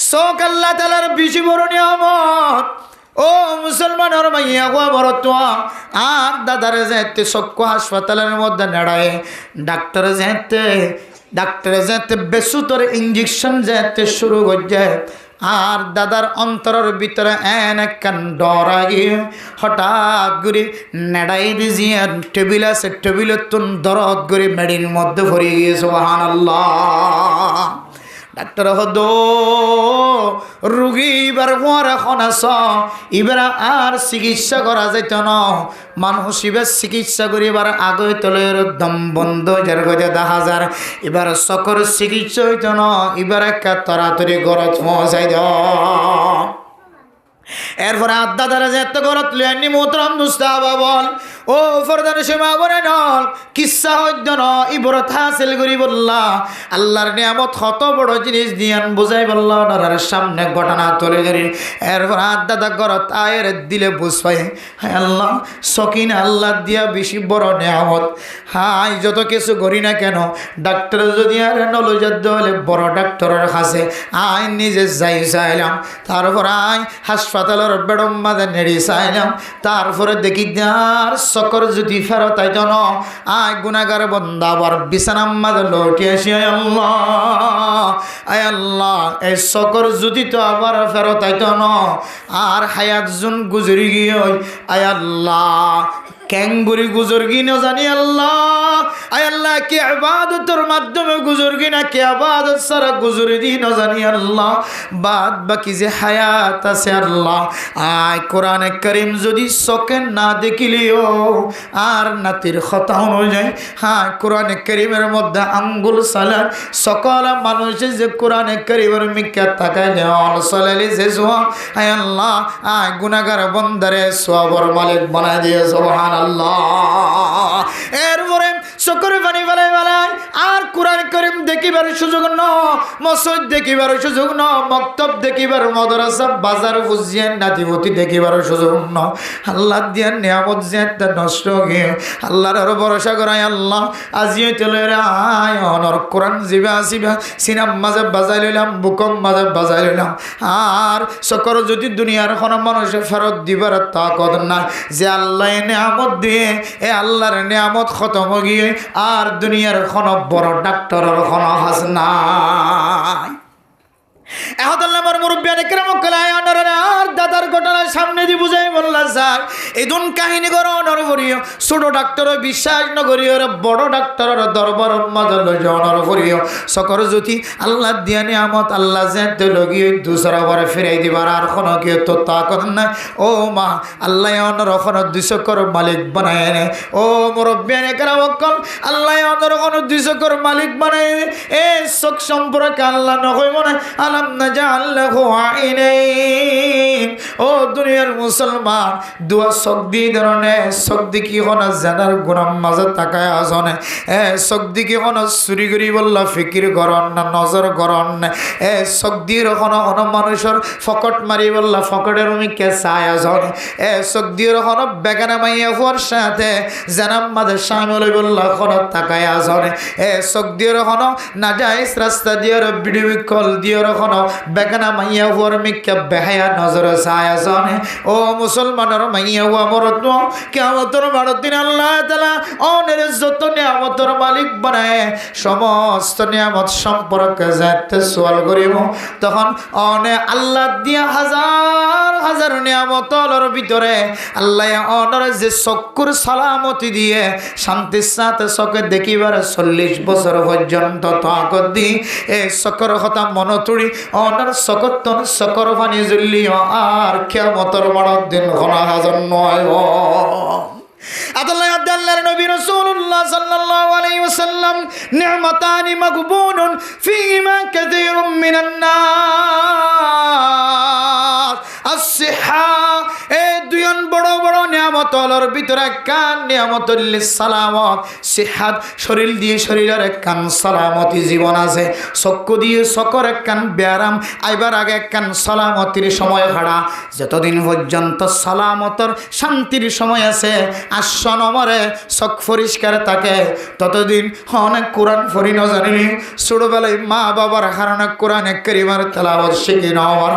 চোখ আল্লাহ তাআলার বেশি বড় নিয়ামত। ও মুসলমানের মাইয়া গো বড়তুয়া আর দাদারে যেতে চক্ষু হাসপাতালের মধ্যে নেড়ায় ডাক্তারে যেতে বেসুতর ইঞ্জেকশন যেতে শুরু করছে আর দাদার অন্তরের ভিতরে একখান ডর আগে হঠাৎ করে নেড়াই দিয়ে টেবিল আছে টেবিলের তুন দরদ করে মেডির মধ্যে ভরে গিয়ে সুবহানাল্লাহ। ডাক্তার হদ রুগী এবার হওয়ার এখন আস এবার আর চিকিৎসা করা যাইত না। মানুষ এবার চিকিৎসা করি এবার আগে তোলের দম বন্ধ যার গজে 10,000 এবার সকর চিকিৎসা হইত না। এবার একটা তাড়াতাড়ি গরজ পৌঁছাই দ এরপরে আদাদারা যেতে গরত লিয়ানি মোহতরম দুস্তাবা বল ও ফরদার সীমা বনে নল কিসা হইত ন ইবরত হাসিল করি বললা আল্লাহর নিয়ামত কত বড় জিনিস দিয়ান বুঝাই বললা ওনার সামনে ঘটনা তুলে ধরি। এরপর আদাদা গরত আয়ের দিলে বুঝ পাই হ্যাঁ আল্লাহ সকিন আল্লাহ দিয়া বেশি বড় নিয়ামত। হাই যত কিছু করি না কেন ডাক্তার যদি আর নলজাত হলে বড় ডাক্তারের কাছে আই নিজে যাই চাইলাম। তারপর আই হাসপাতালের বেডম মাঝে নেড়ে চাইলাম। তারপরে দেখি আর সকর যদি ফেরত আইত ন আয় গুনাগার বন্দা আবার বিছানার মাঝে লৌটি আসি আয় আল্লাহ এই সকর যদি তো আবার ফেরত আইত ন আর হায়াত জুন গুজরি গিয়ে আয় আল্লাহ ক্যাঙ্গুরি গুজরগি না জানি আল্লাহ আয় আল্লাহ কি ইবাদতের মাধ্যমে গুজরগি না কি ইবাদত সারা গুজরি দি না জানি আল্লাহ বাদ বাকি যে হায়াত আছে আল্লাহ আয় কোরআনে কারীম যদি চোখে না দেখিলেও আর নাতির কথা অনুযায়ী হ্যাঁ কোরআনে কারীমের মধ্যে আঙ্গুল সালার সকল মানুষে যে কোরআনে কারীমের মিক্কা তাকায় নেওয়াল সালালি যে সোয়া আয় আল্লাহ আয় গুনাহগার বন্দারে সওয়াবের মালিক বানায় দিয়ে সুবহানাল্লাহ। এরপরে চোখের পানি ফেলাই আর কোরআন কারীম দেখিবার সুযোগ ন মসজিদ দেখিবার সুযোগ ন মক্তব দেখিবার মাদ্রাসা বাজার ফুজিয়ান নাতিবতী দেখিবার সুযোগ ন আল্লাহ দিয়া নিয়ামত যে নষ্ট গিয়ে আল্লাহর ভরসা করাই আল্লাহ আজিও তেলের আয় অনর কোরআন জিবা আসিবা সিনাম মাঝে বাজাই লইলাম বুকম মাঝে বাজাই লইলাম আর চোখের যদি দুনিয়ার কোনো মানুষে ফেরত দিবার তাকত নাই যে আল্লাহ নিয়ামত দিয়ে এ আল্লাহর নিয়ামত খতম গিয়ে আর দুনিয়ার কোনো বড় ডাক্তারের কোনো হাস নাই। এহদাল্লাহর মুরব্বিয়ানে কেরাম কলায় আর দাদার ঘটনার সামনে দিয়ে বুঝাই বললা স্যার এদুন কাহিনী করো অনর করিও ছোট ডাক্তারও বিশ্বাস নকরিও বড় ডাক্তারের দরবার মাদল অনর করিও সকর যদি আল্লাহ দিয়া নিয়ামত আল্লাহ যেতে লগিয়ে দুসরা বারে ফিরাই দিবার আর কোনো কেউ তো তা করেন না। ও মা আল্লাহ অনর কোনো 200 কর মালিক বানায় নে। ও মুরব্বিয়ানে কেরাম কল আল্লাহ অনর কোনো 200 কর মালিক বানায় এ চোখ সম্পর্কে আল্লাহ নকইব না আল্লাহ ও দুনিয়ার মুসলমান দুয়া শক্তি ধরনের শক্তি কি হন জানার গুণাম মাঝে তাকায় আসনে এ শক্তি কি হন চুরি করি বললা ফিকির করন না নজর করন না এ শক্তির হন হন মানুষের ফকট মারি বললা ফকটের মিকে চায় আসনে এ শক্তির হন বেগানা মাইয়া হওয়ার সাথে জানাম মাঝে সামিল বললা হন তাকায় আসনে এ শক্তির হন না যায় রাস্তা দিয়ে ভিডিও কল দিয়ে হন বেগানা মাইয়া হুয়ার মিক্কা বেহায়া নজর ছায়া জানে। ও মুসলমানের মাইয়া হুয়া মরত কিয়ামতের বারের দিন আল্লাহ তাআলা অনের যত নিয়ামতের মালিক বানায় সমস্ত নিয়ামত সম্পর্কে যাতে সওয়াল করিব তখন অনে আল্লাহ দিয়া হাজার হাজার নিয়ামতের ভিতরে আল্লাহ অনের যে চক্ষুর সালামতি দিয়ে শান্তির সাথে চোখে দেখিবার 40 বছর পর্যন্ত তাকত দি এই চক্র কথা মনতুড়ি অনার সকতন সকর পানি জ্বলিও আর কিয়ামতের বড় দিন ঘনা হাজার নয়। আল্লাহর নবী রাসূলুল্লাহ সাল্লাল্লাহু আলাইহি ওয়াসাল্লাম নি'মাতানি মাগবুনুন ফীমা কাসীরুম মিনান নাস আস-সিহা এই দুইজন বড় বড় নিয়ামত নিয়ামতর ভিতরে কান নিয়ামতুল সালামত সিহাত শরীর দিয়ে শরীরের কান সালামতি জীবন আছে চক্ষু দিয়ে চকর কান ব্যারাম আইবার আগে কান সালামতির সময় হারা যতদিন পর্যন্ত সালামতর শান্তির সময় আছে আসন মরে চক পরিষ্কার থাকে ততদিন অনেক কোরআন ফরি ন জানিনি ছোটবেলায় মা বাবার কারণে কোরআনে কারিমার তেলাওয়াত শিখি নেওয়ার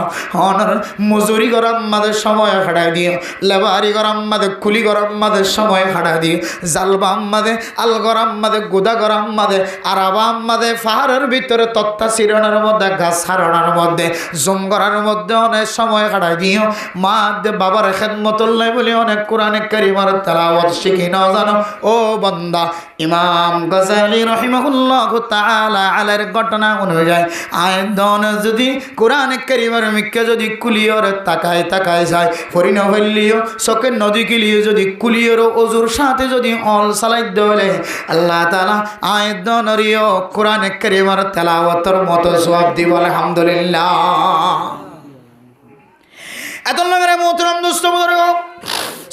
অনর মজুরি গরম মাদের সময় হাঁটা দিয়ে লেবারি গরম মাদে কুলি গরম মাদের সময় হাঁটা দিয়ে জালবাম মাদে আল গরম মাদে গুদা গরম মাদে আরাবাম মাদে পাহাড়ের ভিতরে তত্তা চিরণের মধ্যে গাছ হারণের মধ্যে জুম করার মধ্যে অনেক সময় কাটাই দিও মা দে বাবার খেদমতুল্লাহ বলে অনেক কোরআনে কারিমার তেলাওয়াত শিখি না জানো ও বান্দা ইমাম গাজালি রাহিমাহুল্লাহু তাআলা আলার ঘটনা অনুযায়ী আয়াতন যদি কোরআনে কারিমের মিক্কে যদি কুলিয়র তাকায় যায় ফরিন হইলিও সকে নদী কিলিও যদি কুলিয়র ওজুর সাথে যদি অল সালাই দলে আল্লাহ তাআলা আয়াতন রিও কোরআনে কারিমের তেলাওয়াতের মতো সওয়াব দিব আলহামদুলিল্লাহ এত লাগরে মোহতরম দোস্ত বুজুর্গ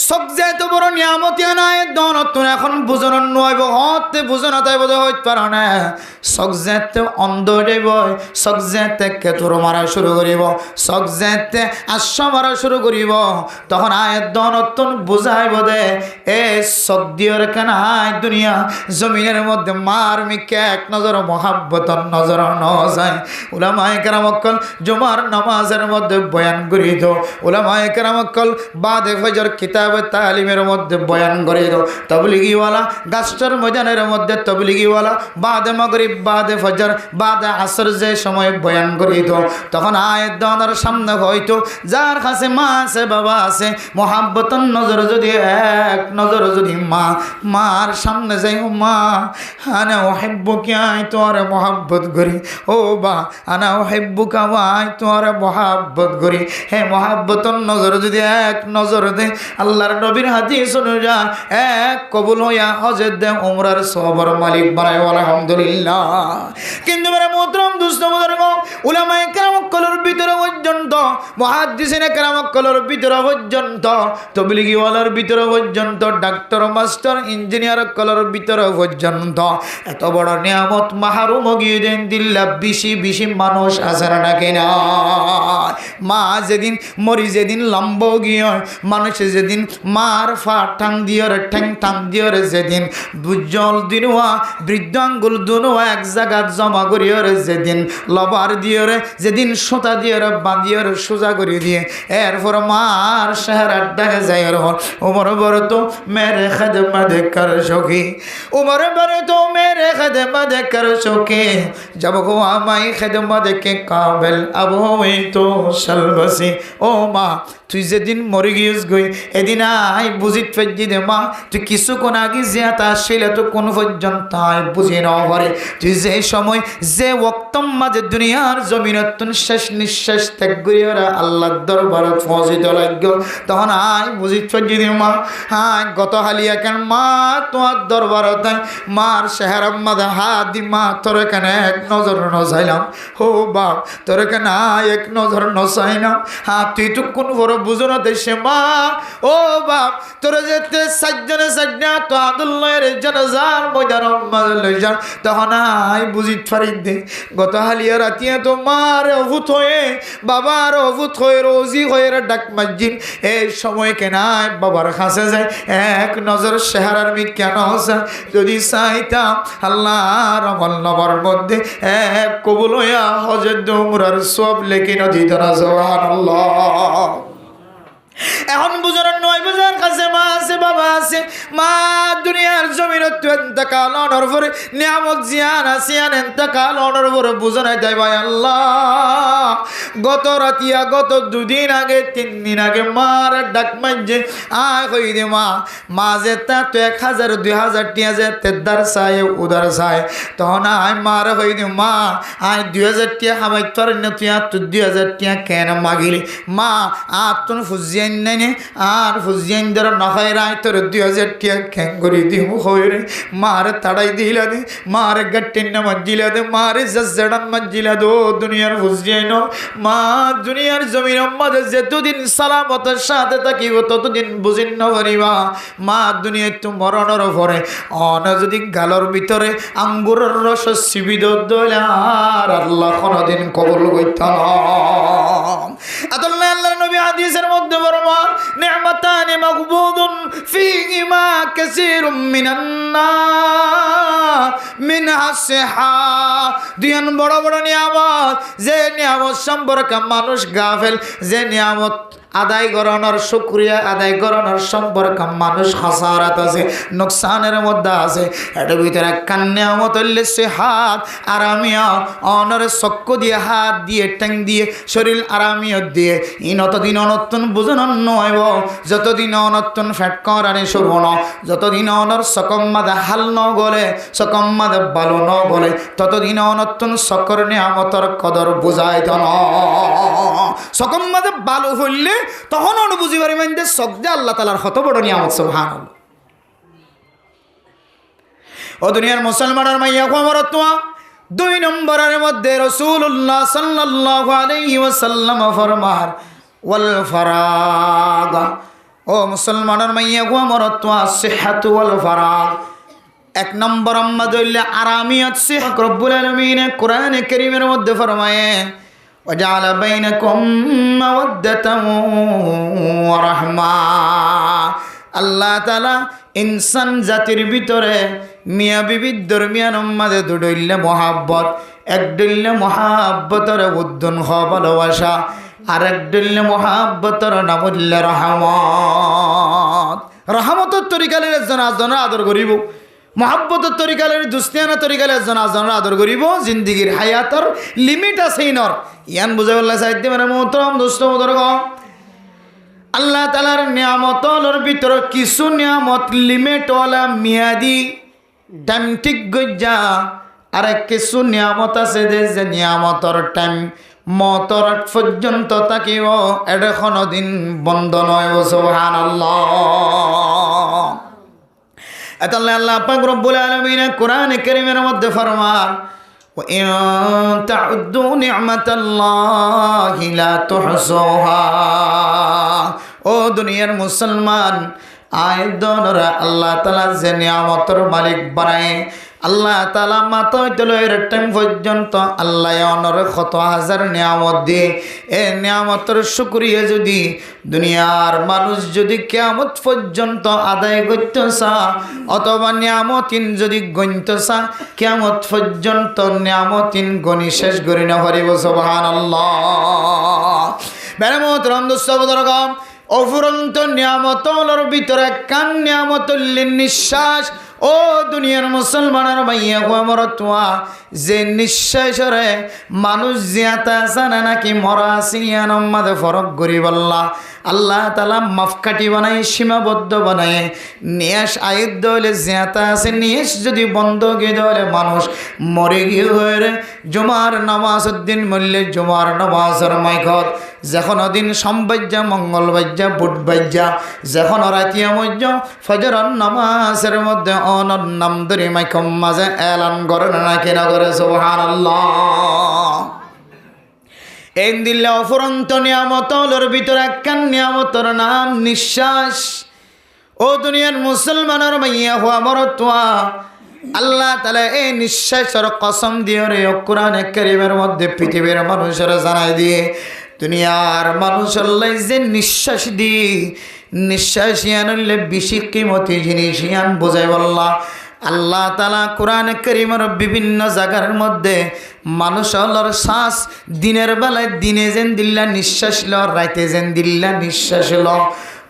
সব যেতে বড় নিয়ামতি নাই দনতুন এখন বুঝন নইব হতে বুঝন তাই বোধ হইতে পারে না সব যেতে অন্ধ দেব সব যেতে কেতুর মারা শুরু করিব সব যেতে আশ্ব মারা শুরু করিব তখন আয় দনতুন বুঝাইব দে এ সদ্যর কানাই দুনিয়া জমিনের মধ্যে মার মিকে এক নজর মহাব্বতর নজর ন যায় উলামায়ে কেরামকল জুমার নামাজের মধ্যে বয়ান করি দো উলামায়ে কেরামকল বাদে ফজর কিতাব তালিমের মধ্যে বয়ান করে দাও তবলিগিওয়ালা গাছটার ময়দানের মধ্যে তবলিগিওয়ালা বাদে মাগরিব বাদে ফজর বাদে আসর যে সময় বয়ান করে দাও তখন আয়াত দানার সামনে হয়তো যার কাছে মা আছে বাবা আছে মোহাব্বতন নজর যদি এক নজর যদি মার সামনে যাই ও মা আনা উহিব্বুকা আই তোর মোহাব্বত করি ও বা আনা উহিব্বুকা আই তোর মোহাব্বত করি হে মোহাব্বতন নজর যদি এক নজর দে আল্লাহর নবীর হাদিস অনুযায়ী এক কবুল হইয়া হজের দে উমরার সবর মালিক বানায় আলহামদুলিল্লাহ কিন্তু মেরে মোহতরম দুস্থ বুজুর্গ উলামায়ে কেরাম কলর ভিতরে পর্যন্ত মুহাদ্দিসিনে কেরাম কলর ভিতরে পর্যন্ত তবলিগি ওয়ালার ভিতরে পর্যন্ত ডাক্তার মাস্টার ইঞ্জিনিয়ার কলর ভিতরে পর্যন্ত এত বড় নিয়ামত মাহরুম গিয়ে দেন দিল্লা বেশি মানুষ আছে না কিনা মা যেদিন মরি যেদিন লম্ব গিয়ে মানুষ যেদিন মার ফা ঠাং দিয়রে ঠ্যাং টাং দিয়রে যেদিন দুজল দিনুয়া বৃদ্ধ আঙ্গুল দুনুয়া এক জায়গা জমা করিয়রে যেদিন লবার দিয়রে যেদিন সুতা দিয়রে বাঁধিয়রে সোজা করে দিয়ে এরপর মার চেহারা দেখা যায় হল উমর বড় তো মেরে খেদমত কর সখী উমর বড় তো মেরে খেদমত কর সখী जब को আমায় খেদমত के काबिल अब हुई तो शलबसी ও মা তুই যেদিন মরে গিয়েছ গই এদিন আই বুঝিত ফেজি দে মা তুই কিছুক্ষণ আগে জিয়াতা আসলে তো কোন পর্যন্ত আয় বুঝি না পারে তুই যে সময় যে ওয়াক্তম মাঝে দুনিয়ার জমিনতুন শেষ নিঃশ্বাস ত্যাগ করিয়া আল্লাহর দরবারে পৌঁছিতে লাগল তখন আয় বুঝিত ফেজি দে মা আয় গত হালিয়া কেন মা তোমার দরবারে তাই মার চেহারা মাঝে হাত দি মা তোর এখানে এক নজর নচাইলাম ও বাপ তোর এখানে এক নজর নচাইলাম হ্যাঁ তুই তো কোন বড় বুঝনো দেশে মা ও বাপ তোর যেতে সাজ্জনে সাজ্জা তো আদুল্লাহের জানাজার ময়দান মাঝে লই যান তখন আই বুঝিত পারি দে গত হালিয়া রাতিয়া তো মার অভূত হয়ে বাবার অভূত হয়ে রোজি হয়ে ডাক মাজিন এই সময় কেনায় বাবার কাছে যায় এক নজর চেহারার মি কেন যদি চাইতাম আল্লাহ রমল নবর মধ্যে এক কবুল হইয়া হজের উমরার সব লেখি নদী ধরা সুবহানাল্লাহ এখন বুঝার নয় বুঝার কাছে মা আছে বাবা আছে মা দুনিয়ার জমির এন্তকাল অনর পরে নিয়ামত জিয়ান আসিয়ান এন্তকাল অনর পরে বুঝানাই দেয় ভাই আল্লাহ গত রাতিয়া গত দুদিন আগে 3 দিন আগে মার ডাক মাঝে আয় কই দে মা যে তা তো 1000 2000 টিয়া যে তেদার চায় উদার চায় তখন আয় মার কই দে মা আয় 2000 টিয়া হামাই তোর না তুই আর 2000 টিয়া কেন মাগিলি মা আর তুন ফুজিয়ান নাই আর ফুজিয়ান ধর নখাই রায় তোর 2000 টিয়া খেঙ্গুরি দিও হইরে মার তাড়াই দিলা দে মার গট্টিন মজ্জিলা দে মার জজড়ন মজ্জিলা দো দুনিয়ার ফুজিয়ান মা দুনিয়ার জমির মধ্যে যতদিন সালামতের সাথে থাকিব ততদিন বুঝিন্ন করিবা মা দুনিয়ায় তো মরণের পরে অন যদি গালর ভিতরে আঙ্গুরের রস সিবিদ দলার আল্লাহ কোনদিন কবুল করতে না। আল্লাহর নবী হাদিসের মধ্যে ফরমান নি'মাতানি মাগবুদুন ফীহিমা কাসীরুম মিনান নাস মিনহা সিহা। দুইজন বড় বড় নিয়ামত, যে নিয়ামত সম্পর্কে মানুষ গাফেল, যে নিয়ামত আদায় করানোর শুকরিয়া আদায় করানোর সম্পর্কে মানুষ হাসারাত আছে, নোকসানের মধ্যে আছে। এটার ভিতরে একখান নিয়ামত হইলে সে হাত আরামিয়া অনর চক্ষু দিয়ে হাত দিয়ে ট্যাং দিয়ে শরীর আরামিয়া দিয়ে ইনতদিন অনত্তন বুঝানোর নয় যতদিন অনত্তন ফ্যাট করানি শুরু ন, যতদিন অনর সকম মাদে হাল ন গলে সকম মাদে বালো ন গলে ততদিন অনত্তন সকর নিয়ামতর কদর বুঝাইত ন। সকম মাদে বালো হইলে তখন অন বুঝি পারিবেন যে সবজে আল্লাহ তাআলার কত বড় নিয়ামত। সুবহানাল্লাহ। ও দুনিয়ার মুসলমানের মাইয়া খবরতোয়া 2 নম্বরের মধ্যে রাসূলুল্লাহ সাল্লাল্লাহু আলাইহি ওয়াসাল্লাম ফরমান ওয়াল ফারাগ। ও মুসলমানের মাইয়া খবরতোয়া সিহহাতু ওয়াল ফারাগ। 1 নম্বর আম্মাদুল্লাহ আরামিয়াত সিহ রব্বুল আলামিন কোরআনে কারীমের মধ্যে ফরমায়ে وجعل بينكم مودة ورحمة। আল্লাহ তাআলা ইনসান জাতির ভিতরে মিয়া বিবির দরমিয়ান মাঝে দুডইলে মহাব্বত, এক ডইলে মহাব্বতর উদ্দন ভালোবাসা, আর এক ডইলে মহাব্বতর নামুল্লা রহমত। রহমতের তরিকালের একজন আজনের আদর করিব, মহাব্বতের তরিকালের দুস্তিয়ানা তরিকালের একজন আজনের আদর করিব। জিন্দিগির হায়াতর লিমিট আছে ইনর ইয়ান বুঝে বললে সাহিত্য মানে মোহতরম দোস্ত মোদর আল্লাহ তাআলার নিয়ামতর ভিতরে কিছু নিয়ামত লিমিটওয়ালা মেয়াদি টাইম ঠিক গজ্জা, আর কিছু নিয়ামত আছে যে নিয়ামতর টাইম মতর পর্যন্ত থাকিব, এটা কোনোদিন বন্ধ নয়। সুবহানাল্লাহ। এতাল্লাহ আল্লাহ পাক রব্বুল আলামিন কোরআনে কারীমের মধ্যে ফরমান ওয়া ইন তাউদ্দু নি'মাতাল্লাহি লা তুহসুহা। ও দুনিয়ার মুসলমান আয়দনরা আল্লাহ তাআলা যে নিয়ামতের মালিক বানায়, আল্লাহ তাআলা মাথায় তলের টাইম পর্যন্ত আল্লাহ অনর কত হাজার নিয়ামত দিয়ে এ নিয়ামতের শুকরিয়া যদি দুনিয়ার মানুষ যদি কিয়ামত পর্যন্ত আদায় করতে চা অথবা নিয়ামতিন যদি গণতে চা কিয়ামত পর্যন্ত নিয়ামতিন গণি শেষ করি না পারিব। সুবহানাল্লাহ। মেরামত রন্দস্তবদরগম অফুরন্ত নিয়ামতর ভিতরে কান নিয়ামতুল্লিন নিঃশ্বাস। ও দুনিয়ার মুসলমানের ভাইয়া মরতুয়া যে নিঃশ্বাসরে মানুষ জিয়াতা জানে নাকি মরা সিনিয়ান মাঝে ফরক করি বললা আল্লাহ তাআলা মাফকাটি বানাই সীমাবদ্ধ বানায় নিয়াস আয়ুদ দলে জিয়াতা আছে নিয়াস যদি বন্ধ গিয়ে দলে মানুষ মরে গিয়ে হয়ে জুমার নামাজ উদ্দিন মল্লে জুমার নামাজের মাইকত যখন দিন সম্বাজ্যা মঙ্গলবাজ্যা বুধবাজ্যা যখন রাতিয়া মজ্য ফজরের নামাজের মধ্যে অনর নাম ধরে মাইকম মাঝে এলান করে না কিনা করে। সুবহানাল্লাহ। এই দিলে অফুরন্ত নিয়ামতর ভিতরে একখান নিয়ামতর নাম নিঃশ্বাস। ও দুনিয়ার মুসলমানের মাইয়া হওয়া মরতুয়া আল্লাহ তাআলা এই নিঃশ্বাসের কসম দিয়ে রে কোরআনে কারীমের মধ্যে পৃথিবীর মানুষের জানাই দিয়ে দুনিয়ার মানুষের লাই যে নিঃশ্বাস দিয়ে নিঃশ্বাস ইয়ানলে বেশি কিমতি জিনিস ইয়ান বোঝাই বললা আল্লাহ তাআলা কোরআনে কারীমের বিভিন্ন জায়গার মধ্যে মানুষের শ্বাস দিনের বেলায় দিনে যেন দিল্লা নিঃশ্বাস ল, রাতে যেন দিল্লা নিঃশ্বাস ল।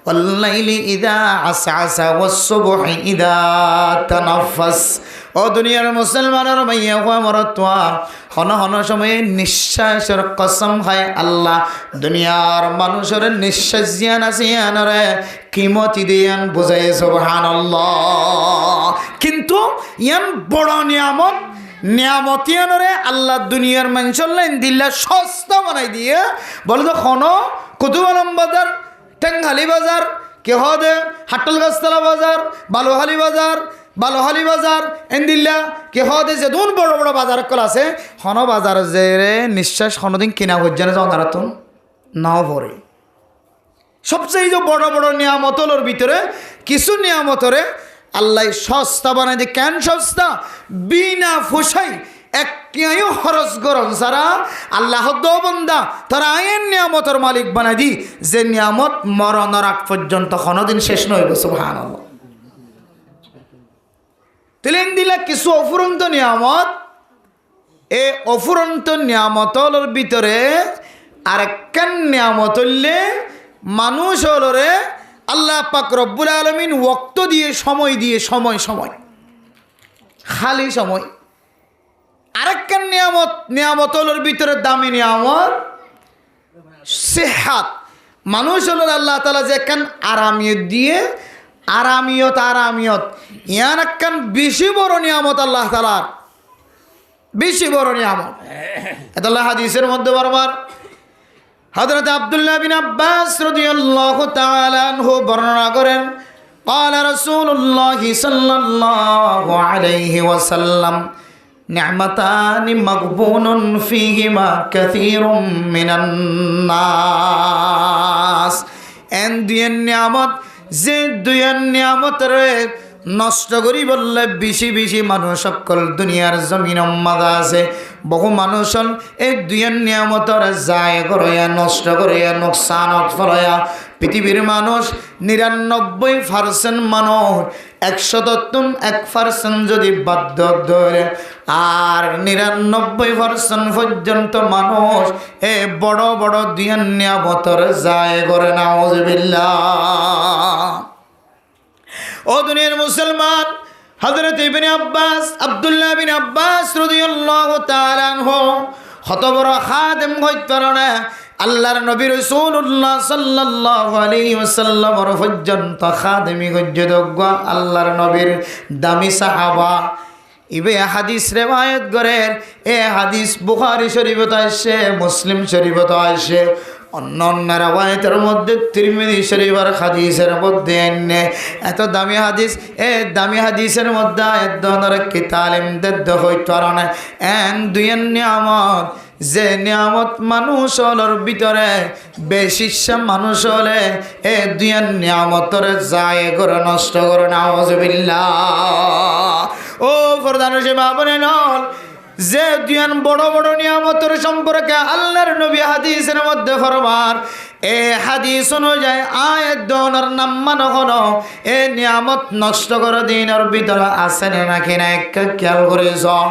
ওয়াল্লাইলি ইযা আসআসা ওয়াস-সুবহি ইযা তানাফাস। ও দুনিয়ার মুসলমানের মাইয়া হওয়া মরতুয়া হন হন সময়ে নিঃশ্বাসের কসম খায় আল্লাহ দুনিয়ার মানুষের নিঃশ্বাস জিয়ান আছে ইয়ানরে কিমতি দিয়ান বুঝায়। সুবহানাল্লাহ। কিন্তু ইয়ান বড় নিয়ামত নিয়ামতিয়ানরে আল্লাহ দুনিয়ার মানুষের লাইন দিল্লা সস্তা বানাই দিয়ে বলে তো খন কুতুবালম বাজার টেঙ্গালি বাজার কেহ দে হাটল গাছতলা বাজার বালুহালি বাজার বালহালি বাজার এন্দিল্লা কে হদে যে দুন বড় বড় বাজার কল আছে হন বাজার যে নিঃশ্বাস হনদিন কিনা হচ্ছে না জনারাতন নাও ভরে সবচেয়ে যে বড় বড় নিয়ামতলের ভিতরে কিছু নিয়ামতরে আল্লাহ সস্তা বানাই দিয়ে কেন সস্তা বিনা ফুসাই এক কেউ খরচ গরম সারা আল্লাহ বন্দা তারা আইন নিয়ামতের মালিক বানাই দি যে নিয়ামত মরণের আগ পর্যন্ত কোনোদিন শেষ নইব সুবহানাল্লাহ তেলেন দিলা কিছু অফুরন্ত নিয়ামত এই অফুরন্ত নিয়ামতলের ভিতরে আরেকখান নিয়ামত হইলে মানুষ হলরে আল্লাহ পাক রব্বুল আলামিন ওয়াক্ত দিয়ে সময় খালি সময় আরেকখান নিয়ামতলের ভিতরে দামি নিয়ামত সেহাত মানুষ হল আল্লাহ তাআলা যে একখান আরামিয়ত দিয়ে আরামিয়ত ইয়ান একখান বেশি বড় নিয়ামত আল্লাহ তাআলার বেশি বড় নিয়ামত এটা আল্লাহ হাদিসের মধ্যে বারবার হযরত আব্দুল্লাহ বিন আব্বাস রাদিয়াল্লাহু তাআলা আনহু বর্ণনা করেন قال رسول الله صلى الله عليه وسلم نعمتان مغبون فيهما كثير من الناس এন দুই নিয়ামত যে দুই নিয়ামতরে নষ্ট করি বললে বেশি বেশি মানুষ সকল দুনিয়ার জমিন মাদা আছে বহু মানুষ এই দুই নিয়ামতর যায় করিয়া নষ্ট করিয়া নোকসানত ফলাইয়া পৃথিবীর মানুষ ৯৯% মানুষ ১০০% যদি বাধ্য ধরে আর ৯৯% পর্যন্ত মানুষ এ বড় বড় দুই নিয়ামতর যায় করে নাউযুবিল্লাহ ও দুনিয়ার মুসলমান হযরত ইবনে আব্বাস আব্দুল্লাহ বিন আব্বাস রাদিয়াল্লাহু তাআলা আনহু কত বড় খাদেম হইতেন না আল্লাহর নবী রাসূলুল্লাহ সাল্লাল্লাহু আলাইহি ওয়াসাল্লামের পর্যন্ত খাদেমি গজ্জদগ্গ আল্লাহর নবীর দামি সাহাবা ইবে হাদিস রিওয়ায়াত করেন এ হাদিস বুখারী শরীফে আসে মুসলিম শরীফে আসে অন্য রাওয়ায়াতের মধ্যে তিরমিজি শরীফের হাদিসের মধ্যে এনে এত দামি হাদিস এ দামি হাদিসের মধ্যে এত ধরনের কি তালিম দেদ হইতো না এন দুই নিয়ামত যে নিয়ামত মানুষ হলর ভিতরে বেশি মানুষ হলে এ দুই নিয়ামতর যায় করে নষ্ট করে নাউযুবিল্লাহ ও প্রধান সেবা বলে নল যে দুয়ান বড় বড় নিয়ামতের সম্পর্কে আল্লাহর নবী হাদিসের মধ্যে ফরমান এ হাদিস অনুযায়ী আয়াত দোনার নাম মানো হলো এ নিয়ামত নষ্ট করে দিনের ভিতরে আছে নাকি না একটা খেয়াল করে যাও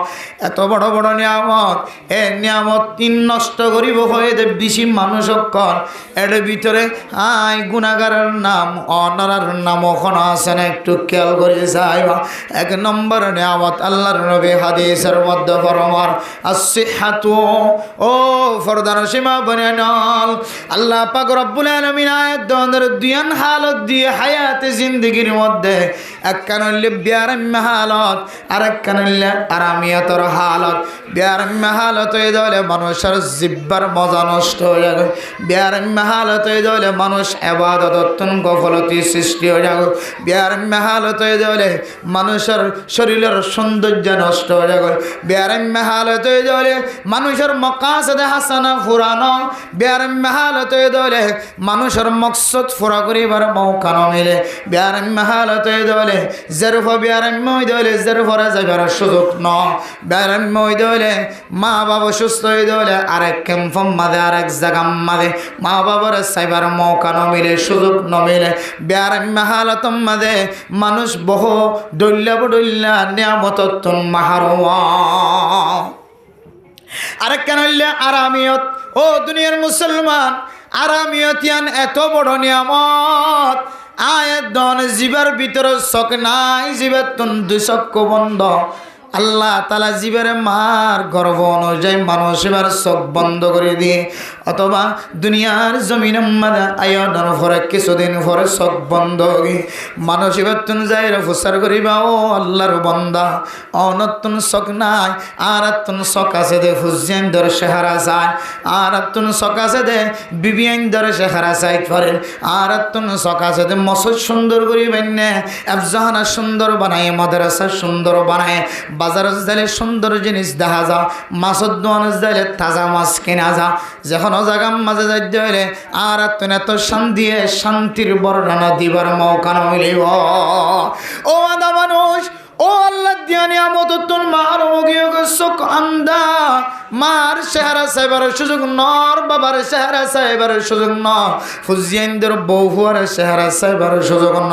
এত বড় বড় নিয়ামত এ নিয়ামত তিন নষ্ট করিব হয়ে দে বেশি মানুষ কর এর ভিতরে আই গুনাহগারের নাম অনারার নাম ওখানে আছে না একটু খেয়াল করে যাইবা এক নম্বর নিয়ামত আল্লাহর নবী হাদিসের মধ্যে ফরমান আসিহাতু ও ফরদান সীমা বনেনাল আল্লাহ পাক রব্বুল আলামিন আয়াত দনের দুয়ান হালত দিয়ে হায়াতে জিন্দেগির মধ্যে একখান হইলে বিয়ারাম্য হালত আর একখান হইলে আরামিয়াতর হালত বিয়ারাম্য হালত হয়ে যাবে মানুষের জিব্বার মজা নষ্ট হয়ে যাবে বিয়ারাম্য হালত হয়ে যাবে মানুষ ইবাদতত গফলতি সৃষ্টি হয়ে যাবে বিয়ারাম্য হালত হয়ে যাবে মানুষের শরীরের সৌন্দর্য নষ্ট হয়ে যাবে বিয়ারাম্য হালত হয়ে যাবে মানুষের মাকাসিদে হাসানা ফুরানো বিয়ারাম্য হালত হয়ে যাবে মানুষের মকসদ ফুরা করিবার মৌকা না মিলে বিয়ারাম্য হালত হয়ে যাবে জরফ বিয়ারাম্য হয়ে যাবে জরফরে যাবার সুযোগ ন বিয়ারাম্য হয়ে যাবে মা বাবা সুস্থ হয়ে যাবে আরেক ক্যাম্প মাদে আরেক জায়গা মাদে মা বাবার সাইবার মৌকা না মিলে সুযোগ ন মিলে বিয়ারাম্য হালত মাদে মানুষ বহু ডল্লা নিয়ামত মাহারওয়া আরেক কেন হইলে আরামিয়ত ও দুনিয়ার মুসলমান আরামিয়তিয়ান এত বড় নিয়ামত আয়াত দন জীবের ভিতরে শখ নাই জীবের দুই চক্ষু বন্ধ আল্লাহ তাআলা জীবের মার গর্ভ অনুযায়ী মানুষ এবার চোখ বন্ধ করে দিয়ে অথবা দুনিয়ার জমিনের মাঝে আয়োজন করে কিছুদিন পরে চোখ বন্ধ হয়ে মানুষ এবার তুমি যাই প্রচার করিবা ও আল্লাহর বান্দা অনতুন চোখ নাই আর তুন চোখ আছে দে হুসেন দর চেহারা চায় আর তুন চোখ আছে দে বিবিয়ান দর চেহারা চাই করেন আর তুন চোখ আছে দে মসজিদ সুন্দর করিবেন না আফজাহানা সুন্দর বানায় মাদ্রাসা সুন্দর বানায় বাজার যাইলে সুন্দর জিনিস দেখা যা মাছের দোকান যাইলে তাজা মাছ কেনা যা যখন জায়গার মাঝে যাইতে হইলে আর তুমি এত শান্তিয়ে শান্তির বর্ণনা দিবার মৌকা মিলিব ও আদা মানুষ ও আল্লাহ দিয়া নিয়ামত তোর মার মুগিয়ে চোখ আন্দা মার চেহারা চাইবার সুযোগ নর বাবার চেহারা চাইবার সুযোগ ন ফুজিয়ানদের বউ হুয়ার চেহারা চাইবার সুযোগ ন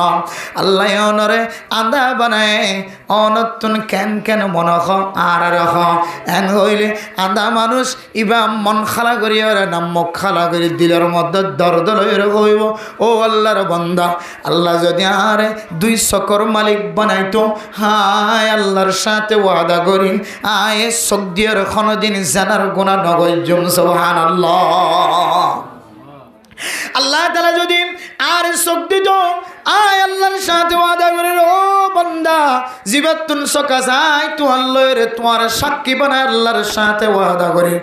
আল্লাহ অনরে আন্দা বানায় অনতুন কেন কেন মন খ আর খ এন হইলে আন্দা মানুষ ইবা মন খালা করি না মুখ খালা করি দিলের মধ্যে দর্দ লইর হইব ও আল্লাহর বান্দা আল্লাহ যদি আরে দুই চকর মালিক বানাইতো হায় আল্লাহর সাথে ওয়াদা করি আয় সদ্যের কোনদিন জানার গুনাহ নগজম সুবহানাল্লাহ আল্লাহ তাআলা যদি আর চোখ দিত আয় আল্লাহর সাথে ওয়াদা করে ও বান্দা জীবাতুন চোখা চাই তো আল্লাহর তোমার সাক্ষী বানায় আল্লাহর সাথে ওয়াদা করে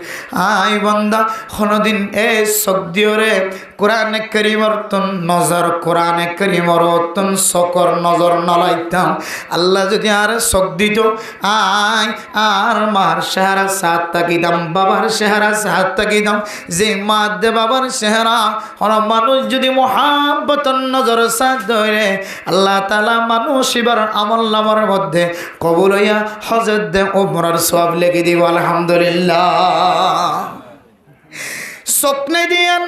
আয় বান্দা কোনদিন এই চোখ দিওরে কোরআনে কারীমের তুন নজর কোরআনে কারীমের তুন চোখর নজর নলাইতাম আল্লাহ যদি আর চোখ দিত আয় আর মার চেহারা সাথ তাকিদাম বাবার চেহারা সাথ তাকিদাম যে মা দে বাবার চেহারা হন মানুষ যদি মুহাব্বতন নজর সাথ ধরে আল্লাহ তাআলা মানুষ এবার আমল নামার মধ্যে কবুল হইয়া হজরত দে উমরার সওয়াব লিখে দিব আলহামদুলিল্লাহ স্বপ্নে দিয়েন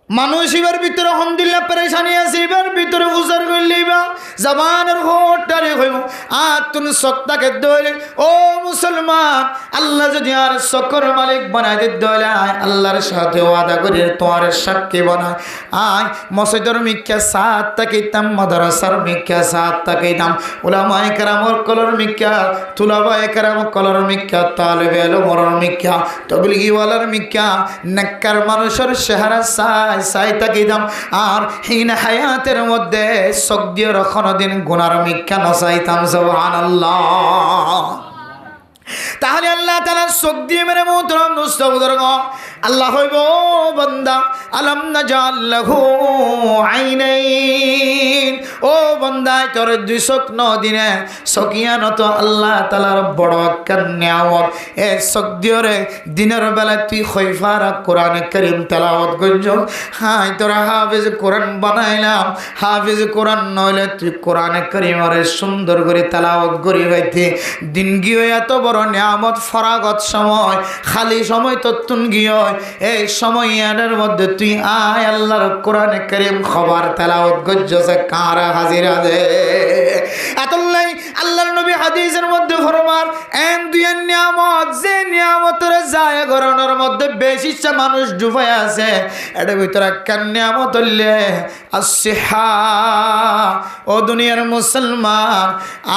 মানুষ এবার ভিতরে হন্দিল্লা পেরেশানি আছে এবার ভিতরে উজার করলিবা জবানের হোটারে হইব আর তুমি সত্তাকে দইলে ও মুসলমান আল্লাহ যদি আর সকর মালিক বানাই দিতে দইলে আয় আল্লাহর সাথে ওয়াদা করে তোমার সাক্ষী বানায় আয় মসজিদের মিক্কা সাত তাকিতাম মাদ্রাসার মিক্কা সাত তাকিতাম উলামায়ে কেরামর কলর মিক্কা তুলাবায়ে কেরাম কলর মিক্কা তালেবে ইলমের মিক্কা তবলিগীওয়ালার মিক্কা নেককার মানুষের চেহারা সাই তাকিদাম আর হিন হায়াতের মধ্যে চোখ দিয়ে কোনদিন গুনার মিক্কা নচাইতাম সুবহানাল্লাহ তাহলে আল্লাহ তাআলা চোখ দিয়ে মেরে মোহতরম দোস্ত আল্লাহ হইব বান্দা আলাম নাজাল লাহু আইনাইন ও বান্দা তোর দুই চোখ নদিনে চকিয়ানত আল্লাহ তাআলার বড় একটা নিয়ামত এ চোখ দিওরে দিনের বেলা তুই খৈফার কোরআন কারীম তেলাওয়াত করছ হাই তোরা হাফেজ কোরআন বানাইলাম হাফেজ কোরআন নইলে তুই কোরআন কারীমের সুন্দর করে তেলাওয়াত করি হইতে দিন গিয়ে এত বড় নিয়ামত ফরাগত সময় খালি সময় তত্তুন গিয়ে এই সময় এর মধ্যে তুই আয় আল্লাহর কোরআনে কারীম খবর তেলাওয়াত গজ্জে কারা হাজিরা দে এতলাই আল্লাহর নবী হাদিসের মধ্যে ফরমান এন দুই নিয়ামত যে নিয়ামতের যায় গরনের মধ্যে বেশি মানুষ ডুবে আছে এর ভিতরে কান নিয়ামত হইলে আসিহা ও দুনিয়ার মুসলমান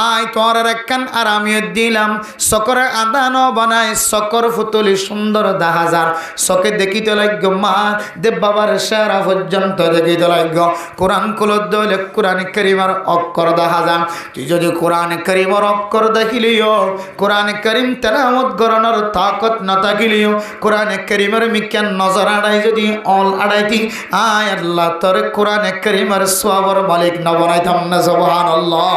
আয় তোর কান আরামিয়ত দিলাম সকর আদান বানায় সকর ফুতলি সুন্দর 10,000 চকে দেখিতে লাগো মা দেব বাবার সারা পর্যন্ত দেখিতে লাগো কোরআন কুলত দলে কোরআন কারীমের অক্ষর 10,000 তুই যদি কোরআন কারীমের অক্ষর দেখিলিও কোরআন কারীম তেলাওয়াত করানোর তাকত না থাকিলিও কোরআন কারীমের মিকান নজর আড়াই যদি অল আড়াইতি আয় আল্লাহ তোর কোরআন কারীমের সওয়াবের মালিক না বানাইতাম না সুবহানাল্লাহ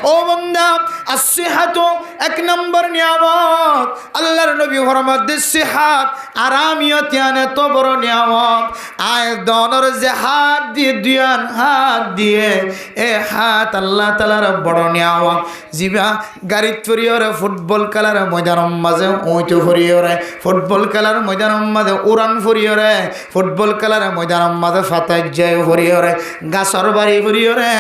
ও বান্দা আসিহাতু এক নম্বর নিয়ামত আল্লাহর নবী ফরমাদ সিহাত আরামিয়ত ইয়ানে তো বড় নিয়ামত আয় দনর যে হাত দিয়ে দুয়ান হাত দিয়ে এ হাত আল্লাহ তাআলার বড় নিয়ামত জিবা গাড়িত ফরিয়রে ফুটবল খেলার ময়দানের মাঝে ওইটো ফরিয়রে ফুটবল খেলার ময়দানের মাঝে উড়ান ফরিয়রে ফুটবল খেলার ময়দানের মাঝে ফাতাই যায় ফরিয়রে গাছর বাড়ি ফরিয়রে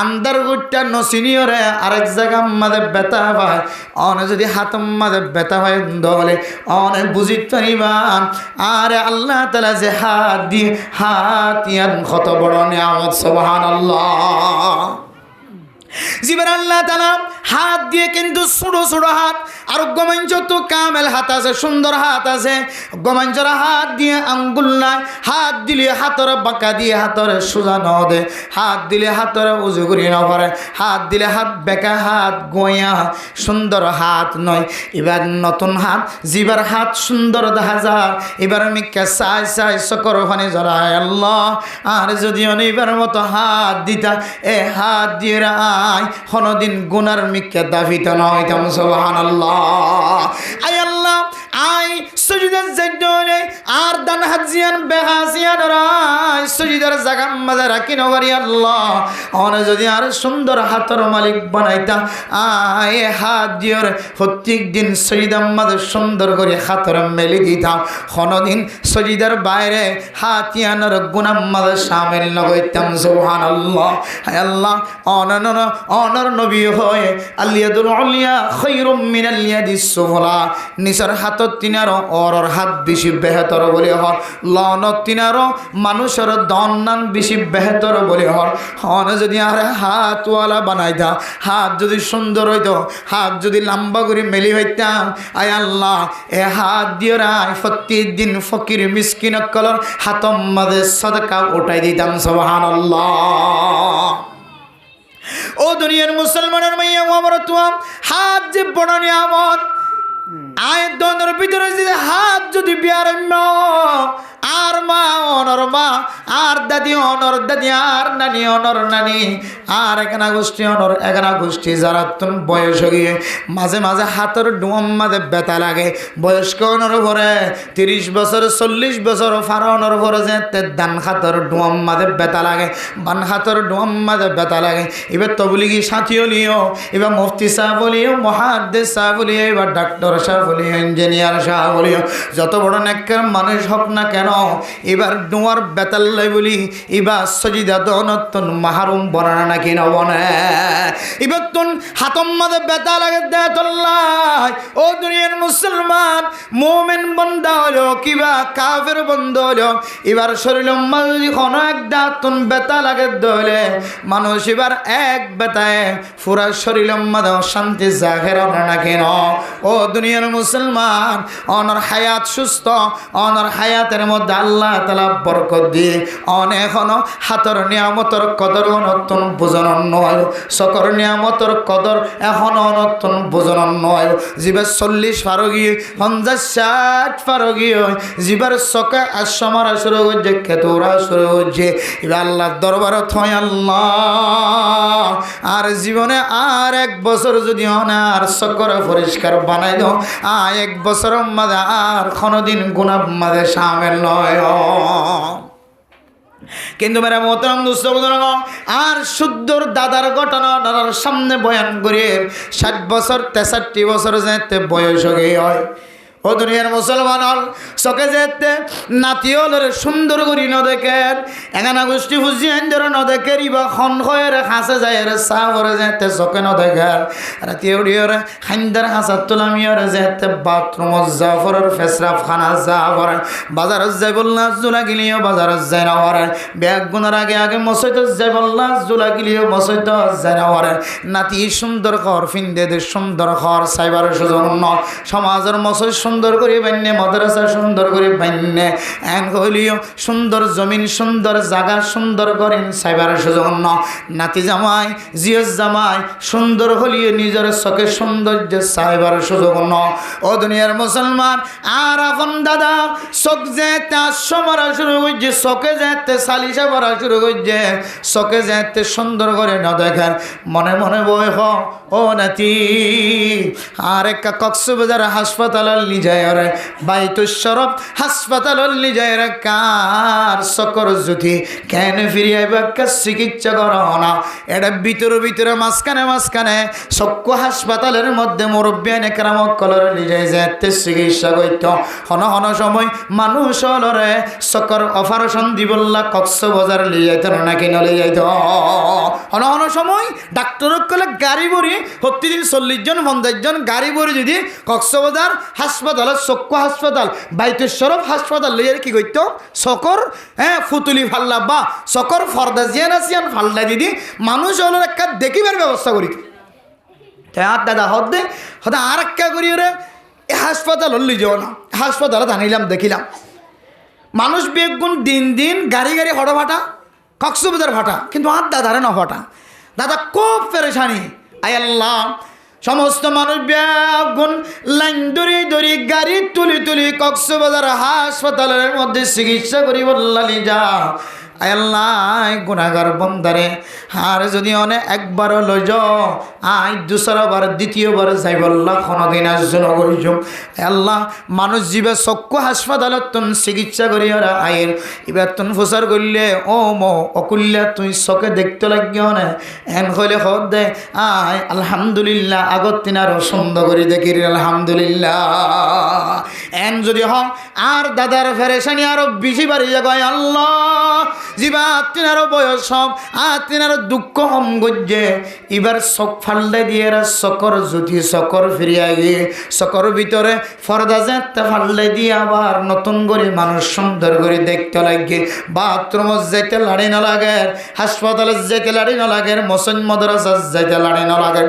আন্দার গুটটা নসিনিয়রে আরেক জায়গার মাঝে ব্যথা পায় অন যদি হাতম মাঝে ব্যথা হয় দলে অনেক বুঝিত পারিবান আরে আল্লাহ তাআলা যে হাত দিয়ে হাত ইয়ান কত বড় নিয়ামত সুবহানাল্লাহ জিবর আল্লাহ তাআলা হাত দিয়ে কিন্তু ছোট ছোট হাত, আর গমাঞ্চ তো কামেল হাত আছে, সুন্দর হাত আছে। গমাঞ্চর হাত দিয়ে আঙ্গুল নাই, হাত দিলে হাতর বাঁকা দিয়ে হাতর সোজা ন দে, হাত দিলে হাতর উজু করি ন পারে, হাত দিলে হাত বেকা, হাত গোয়া সুন্দর হাত নয়। এবার নতুন হাত, জিবার হাত সুন্দর দেখা যায়। এবার মিক্কা চাই চাই চকর ফানি জড়ায় আল্লাহ, আর যদি অনেকবার মতো হাত দিতা, এ হাত দিয়ে আয় কোনদিন গুনার মিক্কা দাফিত নয়তাম। সুবহানাল্লাহ। আয় আল্লাহ আই সুজুদার জায়গায় আর ডান হাত জিয়ান বেহা জিয়ান রাই সুজুদার জায়গা মাঝে রাখি নবারি আল্লাহ। অনে যদি আর সুন্দর হাতের মালিক বানাইতা, আয় হাত দিয়র প্রত্যেক দিন সজিদার মাঝে সুন্দর করে হাতের মেলে দিতাম, কোনদিন সজিদার বাইরে হাতিয়ানোর গুনার মাঝে সামিল নগইতাম। সুবহানাল্লাহ। হায় আল্লাহ অনর নবী হয়ে আলিয়াদুল উলিয়া খায়রুম মিনাল ইয়াদিস সুফলা, নিচের হাতত তিনারো অরর হাত বেশি বেহতর বলে হর, লনত তিনারো মানুষের দন্নান বেশি বেহতর বলে হর। হন যদি আর হাতওয়ালা বানাই দা, হাত যদি সুন্দর হইতো, হাত যদি লম্বা করে মেলি হইতাম, আয় আল্লাহ এ হাত দিয়ে রায় প্রতিদিন ফকির মিসকিন কলর হাতম মাঝে সদকা উঠাই দিতাম। সুবহানাল্লাহ। ও দুনিয়ার মুসলমানের মাইয়া আমার তোমার হাত যে বড় নিয়ামত, আয় দনের ভিতরে যদি হাত যদি বিয়ারম্য, আর মা অনর মা, আর দাদি অনর দাদি, আর নানি অনর নানি, আর এখানা গোষ্ঠী অনর এখানা গোষ্ঠী, যারা তুমি বয়স গিয়ে মাঝে মাঝে হাতের ডুম মাঝে ব্যথা লাগে, বয়স্ক অনর ভরে 30 বছর 40 বছর ফারণর ভরে যে দান হাতের ডুম মাঝে ব্যথা লাগে, বান হাতের ডুম মাঝে ব্যথা লাগে। এবার তবলিগি সাথী হলিও, এবার মুফতি সাহেব বলিও, মুহাদ্দিস সাহেব বলিও, এবার ডাক্তার সাহেব বলিও, ইঞ্জিনিয়ার সাহেব বলিও, যত বড় নেককার মানুষ হোক না কেন, এবার ডুয়ার বেতাল্লাই বলি এবার সজিদা দনতন মাহরুম বনা নাকি না বনে, এবার তুন হাতম মাঝে বেতা লাগে দেতল্লাই। ও দুনিয়ার মুসলমান মুমিন বন্ধা হলো কিবা কাফের বন্ধ হলো, এবার শরীর মাঝে কোনো এক দাঁতন বেতা লাগে দলে মানুষ, এবার এক বেতায় পুরা শরীর মাঝে শান্তি জাহের নাকি ন। ও দুনিয়ার মুসলমান অনর হায়াত সুস্থ, অনর হায়াতের মধ্যে আল্লাহ তাআলা বরকত দিয়ে অনেক হাতর নিয়ামতর কদর নতুন বোঝন নয়, সকর নিয়ামতর কদর এখন নতুন বোঝন নয়। জীবের 40 পারো গিয়ে 50 60 পারো গিয়ে জীবের চকে আসমরা শুরু হচ্ছে, খেতরা শুরু হচ্ছে, এবার আল্লাহর দরবার থয় আল্লাহ আর জীবনে আর 1 বছর যদি আর সকর পরিষ্কার বানাই দাও, 1 বছরের মাঝে আর কোনোদিন গুনাহ মাঝে শামিল নয়। কিন্তু মেরা মোহতারাম দোস্ত বন্ধুরা, আর শুদ্ধর দাদার ঘটনা দাদার সামনে বয়ান করে 60 বছর 63 বছর যেতে বয়স হয়ে হয়। ও দুনিয়ার মুসলমান হল চকে যেতে নাতিহলের সুন্দর করি ন দেখেন, এখানা গোষ্ঠী ফুজিয়ান ধরে ন দেখে ইবা খন খয়ের হাসে যায় রে চাহ করে যেতে চকে ন দেখেন, রাতি উড়িয়রে খাইন্দার হাসার তোলামিয়রে যেতে বাথরুমত যা ফরের ফেসরাফ খানা যা ফরে, বাজারত যাই বললা জোলা গিলিও বাজারত যাই না ফরে, ব্যাগ গুনার আগে আগে মসজিদ যাই বললা জোলা গিলিও মসজিদ যাই না ফরে। নাতি সুন্দর ঘর ফিন্দে দে সুন্দর ঘর সাইবার সুযোগ ন, সমাজের মসজিদ সুন্দর করে বান্যে, মাদ্রাসা সুন্দর করে বান্যে, এন হলিও সুন্দর জমিন সুন্দর জায়গা সুন্দর করেন সাইবার সুযোগ ন। নাতি জামাই জিয়স জামাই সুন্দর হলিও নিজের চোখে সৌন্দর্য সাইবার সুযোগ ন। ও দুনিয়ার মুসলমান আর এখন দাদা চোখ যেতে আসমরা শুরু করছে, চোখে যেতে সালিশা করা শুরু করছে, চোখে যেতে সুন্দর করে ন দেখেন, মনে মনে বই হ ও নাতি আর একটা কক্সবাজার হাসপাতাল লিজায় রে বাইতুশরফ হাসপাতাল লিজায় রে কার সকর জ্যোতি কেন ফিরিয়ে বাক্কা চিকিৎসা করা না, এটা ভিতরে ভিতরে মাঝখানে চক্ষু হাসপাতালের মধ্যে মুরব্বিয়ান একরাম কলর লিজায় যেতে চিকিৎসা করত। হন হন সময় মানুষ হলরে চকর অপারেশন দিবল্লা কক্সবাজার লিয়ে যাইত নাকি নলে যাইত, হন হন সময় ডাক্তার কলে গাড়ি ভরি প্রতিদিন 40 জন 50 জন গাড়ি ভরি যদি কক্সবাজার হাসপাতাল চক্ষু হাসপাতাল বাইতুশরফ হাসপাতাল লিয়ে কি করতো চকর ফুতুলি ফাল্লা বা চকর ফর্দা জিয়ান আসিয়ান ফাল্লা দিদি মানুষ হলো একটা দেখিবার ব্যবস্থা করিত। তাই আর দাদা হদে হদা আর একটা করি ওরে হাসপাতাল হল্লি যাও না হাসপাতালে আনিলাম দেখিলাম মানুষ বেগুন দিন দিন গাড়ি গাড়ি হড় ভাটা কক্সবাজার ভাটা কিন্তু আর দাদারে না ভাটা দাদা খুব পেরেশানি আয় আল্লাহ সমস্ত মানুষ বেগুন লাইন দড়ি দড়ি গাড়ি তুলি তুলি কক্সবাজার হাসপাতালের মধ্যে চিকিৎসা করি বললালি যা আয় আল্লাহ গুনাহগার বন্দারে আর যদি অনেক একবারও লই যাও আয় দুসরাবার দ্বিতীয়বার যাই বললা কোনোদিন আসজন করিছ আল্লাহ মানুষ জীবে চক্ষু হাসপাতালত তুন চিকিৎসা করি ওরা আয়ের এবার তুন প্রচার করলে ও মো অকুল্লা তুই চকে দেখতে লাগিও না এন হইলে হদ দে আয় আলহামদুলিল্লাহ আগত তিন আরো সুন্দর করে দেখি আলহামদুলিল্লাহ এন যদি হ আর দাদার ফেরেশানি আরো বেশি বাড়ি যাবে আল্লাহ জিবা তিনারও বয়স হম আর তিনারও দুঃখ হম গজ্জে এবার চক ফাল্লে দিয়ে চকর জুতি চকর ফিরিয়া গিয়ে চকর ভিতরে ফরদা যেতে ফাল্লে দিয়ে আবার নতুন করে মানুষ সুন্দর করে দেখতে লাগে বাথরুমত যেতে লাড়ি না লাগে হাসপাতালে যেতে লাড়ি না লাগে মসন মাদ্রাসা যেতে লাড়ি না লাগে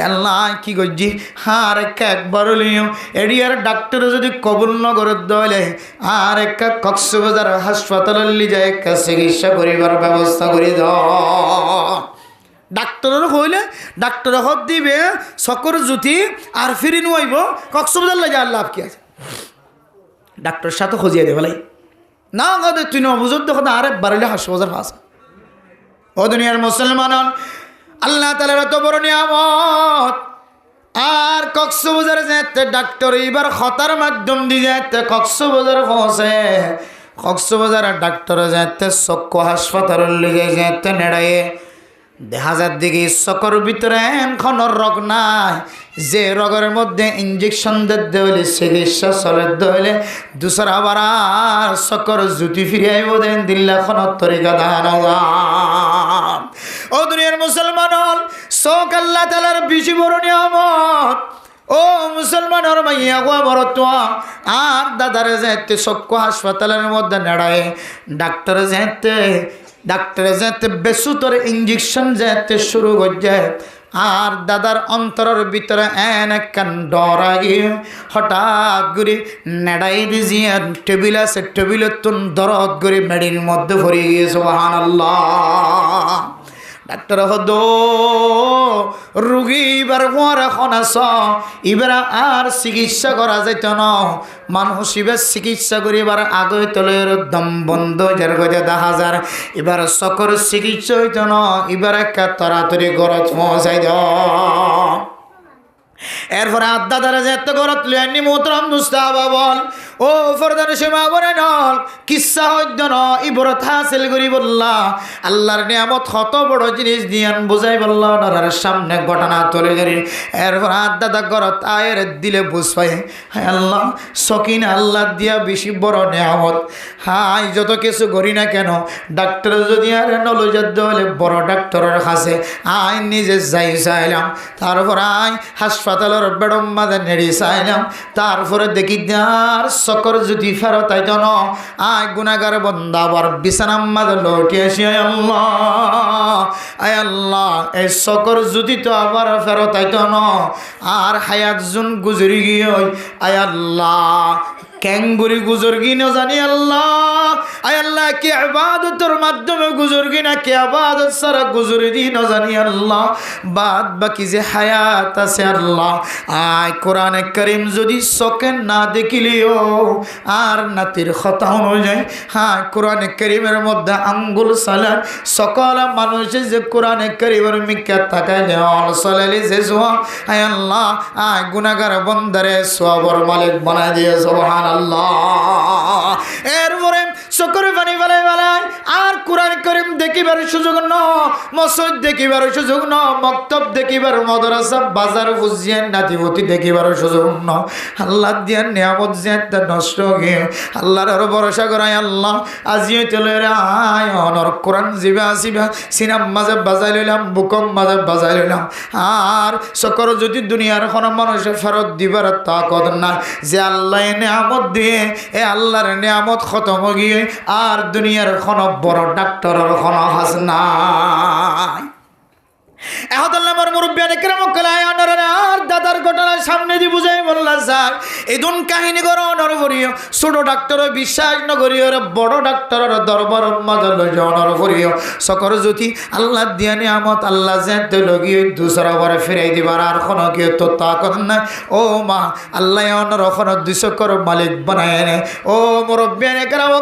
আল্লাহ কি গজ্জি আর একবার লিও এডিয়ার ডাক্তার যদি কবুল নগরের দলে আর একটা কক্সবাজার হাসপাতালে লি যায় একটা চিকিৎসা করিবার ব্যবস্থা করে দাও ডাক্তারের কইলে ডাক্তার হদ দিবে চকর জুতি আর ফিরি নুয়াইব কক্সবাজার লাগে আর লাভ কি আছে ডাক্তারের সাথে খুঁজিয়ে দেবে লাই না গাদে তুই না বুঝত দেখো আরে বাড়িলে হাসপাতাল ফাঁস ও দুনিয়ার মুসলমান আল্লাহ তাআলার এত বড় নিয়ামত আর কক্সবাজার যেতে ডাক্তার এবার খতার মাধ্যম দিয়ে যেতে কক্সবাজার পৌঁছে কক্সবাজার ডাক্তার যেতে চক্ষু হাসপাতালের লিগে যেতে নেড়াইয়ে দেখা যার দিকে চকর ভিতরে এখন রোগ নাই যে রোগের মধ্যে ইঞ্জেকশন দিতে হইলে চিকিৎসা চলে হইলে দুসরা আবার আর চকর জুতি ফিরিয়াইব দেন দিল্লা খন তরিকা দান ও দুনিয়ার মুসলমান চোখ আল্লাহ তাআলার বেশি বড় নিয়ামত ও মুসলমানের মাইয়া গো বড় তো আর দাদারে যেতে চক্ষু হাসপাতালের মধ্যে নেড়ায় ডাক্তারে যেতে বেসুতর ইঞ্জেকশন যেতে শুরু করছে আর দাদার অন্তরের ভিতরে এন একখান ডর গিয়ে হঠাৎ করে নেড়াই দিয়ে টেবিল আছে টেবিলের তুন দরদ করে মেডির মধ্যে ভরে গিয়ে সুবহানাল্লাহ ডাক্তার হদ রুগী এবার হওয়ার এখন আস এবার আর চিকিৎসা করা যাইত না মানুষ এবার চিকিৎসা করি এবার আগে তলের দম বন্ধ যার গজে 10,000 এবার চকর চিকিৎসা হইত না এবার একটা তাড়াতাড়ি গরজ পৌঁছাই দ এরপরে আদাদারা যেতে গরত লিয়ানি মোহতরম মুস্তাফা বল ও ফরদার সীমা বনে নল কিসা হইত ন ইবরত হাসিল করি বললা আল্লাহর নিয়ামত কত বড় জিনিস দিয়ান বুঝাই বললা নরার সামনে ঘটনা তুলে ধরি এরপর আদাদা গরত আয়ের দিলে বুঝ পাই হায় আল্লাহ সকিন আল্লাহ দিয়া বেশি বড় নিয়ামত হাই যত কিছু করি না কেন ডাক্তার যদি আর নলজাদ্দ হলে বড় ডাক্তারের কাছে আই নিজে যাই চাইলাম তারপর আই হাসপাতালের বেডম মাঝে নেড়ি চাইলাম তারপরে দেখি আর চকর যদি ফেরত আইত ন আয় গুনাগার বন্দা আবার বিছানার মাঝে লটি আসি আয় আল্লাহ এই চকর যদি তো আবার ফেরত আইত ন আর হায়াত জুন গুজরি গিয়ে আয় আল্লাহ ক্যাঙ্গুরি গুজরগি না জানি আল্লাহ আয় আল্লাহ কি ইবাদতের মাধ্যমে গুজরগি না কি ইবাদত সারা গুজরি দি না জানি আল্লাহ বাদ বাকি যে হায়াত আছে আল্লাহ আয় কোরআনে কারীম যদি চোখে না দেখিলেও আর নাতির কথা অনুযায়ী হ্যাঁ কোরআনে কারীমের মধ্যে আঙ্গুল সালার সকল মানুষে যে কোরআনে কারীমের মিক্কা তাকাইলে অল সালালি যে সোয়া আয় আল্লাহ আয় গুনাহগার বন্দারে সওয়াবের মালিক বানায় দিয়ে সুবহানাল্লাহ এরপরে চকর পানি ফেলাই ফেলাই আর কোরআন কারীম দেখিবার সুযোগ ন মসজিদ দেখিবার সুযোগ ন মক্তব দেখিবার মাদ্রাসা বাজার ফুজিয়ান নাতিবতী দেখিবার সুযোগ ন আল্লাহ দিয়া নিয়ামত যেতে নষ্ট গিয়ে আল্লাহর ভরসা করাই আল্লাহ আজিও চলে আয় অনর কোরআন জিবা আসিবা সিনাম মাঝে বাজাই লইলাম বুকম মাঝে বাজাই লইলাম আর চকর যদি দুনিয়ার কোনো মানুষে ফেরত দিবার তাকত না যে আল্লাহ নিয়ামত দিয়ে এ আল্লাহর নিয়ামত খতম গিয়ে আর দুনিয়ার কোনো বড় ডাক্তারের কোনো হাস নাই আমার মুরব্বিয়ানে কেরাম আর দাদার ঘটনার সামনে দিয়ে বুঝাই বললা স্যার এদুন কাহিনী করো অনর করিও ছোট ডাক্তার বিশ্বাস নগরীয় বড় ডাক্তারের দরবার মদল অনর করিও সকর জ্যোতি আল্লাহ দিয়া নিয়ামত আল্লাহ যেতে লগিয়ে দুসরা ঘরে ফিরাই দিবার আর কোনো কেউ তো তা করেন না ও মা আল্লাহ অনর ওখানে 200 করোড় মালিক বানায় নে ও মুরব্বিয়ানে কেরাম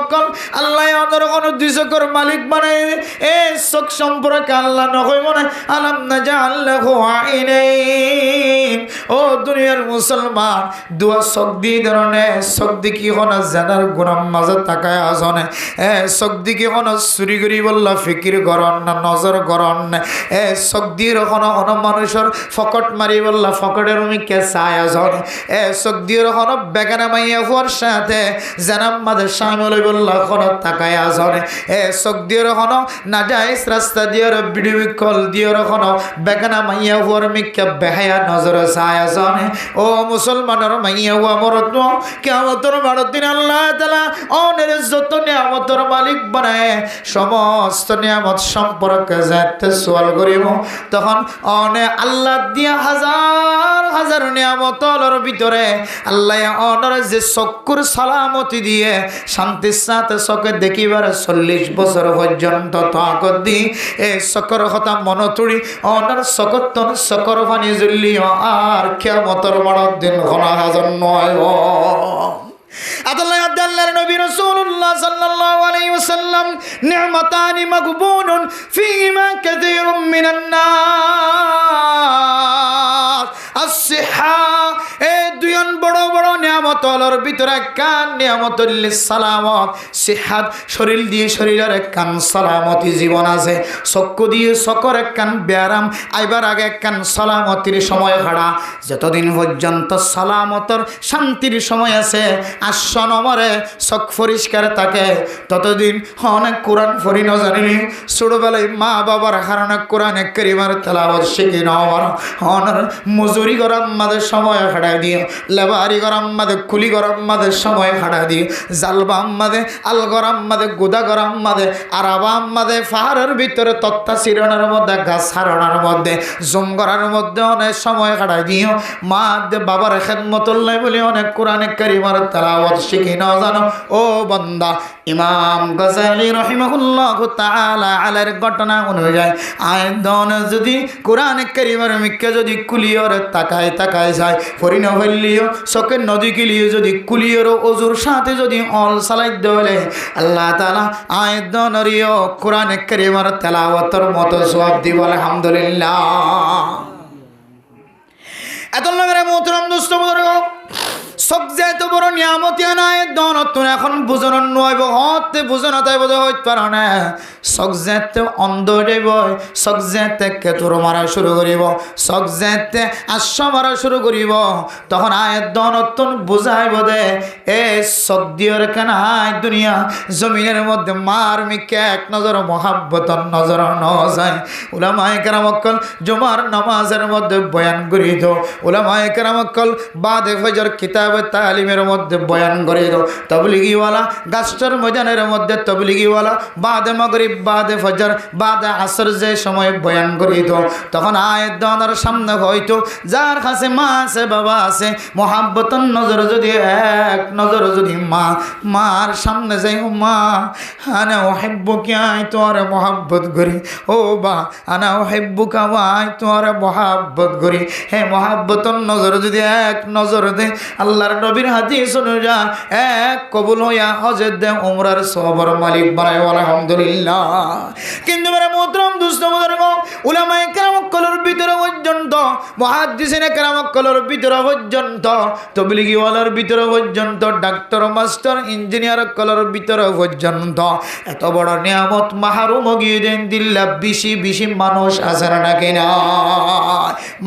আল্লাহ অনর ওখানে 200 করোড় মালিক বানায় এ চোখ সম্পর্কে আল্লাহ নকইব না আলাম না জাআল্লাহু আইনাইন ও দুনিয়ার মুসলমান দুয়া চোখ দি ধরনে চোখ দি কি হন জানার গুনাম মাঝে তাকায় আসনে এ চোখ দি কি হন চুরি করি বললা ফিকির করন না নজর করন না এ চোখ দি রখন হন মানুষের ফকট মারি বললা ফকটের মিকে চায় আসনে এ চোখ দি রখন বেগানা মাইয়া হওয়ার সাথে জানাম মাঝে শামিল বললা হন তাকায় আসনে এ চোখ দি রখন না যায় রাস্তা দিয়ে ভিডিও কল দিয়ে রখন বেগানা মাইয়া হওয়ার মিকে বেহায়া নজর চায় আসনে ও মুসলমানের মাইয়া হওয়া মরত কিয়ামতের মাঠের দিন আল্লাহ তাআলা অনের যত নিয়ামতের মালিক বানায় সমস্ত নিয়ামত সম্পর্কে যাতে সওয়াল করিব তখন অনে আল্লাহ দিয়া হাজার হাজার নিয়ামতের ভিতরে আল্লাহ অনের যে চক্ষুর সালামতি দিয়ে শান্তির সাথে চোখে দেখিবার 40 বছর পর্যন্ত তাকত দি এই চকর কথা মনতুড়ি অনের চকতন চকর পানি জ্বলিও আর কিয়ামতের মাঠের দিন ঘনা হাজার নয় আল্লাহর নবী রাসূলুল্লাহ সাল্লাল্লাহু আলাইহি ওয়াসাল্লাম নি'মাতানি মাগবুনুন ফীমা কাসীরুম মিনান নাস as-sihha এই দুইজন বড় বড় নিয়ামতের ভিতরে কান নিয়ামতুল সালামত সিহাত শরীর দিয়ে শরীরের কান সালামতি জীবন আছে চক্ষু দিয়ে চকর কান ব্যারাম আইবার আগে কান সালামতির সময় হারা যতদিন পর্যন্ত সালামতর শান্তির সময় আছে আসন মরে চোখ পরিষ্কার থাকে ততদিন অনেক কোরআন পড়ি না জানিনি ছোটবেলায় মা বাবার কারণে কোরআনে কারিমার তেলাওয়াত শিখি না অনর মজুরি করার মাঝে সময় হাঁটাই দিয়ে লেবারি গরম মাঝে কুলি গরম মাঝে সময় হাঁটা দিয়ে জালবাম মাঝে আল গরম মাঝে গুদা গরম মাঝে আরাবাম মাঝে পাহাড়ের ভিতরে তত্তা চিরণের মধ্যে গাছ হারানোর মধ্যে জুম করার মধ্যে অনেক সময় হাঁটাই দিও মা বাবার খেদমতুল নাই বলে অনেক কোরআনে কারিমার তেলাওয়াত শিখি না জানো ও বান্দা ইমাম গাযালি রাহিমাহুল্লাহু তাআলা আলার ঘটনা অনুযায়ী আয়াতন যদি কোরআনে কারিমের মিক্কে যদি কুলিয়র তাকায় যায় ফরিনা হইলিও চোখের নদী কিলিও যদি কুলিয়র ওজুর সাথে যদি অল চালাই দলে আল্লাহ তাআলা আয়াতনরিও কোরআনে কারিমের তেলাওয়াতের মতো সওয়াব দিব আলহামদুলিল্লাহ এত লাগরে মোহতরম দোস্ত বুজুর্গ সব যেত বড় নিয়ামতি নাই দনত এখন বুঝন নয় হতে বুঝন তাই বোধ হইতে পারে না সব যেতে অন্ধ দেব সব যেতে কেতুর মারা শুরু করিব সব যেতে আশ্ব মারা শুরু করিব তখন আয় দনতন বুঝাই বোধে এ সদ্যর কেন আয় দুনিয়া জমিনের মধ্যে মার মিকে এক নজর মহাব্বতন নজর ন যায় উলামায়ে কেরামকল জুমার নামাজের মধ্যে বয়ান করিত উলামায়ে কেরামকল বাদে ফজর কিতাব তালিমের মধ্যে বয়ান করে দাও তবলিগিওয়ালা গাছটার ময়দানের মধ্যে তবলিগিওয়ালা বাদে মাগরিব বাদে ফজর বাদে আসর যে সময় বয়ান করে দাও তখন আয়াত দানার সামনে হয়তো যার কাছে মা আছে বাবা আছে মোহাব্বতন নজর যদি এক নজর যদি মার সামনে যাই ও মা আনা উহিব্বুকা আই তোর মোহাব্বত করি ও বা আনা উহিব্বুকা আই তোর মোহাব্বত করি হে মোহাব্বতন নজর যদি এক নজর দে আল্লাহর নবীর হাদিস অনুযায়ী এক কবুল হইয়া হজের দে উমরার সওয়াবের মালিক বানায় আলহামদুলিল্লাহ কিন্তু মেরে মোহতরম দোস্ত বুজুর্গ উলামায়ে কেরাম কলর ভিতরে পর্যন্ত মুহাদ্দিসিনে কেরাম কলর ভিতরে পর্যন্ত তবলিগি ওয়ালার ভিতরে পর্যন্ত ডাক্তার মাস্টার ইঞ্জিনিয়ার কলর ভিতরে পর্যন্ত এত বড় নিয়ামত মাহরুম গিয়ে দেন দিল্লা বেশি মানুষ আছে না কিনা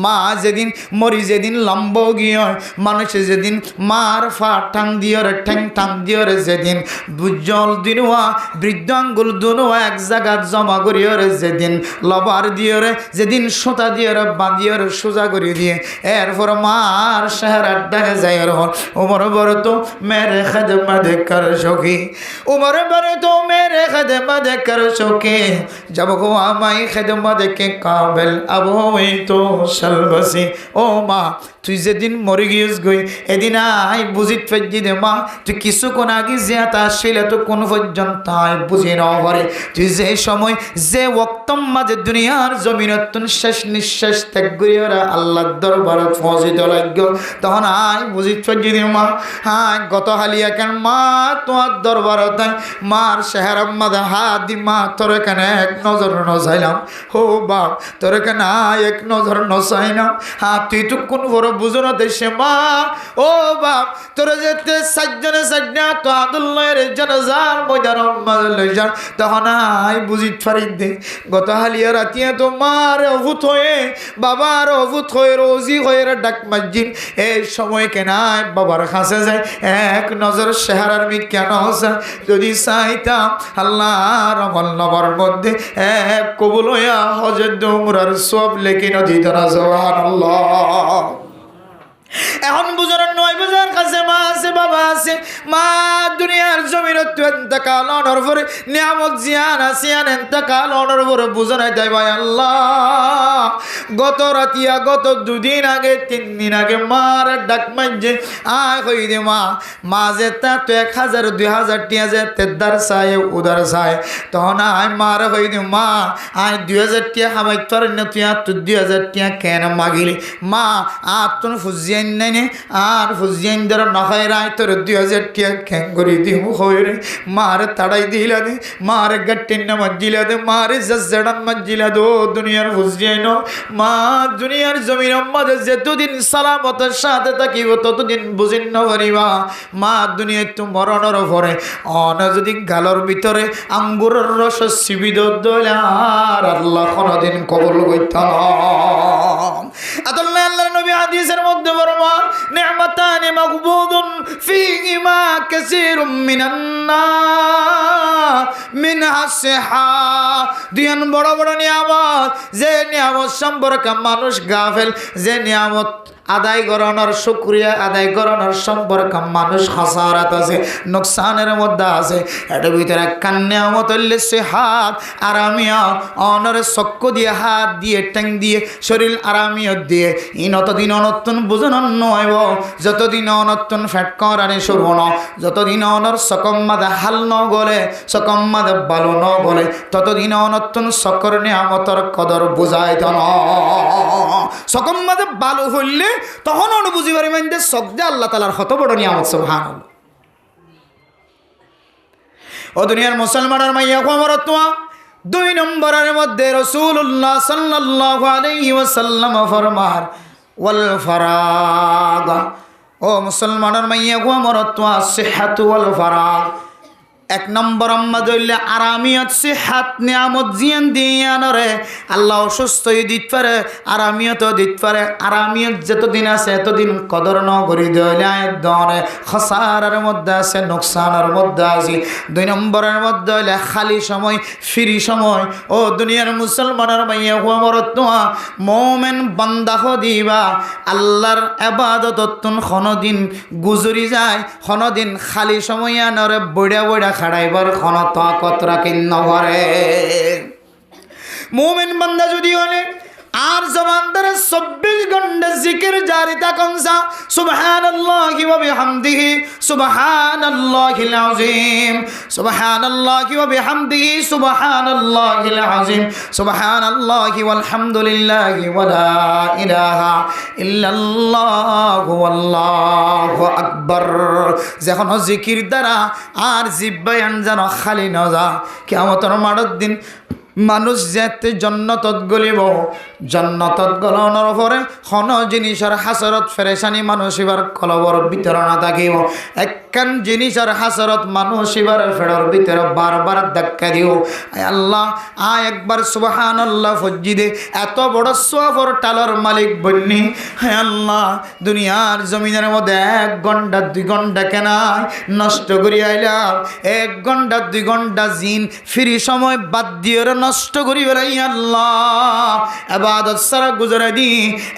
মা যেদিন মরি যেদিন লম্ব গিয়ে মানুষ যেদিন মার ফা ঠাং দিয়রে ঠ্যাং টাং দিয়রে যেদিন বুজ্জল দিনুয়া বৃদ্ধ আঙ্গুল দুনুয়া এক জায়গাত জমা করিয়রে যেদিন লবার দিয়রে যেদিন সুতা দিয়রে বাঁধিয়রে সোজা করে দিয়ে এরপর মার চেহারার ডাকে যায় উমর বড় তো মেরে খেদমত কর সখী উমর বড় তো মেরে খেদমত खिदमत कर चुके जब वो हमारी खिदमत के काबिल अब हुई तो शलबसी ओ माँ তুই যেদিন মরে গিয়েছ গই এদিন আই বুঝিত ফেজি দে মা তুই কিছুক্ষণ আগে জিয়াতা আসছিল তো কোন পর্যন্ত আই বুঝি না পারে তুই যে সময় যে ওয়াক্তম মাঝে দুনিয়ার জমিনতুন শেষ নিঃশ্বাস ত্যাগ করিয়া আল্লাহর দরবারে পৌঁছিতে লাগল তখন আই বুঝিত ফেজি দে মা আই গত হালিয়া কেন মা তোমার দরবারে তাই মার শেহর মাঝে হাত দি মা তোর কেন এক নজর নচাইলাম ও বাপ তোর কেন এক নজর নচাইলাম হ্যাঁ তুই তো কোন বড় বুঝো না দেশে মা ও বাপ তোরা যেতে সাজ্জনে সাজ্জা তো আদুল্লাহের জানাজার ময়দান লই যান তখন আই বুঝি ফারি দে গত হালিয়া রাতিয়া তো মার অভূত হয়ে বাবার অভূত হয়ে রোজি হয়ে ডাক মাজিন এই সময় কেনায় বাবার কাছে যায় এক নজর শেহারার মি কেন যদি চাইতাম আল্লাহর আমল নামার মধ্যে এক কবুল হইয়া হজরত উমরার সব লেখি নদী তারা সুবহানাল্লাহ এখন বুঝার নয় বুঝার কাছে মা আছে বাবা আছে মা দুনিয়ার জমির এন্তকাল অনর পরে নিয়ামত জিয়ান আসিয়ান এন্তকাল অনর পরে বুঝানাই দেয় ভাই আল্লাহ গত রাতিয়া গত দুদিন আগে 3 দিন আগে মার ডাক মাঝে আয় কই দে মা যে তা তো 1000 2000 টিয়া যে তেদার চায় উদার চায় তখন আয় মার কই দে মা আয় 2000 টিয়া খামাই তোর না তুই আর 2000 টিয়া কেন মাগিলি মা আর তোর ফুজিয়ান নাই আর ফুজিয়ান ধর নখায় রায় তোর 2000 টিয়া খেং করি দিম হয়ে মার তাড়াই দিলা দে মার গট্টিন না মজিলা দে মার জজড়ান মজিলা দো দুনিয়ার ফুজিয়ান মা দুনিয়ার জমির মধ্যে যতদিন সালামতের সাথে থাকিব ততদিন বুঝিন না পারিবা মা দুনিয়ায় তো মরণের পরে অন যদি গালর ভিতরে আঙ্গুরের রস সিবিদ দলার আল্লাহ কোনদিন কবুল করতে না আল্লাহর নবী হাদিসের মধ্যে ফরমান নি'মাতানি মাগবুদুন ফীহিমা কাসীরুম মিনান নাস মিনহা সিহা দুইন বড় বড় নিয়ামত যে নিয়ামত সম্পর্কে মানুষ গাফেল যে নিয়ামত আদায় করানোর শুকরিয়া আদায় করানোর সম্পর্কে মানুষ হাসারাত আছে নোকসানের মধ্যে আছে এটার ভিতরে কান্নামত হইলেছে হাত আরামিয়া অনর চক্কু দিয়ে হাত দিয়ে ট্যাং দিয়ে শরীর আরামিয়ত দিয়ে ইনতদিন অনত্তন বুঝানোর নয় যতদিন অনত্তন ফ্যাট করানি শুরু ন যতদিন অনর সকম মাদে হাল ন গলে সকম মাদে বালো ন গলে ততদিন অনত্তন সকর নিয়ামতর কদর বুঝাইত ন সকম মাদে বালো হইলে তখন অনু বুঝি পারি মানে সবদে আল্লাহ তাআলার কত বড় নিয়ামত সুবহানাল্লাহ ও দুনিয়ার মুসলমানের মাইয়া কোমরত 2 নম্বরের মধ্যে রাসূলুল্লাহ সাল্লাল্লাহু আলাইহি ওয়াসাল্লাম ফরমান ওয়াল ফারাগ ও মুসলমানের মাইয়া কোমরত সিহহাতু ওয়াল ফারাগ 1 নম্বর আম্মাদুল্লাহ আরামিয়ত সিহহাত নিয়ামত জিয়ান দিয়ানরে আল্লাহ সুস্থ দিত পারে আরামিয়ত দিত পারে আরামিয়ত যতদিন আছে এতদিন কদর ন করি দিলে দরে খসারার মধ্যে আছে নোকসানের মধ্যে আছে 2 নম্বরের মধ্যে হইলে খালি সময় ফ্রি সময় ও দুনিয়ার মুসলমানের মাইয়া হুমরত মুমিন বান্দা দিবা আল্লাহর ইবাদততুন কোনদিন গুজরি যায় কোনদিন খালি সময় আনরে বড়া বড়া খাড়াইবার কোন তাকত রাখেন নভরে মুমিন বান্দা যদি হলে আর জবান ধরে 24 ঘন্টা জিকির জারি থাকুনসা সুবহানাল্লাহি ওয়া বিহামদিহি সুবহানাল্লাহিল আযীম সুবহানাল্লাহি ওয়া বিহামদিহি সুবহানাল্লাহিল আযীম সুবহানাল্লাহি ওয়াল হামদুলিল্লাহি ওয়া লা ইলাহা ইল্লাল্লাহু আল্লাহু আকবার যখন জিকির দ্বারা আর জিব্বায়ান যেন খালি না যা কিয়ামতের মাঠের দিন মানুষ যেতে জন্নতত গলিব জন্নতত গলানোর পরে কোন জিনিসের হাসরত ফেরেশানি মানুষ এবার কলবর ভিতরে না থাকিব একখান জিনিসের হাসরত মানুষ এবার ফেরর ভিতরে বারবার ধাক্কা দিও আল্লাহ একবার সুবহানাল্লাহ ফজি দে এত বড় সফর টালার মালিক বন্নি হে আল্লাহ দুনিয়ার জমিনের মধ্যে 1 ঘন্টা 2 ঘন্টা কেন নষ্ট করি আইলাম 1 ঘন্টা 2 ঘন্টা জিন ফ্রি সময় বাদ দিয়ে নষ্ট করি বেড়াই আল্লাহ ইবাদত সারা গুজরে দি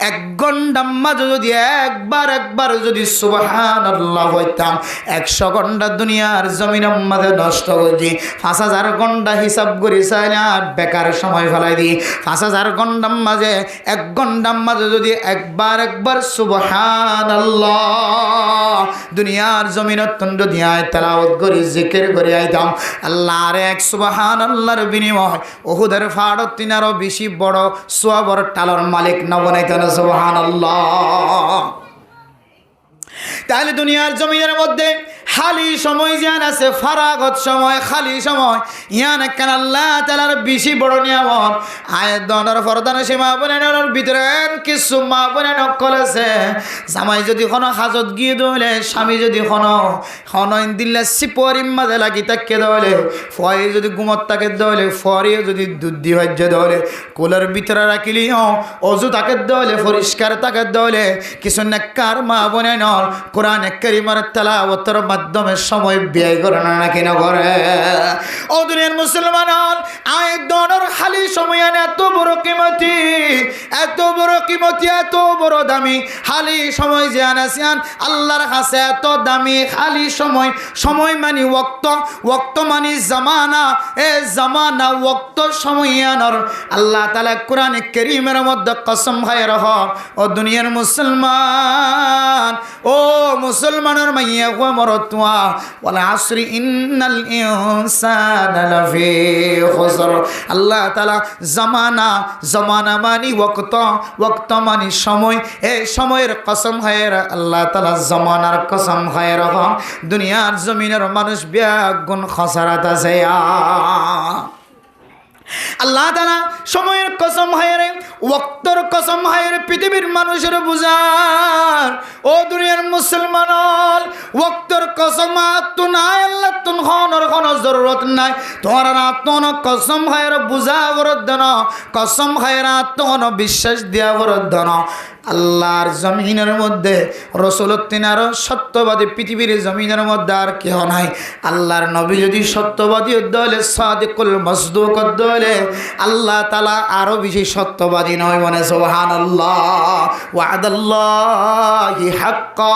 1 ঘন্টা মাঝে যদি একবার যদি সুবহানাল্লাহ হইতাম 100 ঘন্টা দুনিয়ার জমিনের মধ্যে নষ্ট করি 5000 ঘন্টা হিসাব করি চাইলে আর বেকার সময় ফেলাই দি 5000 ঘন্টার মাঝে 1 ঘন্টার মাঝে যদি একবার সুবহানাল্লাহ দুনিয়ার জমিনের তন্ড দিয়া তেলাওয়াত করি জিকির করি আইতাম আল্লাহর এক সুবহানাল্লাহর বিনিময় উহুদের ফাড় তিনারও বেশি বড় সোয়াবর টালর মালিক না বনাইতেন সুবহানাল্লাহ। তাহলে দুনিয়ার জমিনের মধ্যে খালি সময় জ্ঞান আছে ফারাগত সময় খালি সময় ইয়ান কেন আল্লাহ তাআলার বেশি বড় নিয়ামত আয়াত দনের ফরদানে সীমা বনানোর ভিতরে কিছু মা বনানো কলেছে জামাই যদি কোনো হাজত গিয়ে দলে স্বামী যদি কোনো দিল্লা সিপরিম মাঝে লাগি তাকে দলে ফয়ে যদি গুমত তাকে দলে ফরে যদি দুধ দি হজ্জে দলে কোলের ভিতরে রাখিলি অজু তাকে দলে পরিষ্কার তাকে দলে কিছু নেককার মা বনানোর কোরআন কারীমের তেলাওয়াতের মাধ্যমে সময় ব্যয় করে না কিনা করে। ও দুনিয়ার মুসলমান আয়াত দনের খালি সময় এত বড় কিমতি এত বড় দামি খালি সময় যে আনাসিয়ান আল্লাহর কাছে এত দামি খালি সময় মানে ওয়াক্ত মানে জামানা জামানা ওয়াক্ত সময় আনার আল্লাহ তাআলা কোরআন কারীমের মধ্যে কসম খায় রহ ও দুনিয়ার মুসলমান ও মুসলমানের মাইয়া গো মরতুয়া ওয়াল আসরি ইন্নাল ইনসানা লাফি খুসর আল্লাহ তাআলা জামানা মানে ওয়াক্ত মানে সময় এই সময়ের কসম খায় আল্লাহ তাআলা জামানার কসম খায় রহ দুনিয়ার জমিনের মানুষ ব্যাগুণ খসারাত আছে আল্লাহ তাআলা সময়ের কসম হায়রে ওয়াক্তর কসম হায়রে পৃথিবীর মানুষের বুঝার ও দুনিয়ার মুসলমান ওয়াক্তর কসম তো নাই আল্লাহ তুন খনর কোনো জরুরত নাই তোমার আত্মন কসম হায়রে বুঝা বরদন কসম হায়রে আত্মন বিশ্বাস দিয়া বরদন আল্লাহর জমিনের মধ্যে রাসূল তিনারও সত্যবাদী পৃথিবীর জমিনের মধ্যে আর কেহ নাই আল্লাহর নবী যদি সত্যবাদী দলে সাদিকুল মসদুক দলে আল্লাহ তাআলা আরো বেশি সত্যবাদী নয় মানে সুবহানাল্লাহ ওয়াদাল্লাহি হাক্কা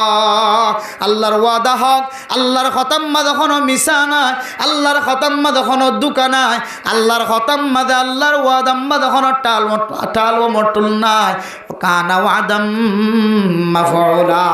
আল্লাহর ওয়াদা হক আল্লাহর খতম মাঝে কোনো মিছা নাই আল্লাহর খতম মাঝে কোনো দুকা নাই আল্লাহর খতম মাঝে আল্লাহর ওয়াদা মাঝে কোনো টাল ও মটুল নাই কানা ওয়াদাম মাফউলা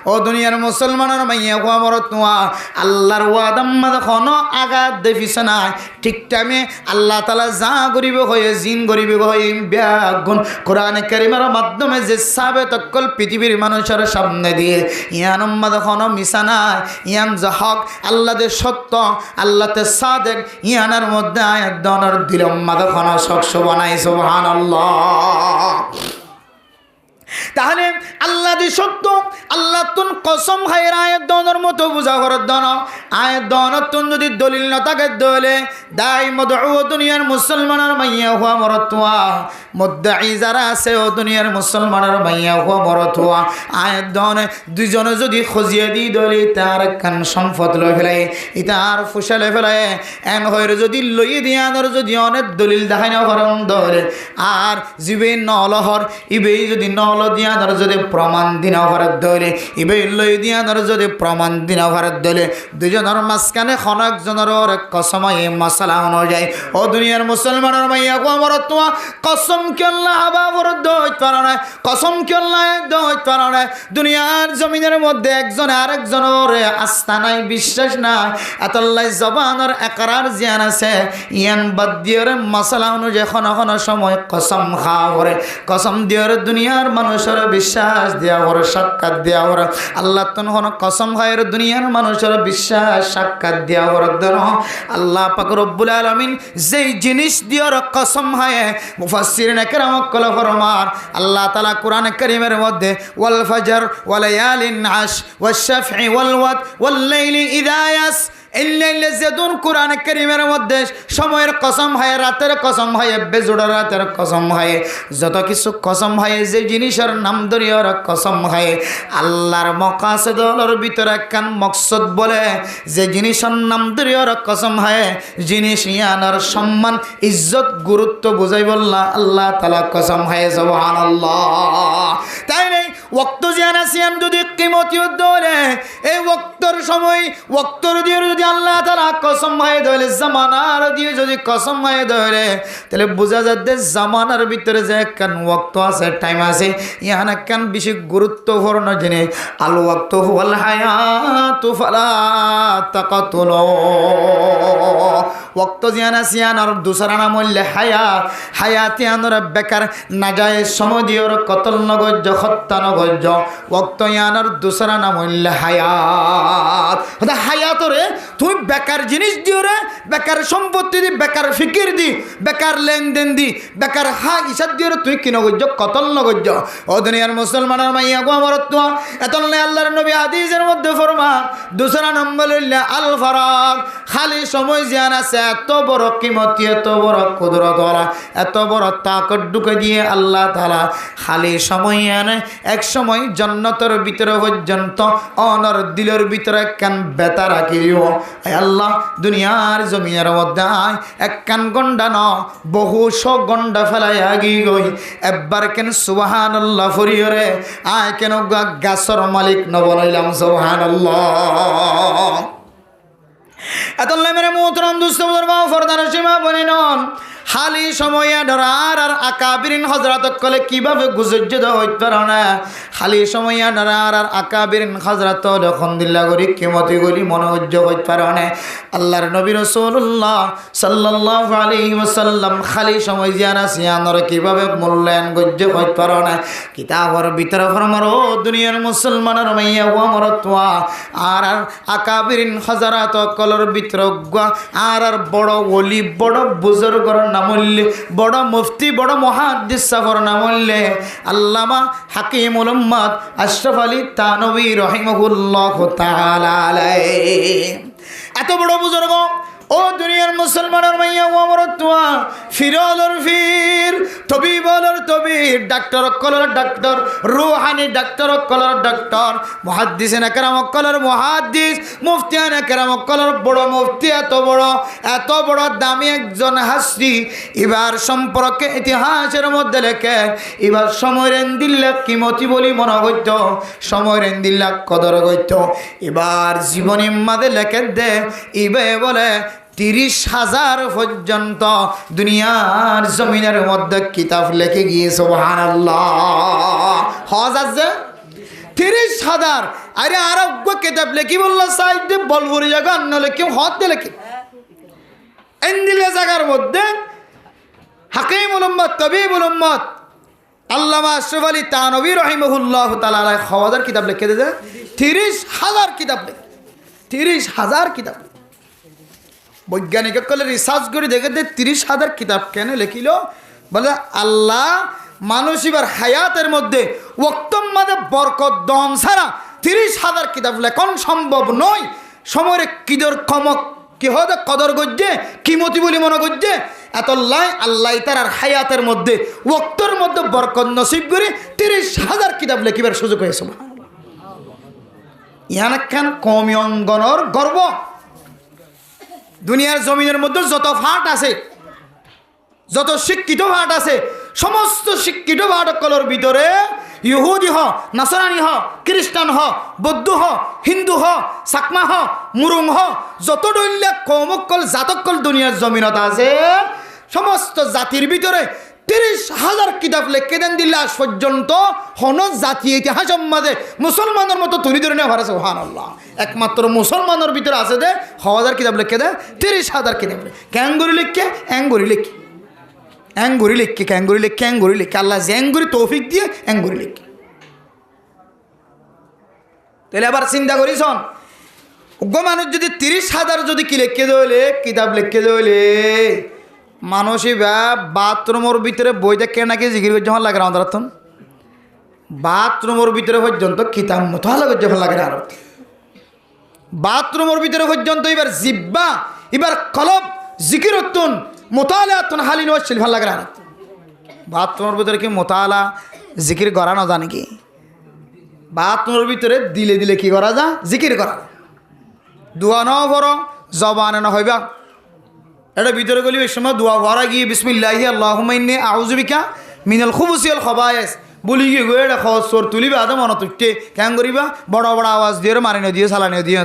ও দুনিয়ার মুসলমানের মাইয়া গো মরতুয়া আল্লাহর ওয়াদা মাঝে কোনো আঘাত দেখিস নাই ঠিক টাইমে আল্লাহ তাআলা যা গরিব হয়ে জিন গরিব হয়ে ব্যাগুন কোরআন কারীমের মাধ্যমে যে সাবেত কল পৃথিবীর মানুষের সামনে দিয়ে ইয়ান মাঝে কোনো মিছা নাই ইয়ান যে হক আল্লাহ দে সত্য আল্লাহ তে সাদেক ইয়ানের মধ্যে আয়াত দনের দিলম মাঝে কোনো শখস বানাই সুবহানাল্লাহ। তাহলে আল্লাহ দি সত্য আল্লাহ তুন কসম খায় আয়াত দনের মতো বুঝা করার দন আয়াত দনের তুন যদি দলিল না থাকে দলে দাই মদউ দুনিয়ার মুসলমানের মাইয়া হুয়া মরতুয়া মুদ্দাই যারা আছে ও দুনিয়ার মুসলমানের মাইয়া হুয়া মরতুয়া আয়াত দনে দুইজনে যদি খজিয়ে দি দলি তার কান সম্পদ লই ফেলাই ইতার ফুসালে ফেলাই এন হইর যদি লই দিয়ানোর যদি অনেক দলিল দেখাই না করন দলে আর জিবে নলহর ইবে যদি নল দিয়ানোর যদি প্রমাণ দিনা ঘরের দলে ইবে লই দিয়ানোর যদি প্রমাণ দিনা ঘরের দলে দুজনের মাঝখানে খনকজনের কসমাই মশলা অনুযায়ী ও দুনিয়ার মুসলমানের মাইয়া গো মরতুয়া কসম কেল্লা হাবা বরদ হইতে পারে না কসম কেল্লা হইতে পারে না দুনিয়ার জমিনের মধ্যে একজন আরেকজনের আস্থা নাই বিশ্বাস নাই এতলাই জবানের একরার জ্ঞান আছে ইয়ান বাদ দিয়ের মশলা অনুযায়ী খন সময় কসম খাওয়া করে কসম দিয়ের দুনিয়ার মানুষের বিশ্বাস দেওয়া করে সাক্ষাৎ দেওয়া করে আল্লাহ তখন কসম খায়ের দুনিয়ার মানুষের বিশ্বাস সাক্ষাৎ দেওয়া করে দেন আল্লাহ পাক রব্বুল আলামিন যেই জিনিস দিয়ের কসম খায় মুফাসসিরিন কেরাম কল ফরমান আল্লাহ তাআলা কোরআন কারীমের মধ্যে ওয়াল ফজর ওয়া লায়ালিন আশ ওয়াশ শাফঈ ওয়াল ওয়াত ওয়াল লাইলি ইযা ইয়াস ইল্লা যেদুন কোরআন কারীমের মধ্যে সময়ের কসম হয়, রাতের কসম হয়, বেজোড়া রাতের কসম হয়, যত কিছু কসম হয়, যে জিনিসের নাম ধরিয়ার কসম হয়, আল্লাহর মাকাসিদর ভিতরে একখান মকসদ বলে যে জিনিসের নাম ধরিয়ার কসম হয়, জিনিস ইয়ানার সম্মান ইজ্জত গুরুত্ব বুঝাই বললা আল্লাহ তাআলা কসম হয়। সুবহানাল্লাহ। তাই নেই ওয়াক্ত জিয়ানা সিয়াম যদি কিমতি ধরে এই ওয়াক্তর সময় ওয়াক্তর দিয়ে যদি আল্লাহ তাআলা কসম হয় ধরে, জামানার দিয়ে যদি কসম হয় ধরে, তাহলে বোঝা যাচ্ছে জামানার ভিতরে যে একখান ওয়াক্ত আছে, টাইম আছে, ইহান একখান বেশি গুরুত্বপূর্ণ জিনিস। আল ওয়াক্তু হুয়াল হায়াতু ফালা তাকাতুলু। ওয়াক্ত জিয়ানা সিয়ানার দুসরা নাম হইলে হায়াত। হায়াত ইয়ানোর বেকার না যায় সময় দিওর কতল নগজ্য হত্যা নগজ্য। ওয়াক্ত ইয়ানোর দুসরা নাম হইলে হায়াত। হায়াতরে তুই বেকার জিনিস দিও রে, বেকার সম্পত্তি দি, বেকার ফিকির দি, বেকার লেনদেন দি, বেকার হিসাব দিও রে, তুই কি নগজ্য কতল নগজ্য। ও দুনিয়ার মুসলমানের মাইয়া গো আমার তো এতলে আল্লাহর নবী হাদিসের মধ্যে ফরমান দুসরা নম্বর হইলে আল ফারাগ। খালি সময় জিয়ান আছে, এত বড় কিমতি, এত বড় কুদরত ওয়ালা, এত বড় তাকত ঢুকে দিয়ে আল্লাহ তাআলা খালি সময় আনে। এক সময় জান্নাতের ভিতরে পর্যন্ত অনর দিলের ভিতরে একখান বেতা রাখি দিব। আল্লাহ দুনিয়ার জমিনের মধ্যে আয় একখান গন্ডা ন বহু গন্ডা ফেলাই আগি গই একবার কেন সুবহানাল্লাহ ফরিয়রে আয় কেন গাছর মালিক নবনাইলাম। সুবহানাল্লাহ। এত মেরে মোহতরম দুস্থ ফরদার সীমা বলি নন খালি সময়ে ডরার আর আকাবিরিন হজরত কলে কিভাবে গুজজ্জত হইতে পারে না। খালি সময়ে ডরার আর আকাবিরিন হজরত আলহামদুলিল্লাহ করি কিমতি গলি মনোজ্জ হইতে পারে না। আল্লাহর নবী রাসূলুল্লাহ সাল্লাল্লাহু আলাইহি ওয়াসাল্লাম খালি সময় জিয়ানা সিয়ানর কিভাবে মূল্যায়ন গজ্জ হইতে পারে না। কিতাবর ভিতরে ফরমারো দুনিয়ার মুসলমানের মাইয়া ও মরতওয়া আর আকাবিরিন হজরত কলর ভিতরে আর বড় ওলি বড় বুজুর্গর নামল্লে, বড় মুফতি বড় মুহাদ্দিস সাফর নামল্লে আল্লামা হাকিমুল উম্মাত আশরাফ আলী থানভী রাহিমাহুল্লাহ তাআলা আলাইহি। এত বড় বুজুর্গ ও দুনিয়ার মুসলমানের মাইয়া ও মরতওয়া ফিরলর ফির তবিবলর তবিব ডাক্তার কলর ডাক্তার রুহানি ডাক্তার কলর ডাক্তার মুহাদ্দিসিন کرام কলর মুহাদ্দিস মুফতিয়ান کرام কলর বড় মুফতি। এত বড় দামি একজন হাসি এবার সম্পর্কে ইতিহাসের মধ্যে লেখে এবার সময়ের দিল্লা কিমতি বলি মনে করত, সময়ের দিল্লা কদর করত। এবার জীবনী মাঝে লেখে দে ইবে বলে 30,000 পর্যন্ত দুনিয়ার জমিনের মধ্যে কিতাব লেখে গিয়ে। সুবহানাল্লাহ। হজ আছে 30,000। আরে আরোগ্য কিতাব লেখি বললো সাইডে বলবুরি জায়গা নলে কেউ হজ দিয়ে লেখে এন্দিলে জায়গার মধ্যে হাকিমুল উম্মত তবিবুল উম্মত আল্লামা আশরাফ আলী থানভী রাহিমাহুল্লাহ তাআলা আলাইহি হওয়াজার কিতাব লিখে দিয়েছে। 30,000 কিতাব লেখে, 30,000 কিতাব। বৈজ্ঞানিক কলে রিসার্চ করে দেখে দে 30,000 কিতাব কেন লিখিল বলে আল্লাহ মানুষ এবার হায়াতের মধ্যে ওয়াক্তর মধ্যে বরকত দন ছাড়া 30,000 কিতাব লেখন সম্ভব নয়। সময়ের কিদর কমক কি হতে কদর গজ্জে কিমতি বলি মনে গজ্জে এত লাই আল্লাহ তার হায়াতের মধ্যে ওয়াক্তর মধ্যে বরকত নসিব করে 30,000 কিতাব লেখিবার সুযোগ হয়েছে। ইহান একখান কমি অঙ্গনের গর্ব। দুনিয়ার জমিনের মধ্যে যত ফাট আছে, যত শিক্ষিত ফাট আছে, সমস্ত শিক্ষিত ফাটকলের ভিতরে ইহুদি হ, নাসরানি হ, খ্রিস্টান হ, বৌদ্ধ হ, হিন্দু হ, চাকমা হ, মুরুং হ, যত দৈল্য কৌমকল জাতকল দুনিয়ার জমিনত আছে সমস্ত জাতির ভিতরে 30,000 কিতাব লেখে দেন দিল্লা আজ পর্যন্ত হন জাতি ইতিহাসের মাঝে মুসলমানের মতো তুলি ধরে নেওয়া হারাছে। সুবহানাল্লাহ। একমাত্র মুসলমানের ভিতরে আছে দে 1,000 কিতাব লেখে দেয়, 30,000 কিতাব ক্যাঙ্গুরি লিখকে অ্যাঙ্গুরি লিখি অ্যাঙ্গুরি লিখকে ক্যাঙ্গুরি লিখকে অ্যাঙ্গুরি লিখকে আল্লাহ যে অ্যাঙ্গুরি তৌফিক দিয়ে অ্যাঙ্গুরি লিখকে। তাহলে আবার চিন্তা করিস উগ্র মানুষ যদি 30,000 যদি কি লিখে দেলে কিতাব লিখে দেলে মানুষই বাথরুমের ভিতরে বই দেখে নাকি জিকির করছে ভালো লাগে আমাদের অর্থ বাথরুমের ভিতরে পর্যন্ত কিতাব মতো ভালো করছে ভালো লাগে আর বাথরুমের ভিতরে পর্যন্ত এবার জিব্বা এবার কলব জিকিরতুন মুতালাতুন হালিন ওয়াশিল ভাল লাগে না বাথরুমের ভিতরে কি মুতালা জিকির করা না জানে কি বাথরুমের ভিতরে দিলে দিলে কি করা যা জিকির করা দোয়া ন বড় জবানে না হইবা এটা ভিতরে গলি এই সময় দোয়া ভরা গিয়ে বিসমিল্লাহি আল্লাহুম্মা ইন্নী আউযু বিকা মিনাল খুবুসি ওয়াল খাবায়েস বলি গিয়ে গো এটা খসর তুলিবা আদা মনে তুলতে কেন করিবা বড় বড় আওয়াজ দিয়ে মারিনে দিয়ে সালানে দিয়ে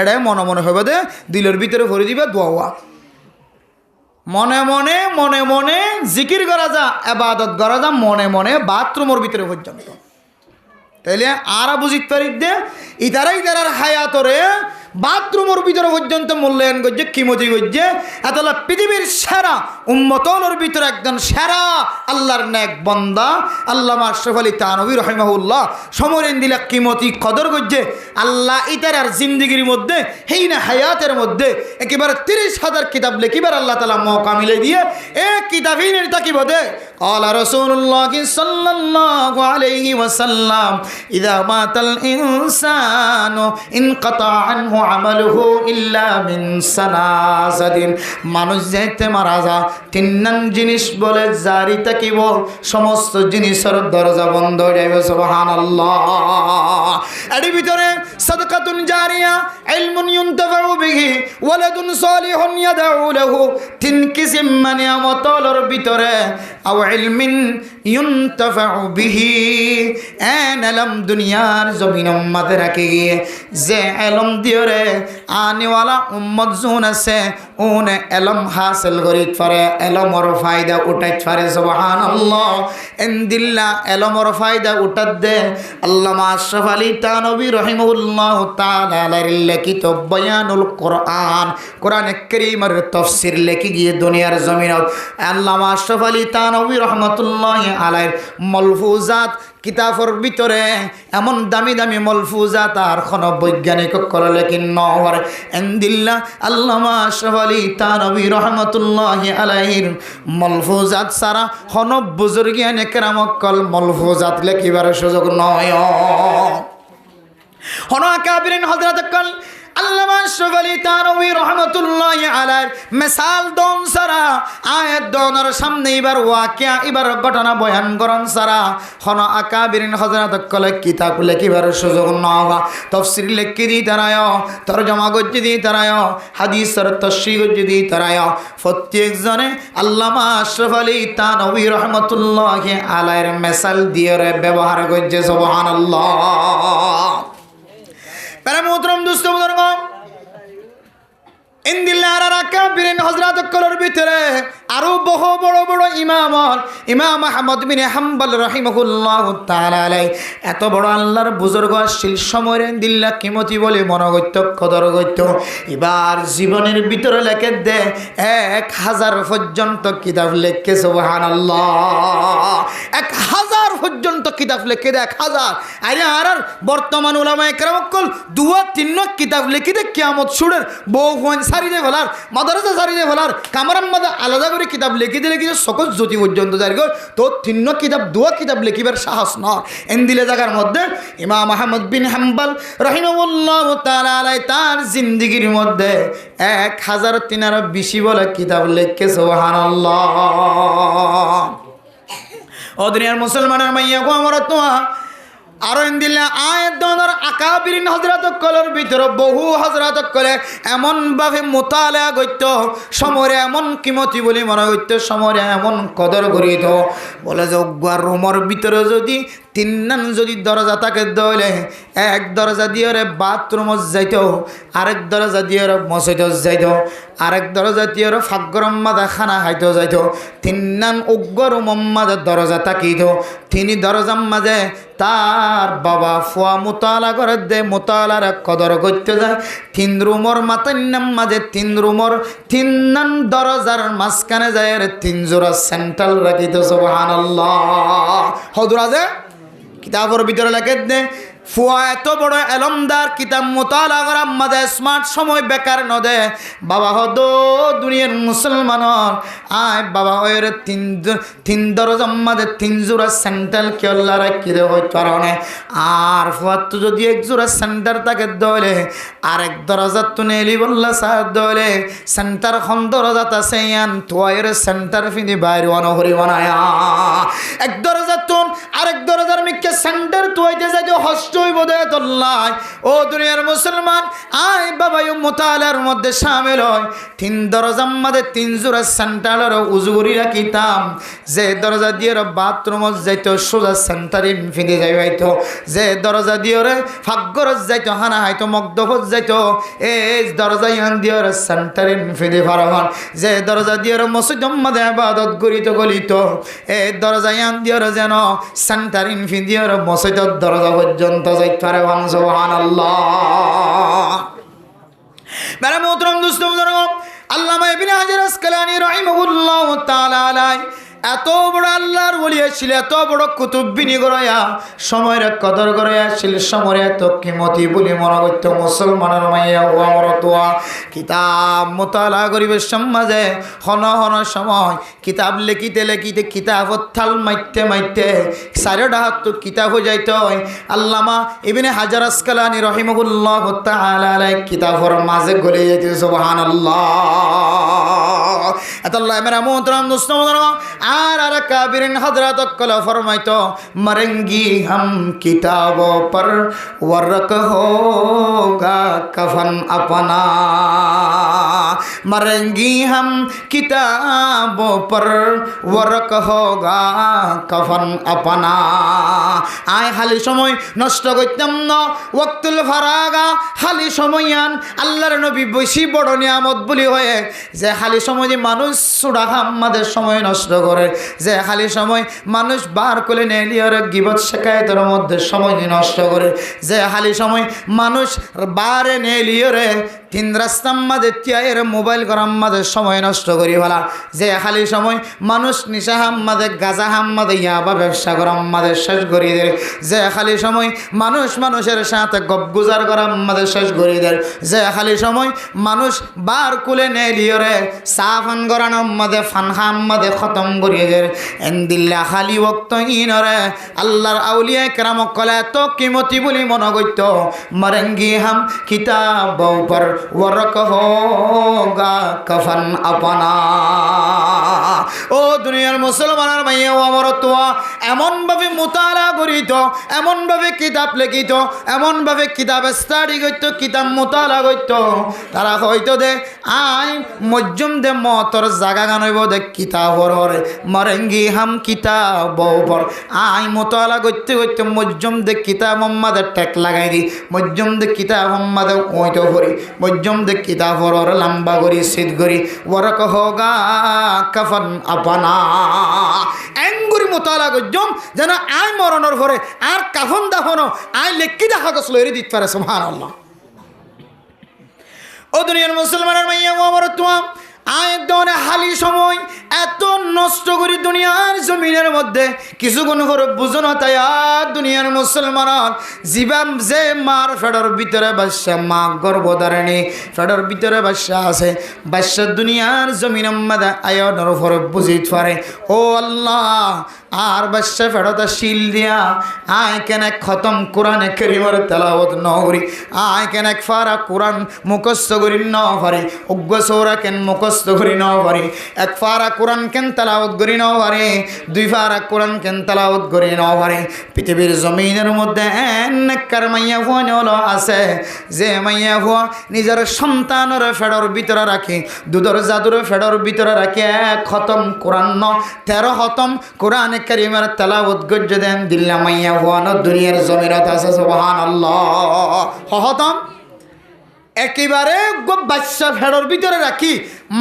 এটাই মনে মনে হইবা দে দিলের ভিতরে ভরে দিবা দোয়া মনে মনে মনে মনে জিকির করা যা ইবাদত করা যা মনে মনে বাথরুমের ভিতরে পর্যন্ত তাইলে আরা বুঝিতে পারি দে ইতারার হায়াতরে বাথরুমের ভিতরে পর্যন্ত মূল্যায়ন করছে কিমতি করছে এতলা পৃথিবীর সেরা উম্মতনের ভিতরে একজন সেরা আল্লাহর নেক বান্দা আল্লামা আশরাফ আলী থানভী রাহিমাহুল্লাহ সমরেন দিলা কিমতি কদর করছে আল্লাহ ইতারার জিন্দগির মধ্যে হেই না হায়াতের মধ্যে একেবারে 30,000 কিতাব লিখিবার আল্লাহ তাআলা মওকা মিলে দিয়ে এক কিতাবিনের তাকিব দে قال رسول الله صلى الله عليه وسلم إذا مات الإنسان انقطع عنه عمله إلا من ثلاثة মানুষ যেতে মারা যা তিনজন জিনিস বলে জারি থাকিব সমস্ত জিনিসের দরজা বন্ধ হয়ে যাবে সুবহানাল্লাহ এর ভিতরে সাদকাতুন জারিয়া ইলমুন ইউনতাফাউ বিহি ওয়ালাদুন সালিহুন ইয়াদউ লাহু তিন কিসিম নিয়ামতের ভিতরে আও ইলমিন ইউনতাফাউ বিহি আনালাম দুনিয়ার জমিন উম্মতে রাখে গিয়ে যে ইলম দিওরে আনেওয়ালা উম্মত জুন আছে উনে ইলম হাসিল করিত পারে ইলমর ফায়দা উঠাইত পারে সুবহানাল্লাহ ইনদিল্লাহ ইলমর ফায়দা উঠাত দে আল্লামা আশরাফ আলী থানভী রাহিমাহুল্লাহ তাআলা আলাইহির লিখিত বয়ানুল কোরআন কোরআনে কারীমের তাফসীর লিখে গিয়ে দুনিয়ার জমিনত আল্লামা আশরাফ আলী থানভী রাহমাতুল্লাহি আলাইহির মালফুজাত কিতাবের ভিতরে এমন দামি দামি মলফুজাত আর কোনো বৈজ্ঞানিক করে লেখিন নহর ইনদিল্লাহ আল্লামা আশরাফ আলী থানভী রাহমাতুল্লাহি আলাইহির মলফুজাত সারা হন বুজুর্গান একরামকল মলফুজাত লেখিবার সুযোগ নয় হন আকাবিরিন হযরত কল আল্লামা আশরাফ আলী থানভী রাহমাতুল্লাহি আলাইহির মিসাল দন সারা আয়াত দনের সামনে এবার ওয়াকিয়া এবার ঘটনা বয়ান করন সারা হন আকাবিরিন হযরত কল কিতাব লেখিবার সুযোগ নওয়া তাফসীর লেখি দি তারায় তরজমা গজ্জি দি তারায় হাদিসের তাশরীহ গজ্জি দি তারায় প্রত্যেক জনে আল্লামা আশরাফ আলী থানভী রাহমাতুল্লাহি আলাইহির মিসাল দিয়ে ব্যবহার করছে সুবহানাল্লাহ para muhtaram dosto বুজুর্গ ইনদিল্লাহ আকাবিরিন হযরত কলর ভিতরে আরো বহু বড় বড় ইমাম আহমদ বিন হাম্বল রাহিমাহুল্লাহ তাআলা আলাইহি এত বড় আল্লাহর বুজুর্গ শিল সময় ইনদিল্লাহ কিমতি বলে মনোগত্য কদর গত্য এবার জীবনের ভিতরে লেখে দে 1000 পর্যন্ত কিতাব লেখে সুবহানাল্লাহ 1000 পর্যন্ত কিতাব লেখে দে 1000 আরে আর বর্তমান উলামায়ে কেরাম কল 2-3 কিতাব লেখে দে কিয়ামত শুরের বহু সারিদে ফেলার মাদ্রাসা সারিদে ফেলার কামরার মধ্যে আলাদা করে কিতাব লিখে দিলে কিছু সকল জ্যোতি পর্যন্ত যাই গো তো 3 কিতাব 2 কিতাব লিখিবার সাহস নয় এনদিলে জায়গার মধ্যে ইমাম আহমদ বিন হাম্বল রাহিমাহুল্লাহ তাআলা আলাইহি তার জিন্দেগীর মধ্যে 1003 বেশি বলে কিতাব লিখে সুবহানাল্লাহ ও দুনিয়ার মুসলমানের মাইয়া গো আমার তো আরো ইনদিল্লাহ আয়াত দনের আকাবিরিন হযরত কলর ভিতরে বহু হযরত কলে এমন ভাবে মুতালা গইত সমরে এমন কিমতি বলি মনে হইত সমরে এমন কদর করিত বলে যে অজ্ঞার রুমের ভিতরে যদি 3 যদি দরজা থাকে দলে এক দরজা দিয়ে বাথরুমত যাইতো আরেক দরজা দিয়ে মসজিদত যাইতো আরেক দরজা দিয়ে ফাগরম মাদা খানা খাইতো যাইতো 3 অজ্ঞর মোহাম্মদের দরজা তাকিত 3 দরজার মাঝে তার বাবা ফুয়া মুতালা করে দে মুতালার কদর করতে যায় 3 রুমর মাতান্নাম মাঝে 3 রুমর 3 দরজার মাঝখানে যায় 3 জোড়া সেন্ট্রাল রাখিত সুবহানাল্লাহ হদরাজে কিতাবের ভিতরে লেখে দে ফুয়া এত বড় এলমদার কিতাব মোতালা করা আমাদের স্মার্ট সময় বেকার নদে বাবা হদ দুনিয়ার মুসলমানর আয় বাবা ওর তিন দরজা আমাদের 3 জোড়া সেন্ট্রাল কেল্লা রাখি দে ওই কারণে আর ফুয়া তো যদি 1 জোড়া সেন্টার তাকে দলে আরেক দরজা তো নেলি বললা সাহেব দলে সেন্টার খন দরজা তা সেইয়ান তোয়ের সেন্টার ফিনি বাইরে অনহরি বানায়া এক দরজা তো আরেক দরজার মিকে সেন্টার তোইতে যায় হস্ত ও দুনিয়ার মুসলমান আয় বাবা মোতালার মধ্যে সামিল হয় 3 দরজা মধ্যে 3 জোড়া সেন্টারের উজুরি রাখিতাম যে দরজা দিয়ে বাথরুম যাইতো সোজা সেন্টারিন ফিরে যাইতো যে দরজা দিয়ে ফাগরজ যাইতো হানা হাইতো মগদফত যাইতো এই দরজা ইয়ান দিয়ে সেন্টারিন ফিরে ফারহন যে দরজা দিয়ে মসজিদ মধ্যে ইবাদত করিত গলিত এই দরজা ইয়ান দিয়ে যেন সেন্টারিন ফিরে মসজিদের দরজা পর্যন্ত যাইতে পারে সুবহানাল্লাহ। মেরা মোহতরম দোস্ত বুজুর্গ আল্লামা ইবনে হাজার আসকালানী রাহিমাহুল্লাহ তাআলা আলাইহি এত বড় আল্লাহর ওলি ছিল এত বড় কুতুববিনী গড়াইয়া সময়ের কদর গড়াইয়া ছিল সময়ের এত কিমতি বলি মনে করতো মুসলমানের মাইয়া ও আমার তোয়া কিতাব মোতালা করিবে সমাজে হন হন সময় কিতাব লেখিতে কিতাব থাল মাইতে 4.5 হাত কিতাব হয়ে যাইত আল্লামা ইবনে হাজার আসকালানী রাহিমাহুল্লাহ তাআলা আলাইহি কিতাবের মাঝে গলে যেত সুবহানাল্লাহ। আল্লাহ মেরা মোহতরম দোস্ত আর কাবিরিন হযরত কলা ফরমাইতো মরেঙ্গি हम किताबों पर वर्क होगा कफन अपना मरेंगी हम किताबों पर वर्क होगा कफन अपना আয় হালি সময় নষ্ট করতাম না ওয়াক্তুল ফারাগা হালি সময়য়ান আল্লাহর নবী বেশি বড় নিয়ামত বলি হয়ে যে হালি সময় মানুষ সুরা আমাদের সময় নষ্ট করে যে খালি সময় মানুষ বার করে নেলিয়র গিবত শেখায়তের মধ্যে সময় নষ্ট করে যে খালি সময় মানুষ বারে নেলিয়রে 3 রাস্তার মাঝে তিয়ায়ের মোবাইল গরম মাঝে সময় নষ্ট করি বলা যে খালি সময় মানুষ নিশা হাম্মাদে গাজা হাম্মাদে ইয়াবা ব্যবসা গরম মাঝে শেষ করি দেয় যে খালি সময় মানুষের সাথে গপগুজার গরম মাঝে শেষ করি দেয় যে খালি সময় মানুষ বার কুলে নেলিয়রে সাফান গরানোর মাঝে ফানহাম মাঝে খতম করিয়ে দেয় এন্দিল্লা খালি ওক্ত ইনরে আল্লাহর আউলিয়া কেরামক কলে তো কিমতি বলি মনে করত মরেঙ্গি হাম কিতাব পর ওয়ারক হোগা কফন আপনা। ও দুনিয়ার মুসলমানের মাইয়া ও আমার তোয়া এমনভাবে মোতালা করিত এমনভাবে কিতাব লিখিত এমনভাবে কিতাব স্টাডি করত কিতাব মোতালা করত তারা হয়তো দে আই মজ্জুম দে মতর জাগা গানইব দে কিতাবর হরে মরেঙ্গি হাম কিতাব পর আই মোতালা করতে করতে মজ্জুম দে কিতাব মোহাম্মদের টেক লাগাই দি মজ্জুম দে কিতাব মোহাম্মদের ওইটো করি মজ্জুম দে কিতাবর হরে লম্বা করি সিদ্ধ করি ওরক হোগা কফন আপনা এঙ্গুরি মোতালা গজ্জম যেন আই মরণর ঘরে আর কাফন দাফনো আই লেখি দেখা গেছিল এর দিতে পারে সুবহানাল্লাহ। ও দুনিয়ার মুসলমানের মাইয়া ও আমার তোমা আয় দনে হালি সময় এত নষ্ট করি দুনিয়ার জমিনের মধ্যে কিছুক্ষণ করে বুঝো না তাই আর দুনিয়ার মুসলমানের জীবাম যে মার ফেডর ভিতরে বাদশা মা গর্ভধারিণী ফেডর ভিতরে বাদশা আছে বাদশা দুনিয়ার জমিন মাদা আয়নের উপরে বুঝিতে পারে ও আল্লাহ আর বাদশা ফেডতা শিল দিয়া আয় কেন খতম কোরআনে কারীমের তেলাওয়াত ন করি আয় কেন ফারা কোরআন মুখস্থ করি ন পারি উগ্র সূরা কেন মুখস্থ করি ন পারি এক ফারা কোরআন কেন তেলাওয়াত করি ন পারি 2 ফারা কোরআন কেন তেলাওয়াত করি ন পারি পৃথিবীর জমিনের মধ্যে নেককার মাইয়া হলো আছে যে মাইয়া হওয়া নিজের সন্তানের ফেডর ভিতরে রাখি দুধর জাদুর ফেডর ভিতরে রাখি এক খতম কোরআন 13 খতম কোরআনে কারীমের তেলাওয়াত গজ্জে দেন দিল্লা মাইয়া হওয়া দুনিয়ার জমিনত আছে সুবহানাল্লাহ খতম একেবারে বাচ্চা ফেডর ভিতরে রাখি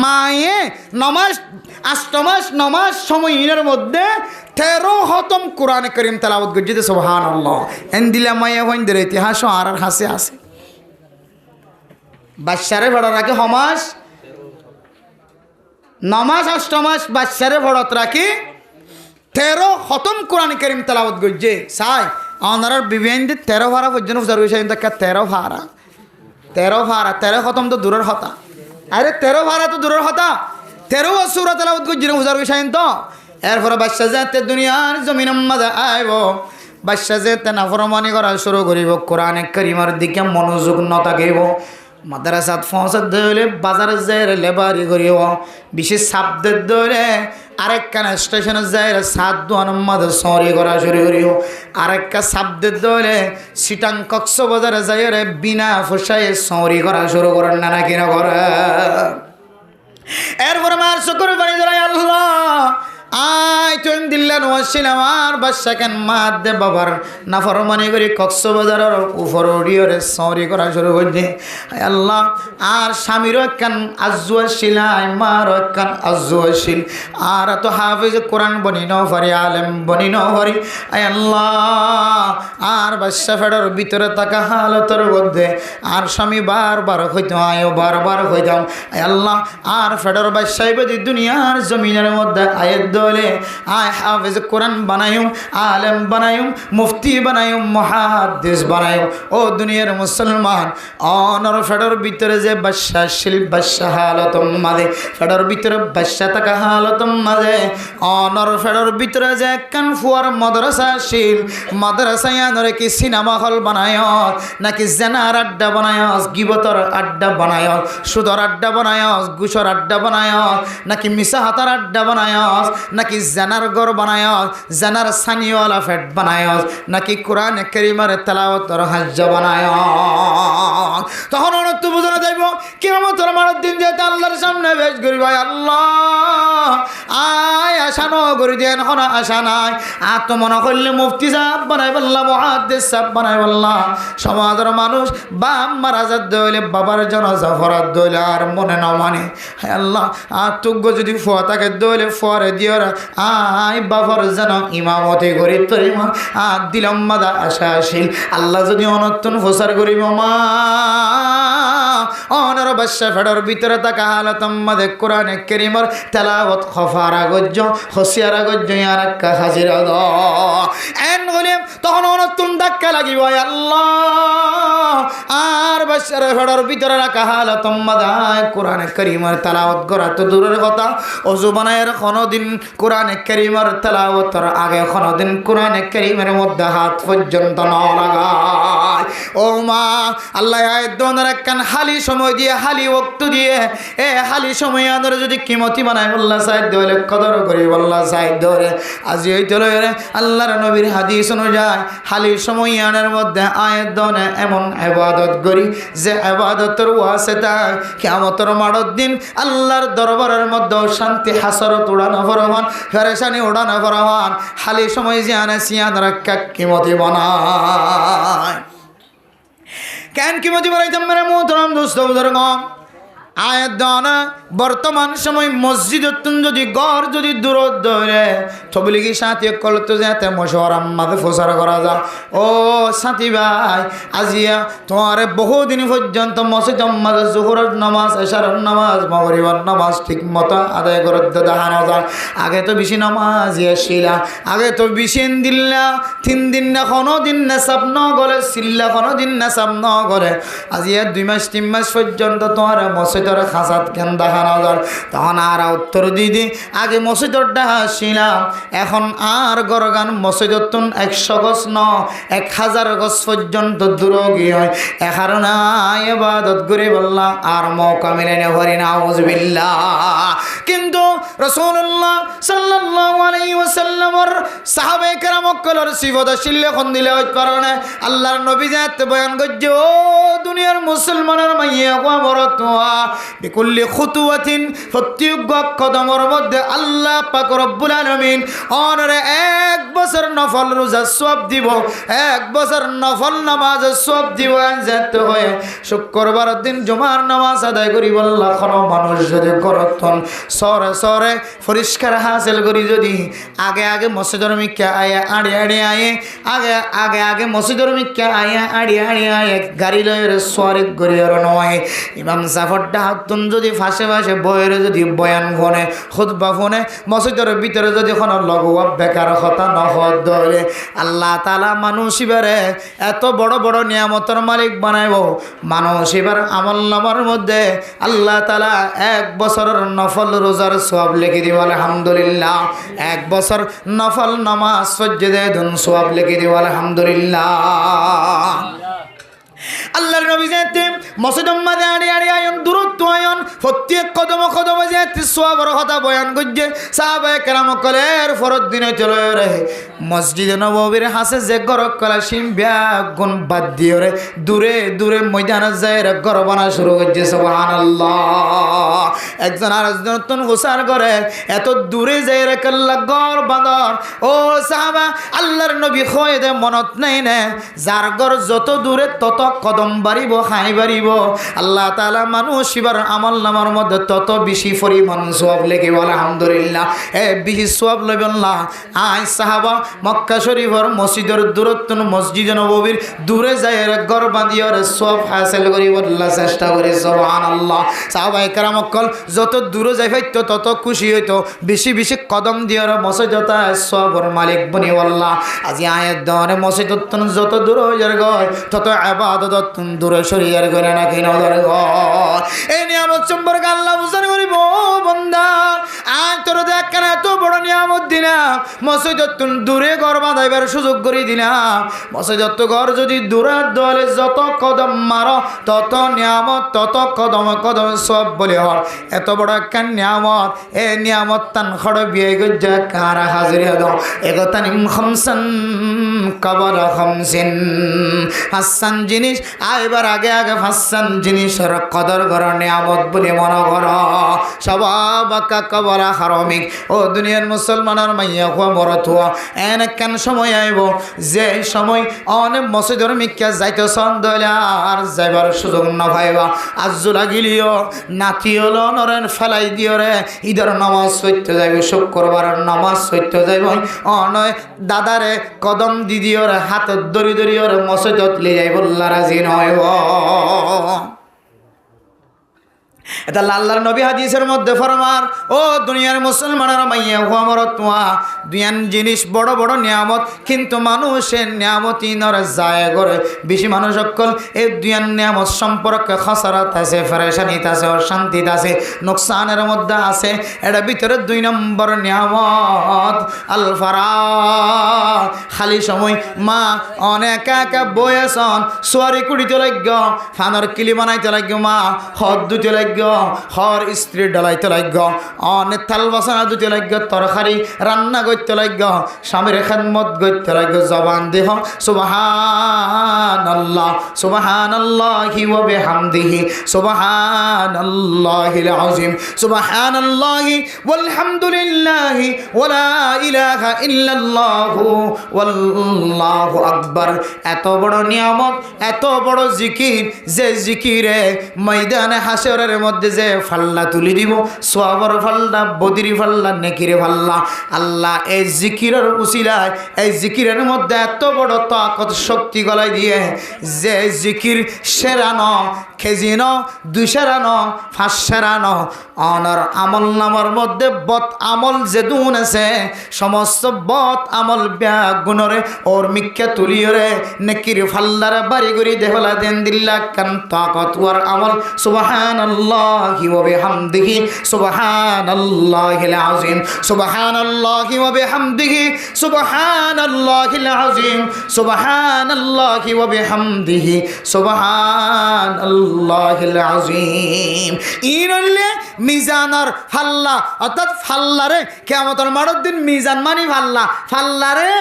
মায়ে নমাজ 8 মাস নমাজ সময়ের মধ্যে 13 খতম কোরআনে কারীম তেলাওয়াত গজ্জে দে সুবহানাল্লাহ এন দিল্লা মাইয়া হইন্দের ইতিহাস আর হাসে আছে বাচ্চারে ফেডর রাখি হমাস নমাজ 8 মাস বাচ্চারে ফেডত রাখি 13 খতম কোরআন কারীম তেলাওয়াত গজ্জে চাই ওনার বিভিন্ন 13 ভাড়া পর্যন্ত ফুজার হয়েছে কিন্তু 13 ভাড়া 13 খতম তো দূরের হতা আরে 13 ভাড়া তো দূরের হতা 13 সুরা তেলাওয়াত করছিল ফুজার হয়েছে তো এরপরে বাদশা যাতে দুনিয়ার জমিন মাঝে আইব বাদশা যেতে নাফরমানি করা শুরু করিব কোরআনে কারিমার দিকে মনোযোগ ন থাকিব মাদ্রাসাত পৌঁছাত ধরে বাজারে যাই লেবারি করিব বিশেষ শব্দের ধরে আরেকখান স্টেশনে যাই সাত দোয়ানের মাঝে সরি করা শুরু করিব আরেকটা শব্দের ধরে সিটাং কক্সবাজারে যাই বিনা ফসায় সরি করা শুরু করেন না কিনা করে এরপরে মার শুকর বাড়ি ধরে আল্লাহ আয় তুই দিল্লা নোয়াছিল আমার বাদশা কেন মাত দে বাবার নাফরমানি করি কক্সবাজারের উপর উড়িয়ে সরি করা শুরু করছে আল্লাহ আর স্বামীরও একখান আজ্জু আসছিল মারও একখান আজ্জু আসছিল আর তো হাফিজ কোরআন বনি ন পারি আলেম বনি ন পারি আল্লাহ আর বাদশা ফেডার ভিতরে থাকা হালতের মধ্যে আর স্বামী বারবার হইতাম আয়ো বারবার হইতাম আল্লাহ আর ফেডার বাদশাহ বেদি দুনিয়ার জমিনের মধ্যে আয়ের দলে আয় হাফিজ কোরআন বানায়ুম আলেম বানায়ুম মুফতি বানায়ুম মুহাদ্দিস বানায়ুম ও দুনিয়ার মুসলমান অনর ফেডার ভিতরে যে বাদশা শিল বাদশা হালতম মাঝে ফেডার ভিতরে বাদশা থাকা হালতম মাঝে অনর ফেডার ভিতরে যে কান ফুয়ার মাদ্রাসা শিল মাদ্রাসা ইয়ানরে কি সিনেমা হল বানায় নাকি জেনার আড্ডা বানায় গিবতর আড্ডা বানায় সুদর আড্ডা বানায় গুসর আড্ডা বানায় নাকি মিশা হাতার আড্ডা বানায় নাকি জেনার গর বানায় জেনার সানিওয়ালা ফেট বানায় নাকি কোরআন কারীমের তেলাওয়াতের হাজ্জ বানায় তখন অনন্ত বুঝানো যাইব কিয়ামতের মারার দিন যেতে আল্লাহর সামনে বেশ করিব আল্লাহ আয় আশানো করে দেন এখন আশা নাই আর তো মনে করলে মুফতি সাহেব বানাই বললাম মুহাদ্দিস সাহেব বানাই বললাম সমাজের মানুষ বাপ মারা যাত দইলে বাবার জানাজা ফরাত দইলে আর মনে না মানে আল্লাহ আর তুগ্য যদি ফুয়া তাকে দইলে ফুয়ারে দিও আই বাবার যেন ইমামতি করি তোর ইমাম আর দিলাম মাদা আশা আসিল আল্লাহ যদি অনর্তন প্রচার করিব মা অনর বাদশা ফেডার ভিতরে থাকা হালতম মাঝে কোরআনে কারীমের তেলাওয়াত খফার আগজ্য হসিয়ার আগজ্য আর একটা হাজির এন বলে তখন অনর্তন ধাক্কা লাগিব আল্লাহ আর বাদশার ফেডার ভিতরে রাখা হালতম মাদায় কোরআনে কারীমের তেলাওয়াত করা তো দূরের কথা ওযু বানায়ের কোনদিন কোরআনে কারীমের তেলাওয়াতের আগে কোনদিন কোরআনে কারীমের মধ্যে হাত পর্যন্ত না লাগায় ও মা আল্লাহ আয়াত দোনার একখান হালি সময় দিয়ে হালি ওয়াক্ত দিয়ে এ হালি সময় আদরে যদি কিমতি বানায় আল্লাহ সাইদ ধরে কদর করি আল্লাহ সাইদ ধরে আজি হইতে লরে আল্লাহর নবীর হাদিস অনুযায়ী হালি সময় আনের মধ্যে আয়াত দোনে এমন ইবাদত করি যে ইবাদতের ওয়াসিতা কিয়ামতের মাড়র দিন আল্লাহর দরবারের মধ্যে শান্তি হাসরত উড়ানো ফরমান ফেরেশানি উড়ানো ফরমান হালি সময় জিয়ানে সিয়ান রাখা কিমতি বানায় কেন কিমতি বানাইতাম মেরে মোহতরম দোস্ত বুজুর্গ আয়াত দানা বর্তমান সময় মসজিদ যদি গড় যদি দূরত ধরে তবলিগি সাথী কলত যাতে মশওয়ারাম মাঝে প্রচার করা যায় ও সাথী ভাই আজিয়া তোমার বহুদিন পর্যন্ত মসজিদ মাঝে জোহরের নামাজ এশারের নামাজ মাগরিবের নামাজ ঠিক মতো আদায় করে দেখানো যায় আগে তো বেশি নামাজ আসিলা আগে তো বেশি দিল্লা 3 দিন না কোনো দিন না স্বপ্ন গলে সিল্লা কোনো দিন না স্বপ্ন গলে আজিয়া 2 মাস 3 মাস পর্যন্ত তোমার মসজিদের খাসাত কেন দেখানো যায় তখন আর উত্তর দিদি আগে মসজিদের ডাহা ছিলাম এখন আর গরগান মসজিদত 100 গজ ন 1000 গজ পর্যন্ত দূর গিয়ে হয় এ কারণে ইবাদত করে বললাম আর মৌকা মিলে না হরি নাউজুবিল্লাহ কিন্তু রাসূলুল্লাহ সাল্লাল্লাহু আলাইহি ওয়াসাল্লামের সাহাবায়ে কেরাম কলর সিফত শিল্লে কোন দিলে হইতে পারে না আল্লাহর নবী জাত বয়ান করছে ও দুনিয়ার মুসলমানের মাইয়া ওয়া বরতুয়া বিকুল্লি খুতুওয়াতিন প্রত্যেক কদমের মধ্যে আল্লাহ পাক রব্বুল আলামিন অনরে 1 বছর নফল রোজা সওয়াব দিব 1 বছর নফল নামাজ সওয়াব দিব যেতে হয় শুক্রবার দিন জুমার নামাজ আদায় করি বললা কোন মানুষ যদি করতন সরে করে পরিষ্কার হাসিল করি যদি আগে আগে মসজিদের মিক্কা আয়া আড়ি আড়ি আয়ে আগে মসজিদের মিক্কা আয়া আড়ি আড়ি আয়ে গাড়ি লয়ের সোয়ারিক গড়িয়ার নয় ইমাম সাফরটা হাতুন যদি ফাঁসে ফাঁসে বইয়ের যদি বয়ান ফোনে খুতবা ফোনে মসজিদের ভিতরে যদি কোনো লঘুয়া বেকার কথা নহদ ধরে আল্লাহ তাআলা মানুষ এবারে এত বড় বড় নিয়ামতের মালিক বানাইব মানুষ এবার আমল নামার মধ্যে আল্লাহ তাআলা 1 বছরের নফল রোজার সওয়াব লিখে দিব আলহামদুলিল্লাহ 1 বছর নফল নামাজ সজ্জাদে দুন সওয়াব লিখে দিব আলহামদুলিল্লাহ আল্লাহর নবী যেতে মসজিদের মধ্যে আড়ি আড়ি আয়ন দূরত্ব আয়ন প্রত্যেক কদম কদম যেতে সওয়াবের কথা বয়ান করছে সাহাবায়ে কেরাম কলের ফরজ দিনে চলে রে মসজিদে নববীর হাসে যে গরক কলা সিম্বিয়া গুণ বাদ দিয়ে রে দূরে দূরে ময়দানে যায় রে ঘর বানা শুরু করছে সুবহানাল্লাহ একজন আরেকজন তন হুসার করে এত দূরে যায় রে কাল্লা ঘর বাঁধর ও সাহাবা আল্লাহর নবী কয় দে মনত নাই না যার ঘর যত দূরে তত কদম বাড়িব খাই বাড়িব আল্লাহ তাআলা মানুষ এবার আমল নামার মধ্যে তত বেশি পরিমাণ সওয়াব লেগে আলহামদুলিল্লাহ বেশি সওয়াব লইবেন না আই সাহাবা মক্কা শরীফের মসজিদের দূরত্ব মসজিদে নববীর দূরে যায় ঘর বাঁধিয়ে সওয়াব হাসিল করিব আল্লাহ চেষ্টা করে সুবহানাল্লাহ সাহাবায়ে কেরাম কল যত দূরে যাই পাইতো তত খুশি হইতো বেশি বেশি কদম দিয়ে মসজিদটা সওয়াবের মালিক বনি আল্লাহ আজি আয়াত দরে মসজিদত যত দূর হয়ে যায় তত ইবাদত দূরে সরিয়ার করে না কিনা এই নিয়ামত সম্পর্কে আল্লাহ বুঝান করিব বান্দা আজ তোর দেখ কেন এত বড় নিয়ামত দিনা মসজিদত দূরে ঘর বাঁধাইবার সুযোগ করে দিনা মসজিদত ঘর যদি দূরে দলে যত কদম মারো তত নিয়ামত তত কদম কদম সব বলে হর এত বড় একটা নিয়ামত এ নিয়ামত তান খড় বিয়ে গজ্জা কারা হাজিরিয়া দাও একতা নিম খামসান কবর খামসিন হাসান জিনিস আইবার আগে আগে হাসান জিনিসের কদর কর নিয়ামত বলে মনে কর সবাবাকা কবরা হারমিক ও দুনিয়ার মুসলমানের মাইয়া হওয়া মরত হওয়া এন কেন সময় আইব যে সময় অনেক মসজিদের মিক্কা যাইতে সন্দলে আর যাইবার সুযোগ না পাইবা আজু লাগিলিও নাতিও নরেন ফেলাই দিও রে ঈদের নামাজ সইতে যাইব শুক্রবার নামাজ সইতে যাইব অনয় দাদারে কদম দিদিও রে হাত দড়ি দড়িও রে মসজিদত লে যাইব আল্লাহ রাজি নয় এটা আল্লাহর নবী হাদিসের মধ্যে ফরমার ও দুনিয়ার মুসলমানের মাইয়া হুয়া মরতুয়া দুনিয়ার জিনিস বড় বড় নিয়ামত কিন্তু মানুষের নিয়ামতই নর যায় করে বেশি মানুষ সকল এই দুনিয়ার নিয়ামত সম্পর্কে খসরাত আছে ফেরেশানিত আছে অশান্তিত আছে নোকসানের মধ্যে আছে এটা ভিতরে 2 নম্বর নিয়ামত আল ফারাহ খালি সময় মা অনেক একা বয়সন সোয়ারি কুড়িতে লাগ ফানর কিলি বানাইতে লাগ মা হদ দুতে লাগ হর স্ত্রী ডালাইতে লাগ অনেক থাল বাসনা দুতে লাগ তরকারি রান্না করতে লাগ স্বামীর খেদমত করতে লাগ জবান দেহ সুবহানাল্লাহ সুবহানাল্লাহি ওয়া বিহামদিহি সুবহানাল্লাহিল আযীম সুবহানাল্লাহি ওয়ালহামদুলিল্লাহি ওয়া লা ইলাহা ইল্লাল্লাহু ওয়াল্লাহু আকবার এত বড় নিয়ামত এত বড় জিকির যে জিকিরে ময়দানে হাসরের মধ্যে যে ফাল্লা তুলি দিব সওয়াবের ফাল্লা বদির ফাল্লা নেকির ফাল্লা আল্লাহ এই জিকিরের উসিলায় এই জিকিরের মধ্যে এত বড় তাকত শক্তি গলায় দিয়ে যে জিকির সেরানো খেজিনো 2 সেরানো 5 সেরানো অনর আমল নামার মধ্যে বদ আমল যে দুন আছে সমস্ত বদ আমল গুণরে ওর মিক্কা তুলিয়রে নেকির ফাল্লার বাড়ি গড়ি দেহলা দেন দিল্লা কান তাকত ওয়ার আমল সুবহানাল্লাহি ওয়া বিহামদিহি সুবহানাল্লাহিল আযীম সুবহানাল্লাহি ওয়া বিহামদিহি সুবহানাল্লাহিল আযীম সুবহানাল্লাহি ওয়া বিহামদিহি সুবহানাল্লাহিল আযীম ইনলে মিজানর ফাল্লা অর্থাৎ ফাল্লারে কিয়ামতের মাঠের দিন মিজান মানি ফাল্লা ফাল্লারে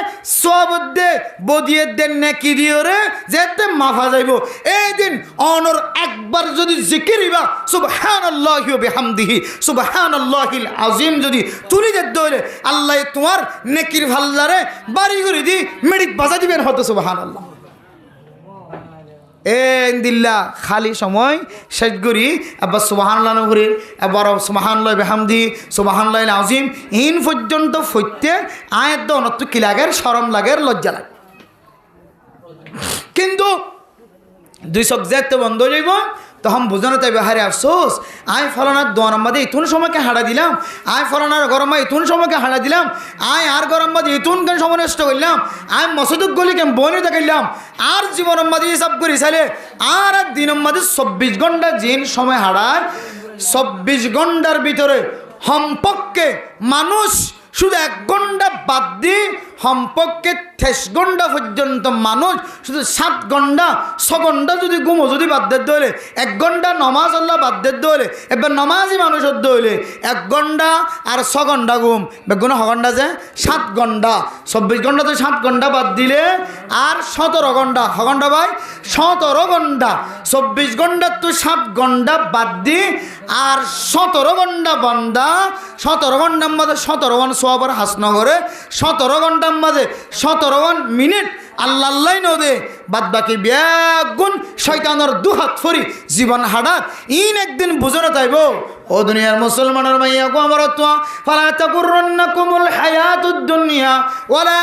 সবদে বদিয়ে দেন নেকি দিওরে যেতে মাফা যাইব এই দিন অনর একবার যদি জিকিরিবা সুবহানাল্লাহি ওয়া বিহামদিহি সুবহানাল্লাহিল আযীম যদি তুলি যেতে হইলে আল্লাহ তোমার নেকির ফাল্লারে বাড়ি করে দি মেডিক বাজা দিবেন হতো সুবহানাল্লাহ দিল্লা খালি সময় শেষ করি আবার সুবহানাল্লাহ নগরী এবার সুবহানাল্লাহ বিহামদি সুবহানাল্লাহ আযীম ইন পর্যন্ত ফইতে আয়াত দনত কি লাগের শরম লাগের লজ্জা লাগে কিন্তু দুই সাবজেক্ট বন্ধ হয়ে যাইব তখন বুঝানো তাই হারে আফসোস আয় ফলানার দোয়ার মাঝে ইতুন সময়কে হাঁড়া দিলাম আয় ফলানার গরমে ইতুন সময়কে হাঁড়া দিলাম আয় আর গরম মাঝে ইতুন কেন সময় নষ্ট করলাম আয় মসজিদ গলি কেন বনে দেখাইলাম আর জীবনের মাঝে হিসাব করি চাইলে আর দিনের মাঝে 24 ঘন্টা জিন সময় হাঁড়ায় 24 ঘন্টার ভিতরে সম্পর্কে মানুষ শুধু 1 ঘন্টা বাদ দিয়ে সম্পর্কে 23 ঘন্টা পর্যন্ত মানুষ শুধু 7 ঘন্টা 6 ঘন্টা যদি ঘুমো যদি বাদ দিতে হলে 1 ঘন্টা নমাজ আল্লাহ বাদ দিতে হলে এবার নমাজই মানুষ হতে হলে 1 ঘন্টা আর 6 ঘন্টা ঘুম বেগুন 6 ঘন্টা যে 7 ঘন্টা 24 ঘন্টা তো 7 ঘন্টা বাদ দিলে আর 17 ঘন্টা 6 ঘন্টা ভাই 17 ঘন্টা 24 ঘন্টা তো 7 ঘন্টা বাদ দি আর 17 ঘন্টা বন্দা 17 ঘন্টার মধ্যে 17 ঘন্টা সোয়াবার হাসনগরে 17 ঘন্টার মধ্যে 17 মিনিট আল্লাহ আল্লাহ নদে বাদ বাকি বেগুন শয়তানের দুহাত ফরি জীবন হাডাত ইন একদিন বুঝানো তাইব ও দুনিয়ার মুসলমানের মাইয়া গো আমার তোয়া ফালা তাকুরন্নাকুমুল হায়াতুদ দুনিয়া ওয়ালা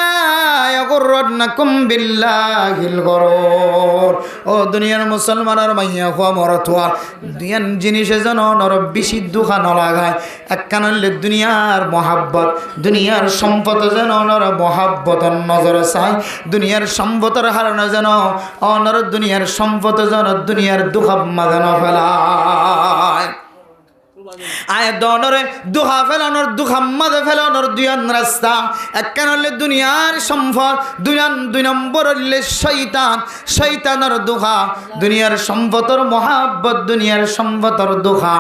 ইয়াগুরন্নাকুম বিল্লাহিল গরুর ও দুনিয়ার মুসলমানের মাইয়া গো আমার তোয়া দুনিয়ার জিনিসে যেন নর বেশি দুখা ন লাগায় একখানলে দুনিয়ার মহাব্বত দুনিয়ার সম্পদ যেন নর মহাব্বতর নজরে চায় দুনিয়ার সম্পদের হারানো যেন অনর দুনিয়ার সম্পদ যেন দুনিয়ার দুঃখাম্মা যেন ফেলায় আয় দনরে দুহা ফেলানোর দুঃখাম্মাদে ফেলানোর দুয়ান রাস্তা একখান হলে দুনিয়ার সম্পদ দুই নম্বর হলে শয়তানের দুহা দুনিয়ার সম্পদর মহাব্বত দুনিয়ার সম্পদর দুহা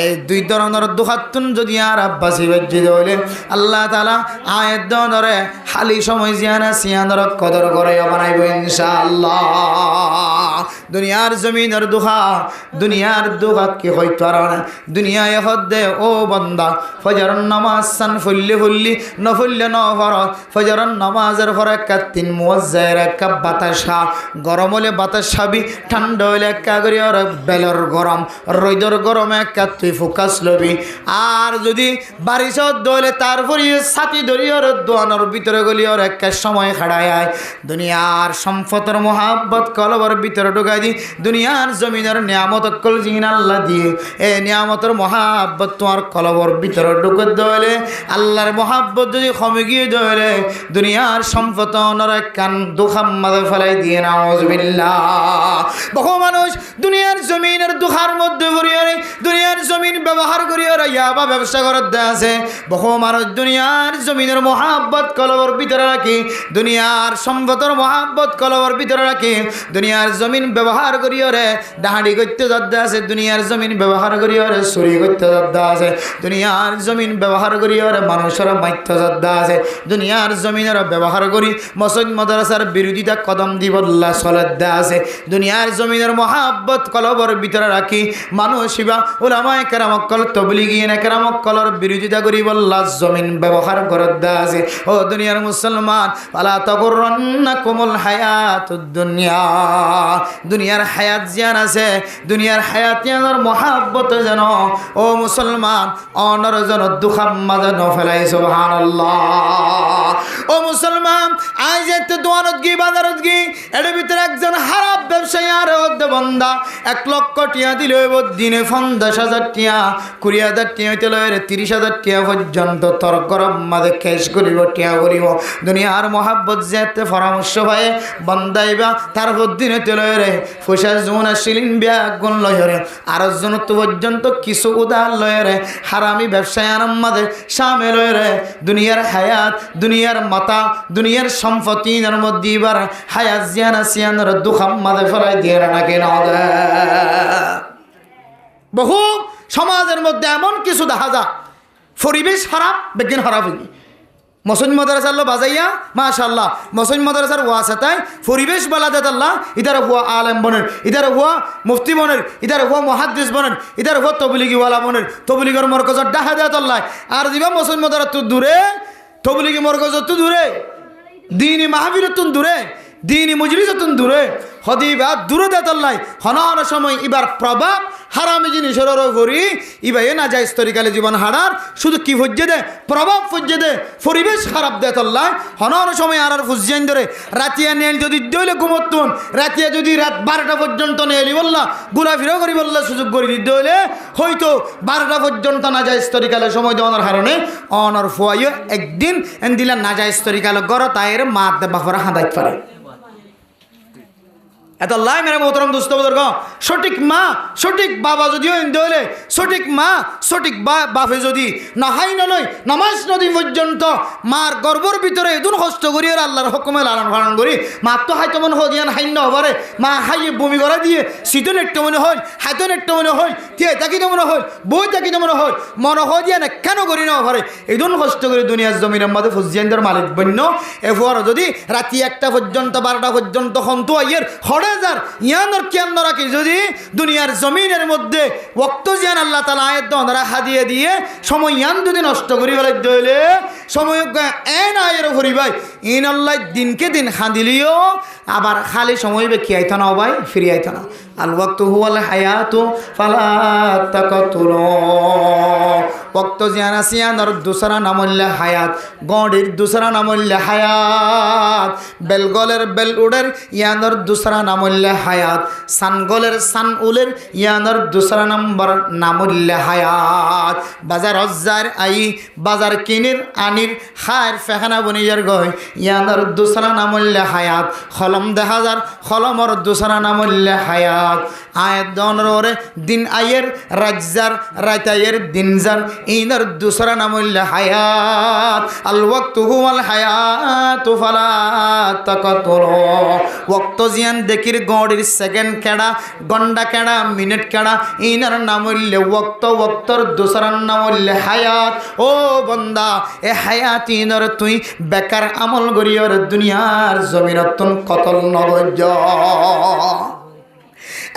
এই দুই ধরনের দুহাতুন যদি আর আব্বাসী বেজ্জিত হইলে আল্লাহ তাআলা আয় দনরে হালি সময় জিয়ানা সিয়ানর কদর করে বানাইব ইনশাআল্লাহ দুনিয়ার জমিনের দুহা কি হইতো আর না দুনিয়া হদে ও বন্দা ফজরের নামাজ সান ফুল্লি নফুল্লে নফরত ফজরের নামাজের পর একটা 3 মুয়াজ্জায়ের একটা বাতাসা গরম হলে বাতাস খাবি ঠান্ডা হলে একটা করি আর বেলর গরম রইদর গরমে একটা তুই ফোকাস লবি আর যদি বারিশ দলে তারপরে ছাতি ধরি আর দোয়ানোর ভিতরে গলি আর একটা সময় খাড়ায় আয় দুনিয়ার সম্পদের মহাব্বত কলবর ভিতরে ঢুকাই দি দুনিয়ার জমিনের নিয়ামত কল জিন আল্লাহ দিয়ে এ নিয়ামতের মহাব্বত তোমার কলবর ভিতরে ঢুকে দলে আল্লাহর মহাব্বত যদি কমে গিয়ে দলে দুনিয়ার সম্পদ ওনারা কান দুখাম্মাদে ফেলাই দিয়ে নাউজুবিল্লাহ বহু মানুষ দুনিয়ার জমিনের দুখার মধ্যে ভরিয়ে দুনিয়ার জমিন ব্যবহার করিয়ে ইয়াবা ব্যবসা করার দেয়া আছে বহু মানুষ দুনিয়ার জমিনের মহাব্বত কলবর ভিতরে রাখি দুনিয়ার সম্পদের মহাব্বত কলবর ভিতরে রাখি দুনিয়ার জমিন ব্যবহার করিয়ে ডাহাড়ি করতে যাতে আছে দুনিয়ার জমিন ব্যবহার করিয়ে চুরি করতে যাতে আছে দুনিয়ার জমিন ব্যবহার করি মানুষের মাইত্য যাতে আছে দুনিয়ার জমিনের ব্যবহার করি মসজিদ মাদ্রাসার বিরোধিতা কদম দিবল্লা চলার দেয়া আছে দুনিয়ার জমিনের মহাব্বত কলবর ভিতরে রাখি মানুষ ইবা ওলামায়ে কেরামক্কল তবলিগিন কেরামক্কলের বিরোধিতা করি বল্লা জমিন ব্যবহার করার দেয়া আছে ও দুনিয়ার মুসলমান ফালা তাগুরন্নাকুমুল হায়াতুদ দুনিয়া দুনিয়ার হায়াত জিয়ান আছে দুনিয়ার হায়াতিয়ানোর মহাব্বত যেন ও মুসলমান অনর যেন দুখাম্মা যেন ফেলাই সুবহানাল্লাহ ও মুসলমান আজ যেতে দোয়ানত গি বাজারত গি এর ভিতরে একজন হারাপ ব্যবসায়ী আর বন্দা 1 লক্ষ টিয়া দিলে দিনে 50,000 টিয়া 20,000 টিয়া হইতে লয় 30,000 টিয়া পর্যন্ত তোর গরম মাঝে কেশ করিব টিয়া করিব দুনিয়ার মহাব্বত যেতে পরামর্শ পায় বন্দাইবা তারপর দিনে তেলয় রে পয়সা জোন আসিলিন ব্যাগুন লয় রে আর জন তো পর্যন্ত কিছু উদার লয় রে হারামি ব্যবসায় আনম্মাদের সামে লয় রে দুনিয়ার হায়াত দুনিয়ার মাতা দুনিয়ার সম্পত্তির মধ্যে এবার হায়াত জিয়ানা সিয়ানোর দুখাম্মাদে ফেলাই দিয়ে নাকি না বহু সমাজের মধ্যে এমন কিছু দেখা যায় পরিবেশ খারাপ বেগিন খারাপ হইনি মসজিদ মাদ্রাসার লো বাজাইয়া মাশাআল্লাহ মসজিদ মাদ্রাসার ওয়াসাতায় পরিবেশ বালাদে আল্লাহ ইদার হুয়া আলেম বনের ইদার হুয়া মুফতি বনের ইদার হুয়া মুহাদ্দিস বনের ইদার হুয়া তবলিগি ওয়ালা বনের তবলিগর মরকজত ডাহা দেত আল্লাহ আর দিবা মসজিদ মাদ্রাসা তো দূরে তবলিগি মরকজত তো দূরে দ্বীনি মাহফিলত তো দূরে দিনই মজলিসতুন দূরে হদিবা দূরে দেতল্লাই হনার সময় ইবার প্রভাব হারামি জিনিসের করি ইবাই না যায় স্তরিকালে জীবন হারার শুধু কি ফজ্জে দে প্রভাব ফজ্জে দে পরিবেশ খারাপ দেতল্লাই হনার সময় আর ফুজিয়ান ধরে রাতিয়া নেল যদি দইলে ঘুমতুন রাতিয়া যদি রাত 12টা পর্যন্ত নেলি বললা ঘোরাফেরা করি বললা সুযোগ করে দিতে হইলে হয়তো 12টা পর্যন্ত না যায় স্তরিকালে সময় দেওয়ার কারণে অনর ফুয়াইও একদিন এন দিলা না যায় স্তরিকালে গড় তাইয়ের মা বাপরা হাঁদাইতে পারে এত লাই মেরে মোহতরম দুস্থ বুজুর্গ সঠিক মা সঠিক বাবা যদিও ইন্দে হইলে সঠিক মা সঠিক বাপে যদি নাহাই নয় নামাজ নদী পর্যন্ত মার গর্বর ভিতরে এদুন কষ্ট করি আর আল্লাহর হুকুমে লালন পালন করি মা তো হাইতো মনে হদিয়ান হাইন্য হবারে মা হাইয়ে বমি করা দিয়ে শীতন একটু মনে হয় হাইতন একটু মনে হয় থিয়ে তাকিতে মনে হয় বই তাকিতে মনে হয় মনে হদিয়া না কেন করি না হবারে এদুন কষ্ট করে দুনিয়ার জমিনের মধ্যে ফুজিয়ানদের মালিক বন্য এরপর যদি রাতি 1টা পর্যন্ত 12টা পর্যন্ত হন্তু আইয়ের হড়েজার ইয়ানোর কেন্দ্র রাখি যদি দুনিয়ার জমিনের মধ্যে ওক্ত জিয়ান আল্লাহ তালা আয়াত ওনারা হাদিয়ে দিয়ে সময় ইয়ান যদি নষ্ট করি বলে দইলে সময় এন আয়ের ভরি ভাই ইন আল্লাহ দিনকে দিন হাদিলিও আবার খালি সময় বে কি আইতো না ভাই ফিরে আইতো না আল ওয়াক্তু হুয়াল হায়াতু ফালা তাকাতুলু ওক্ত জিয়ান আসিয়ানোর দুসরা নাম হইলে হায়াত গড়ির দুসরা নাম হইলে হায়াত বেলগলের বেল উডের ইয়ানোর দুসরা নাম হইলে হায়াত সানগলের সান উলের ইয়ানোর দুসরা নম্বর নাম হইলে হায়াত বাজার হজ্জার আই বাজার কিনির আনির খায়ের ফেখানা বনিয়ার গয় ইয়ানোর দুসরা নাম হইলে হায়াত খলম দেখা যার খলমর দুসরা নাম হইলে হায়াত আয়াত দনর ওরে দিন আয়ের রাজ্জার রাতায়ের দিনজার ইনার দুসরা নাম হইলে হায়াত আল ওয়াক্তু হুয়াল হায়াতু ফালা তাকাতুলু ওয়াক্ত জিয়ান দেখির গড়ির সেকেন্ড কেডা ঘন্টা কেডা মিনিট কেডা ইনার নাম হইলে ওয়াক্ত ওয়াক্তর দুসরার নাম হইলে হায়াত ও বন্দা এ হায়াত ইনার তুই বেকার আমল করিয়র দুনিয়ার জমিনতুন কতল নগজ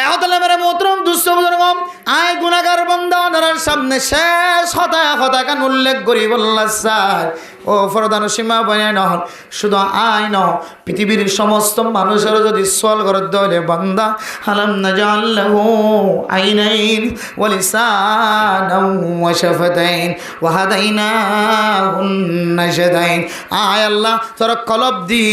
এহতলে মেরে মোহতরম দুস্থ বুজুর্গম আয় গুনাহগার বান্দা ওনার সামনে শেষ হতা কান উল্লেখ করি বললা স্যার ও ফরদান সীমা বয়ান নহন শুধু আয় ন পৃথিবীর সমস্ত মানুষের যদি সওয়াল করে দলে বান্দা হালাম নাজাল্লাহু আইনাইন ওয়া লিসানাও ওয়া শাফাতাইন ওয়া হাদাইনাহুন নাজদাইন আয় আল্লাহ তোর কলব দি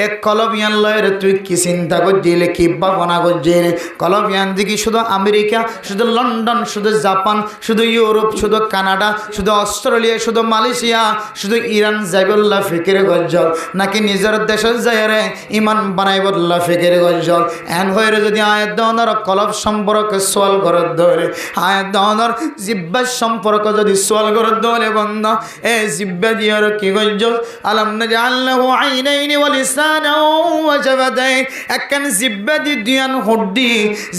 এক কলব আল্লাহর তুই কি চিন্তা করছিস কি ভাবনা করছিস কলব দিকে শুধু আমেরিকা শুধু লন্ডন শুধু জাপান শুধু ইউরোপ শুধু কানাডা শুধু অস্ট্রেলিয়া শুধু মালয়েশিয়া শুধু ইরান যাইবল্লা ফিকির গজ্জল নাকি নিজের দেশের যাইরে ইমান বানাইবল্লা ফিকির গজ্জল এন হয়ে যদি আয়াত দনর কলব সম্পর্কে সোয়াল করে ধরে আয়াত দনর জিব্বা সম্পর্ক যদি সোয়াল করে ধরে বন্ধ এ জিব্বা দিয়ার কি গজ্জল আলাম নাজাল্লাহু আইনাইনি ওয়া লিসানাও ওয়া শাফাতাইন একখান জিব্বা দি দিয়ান হুড্ডি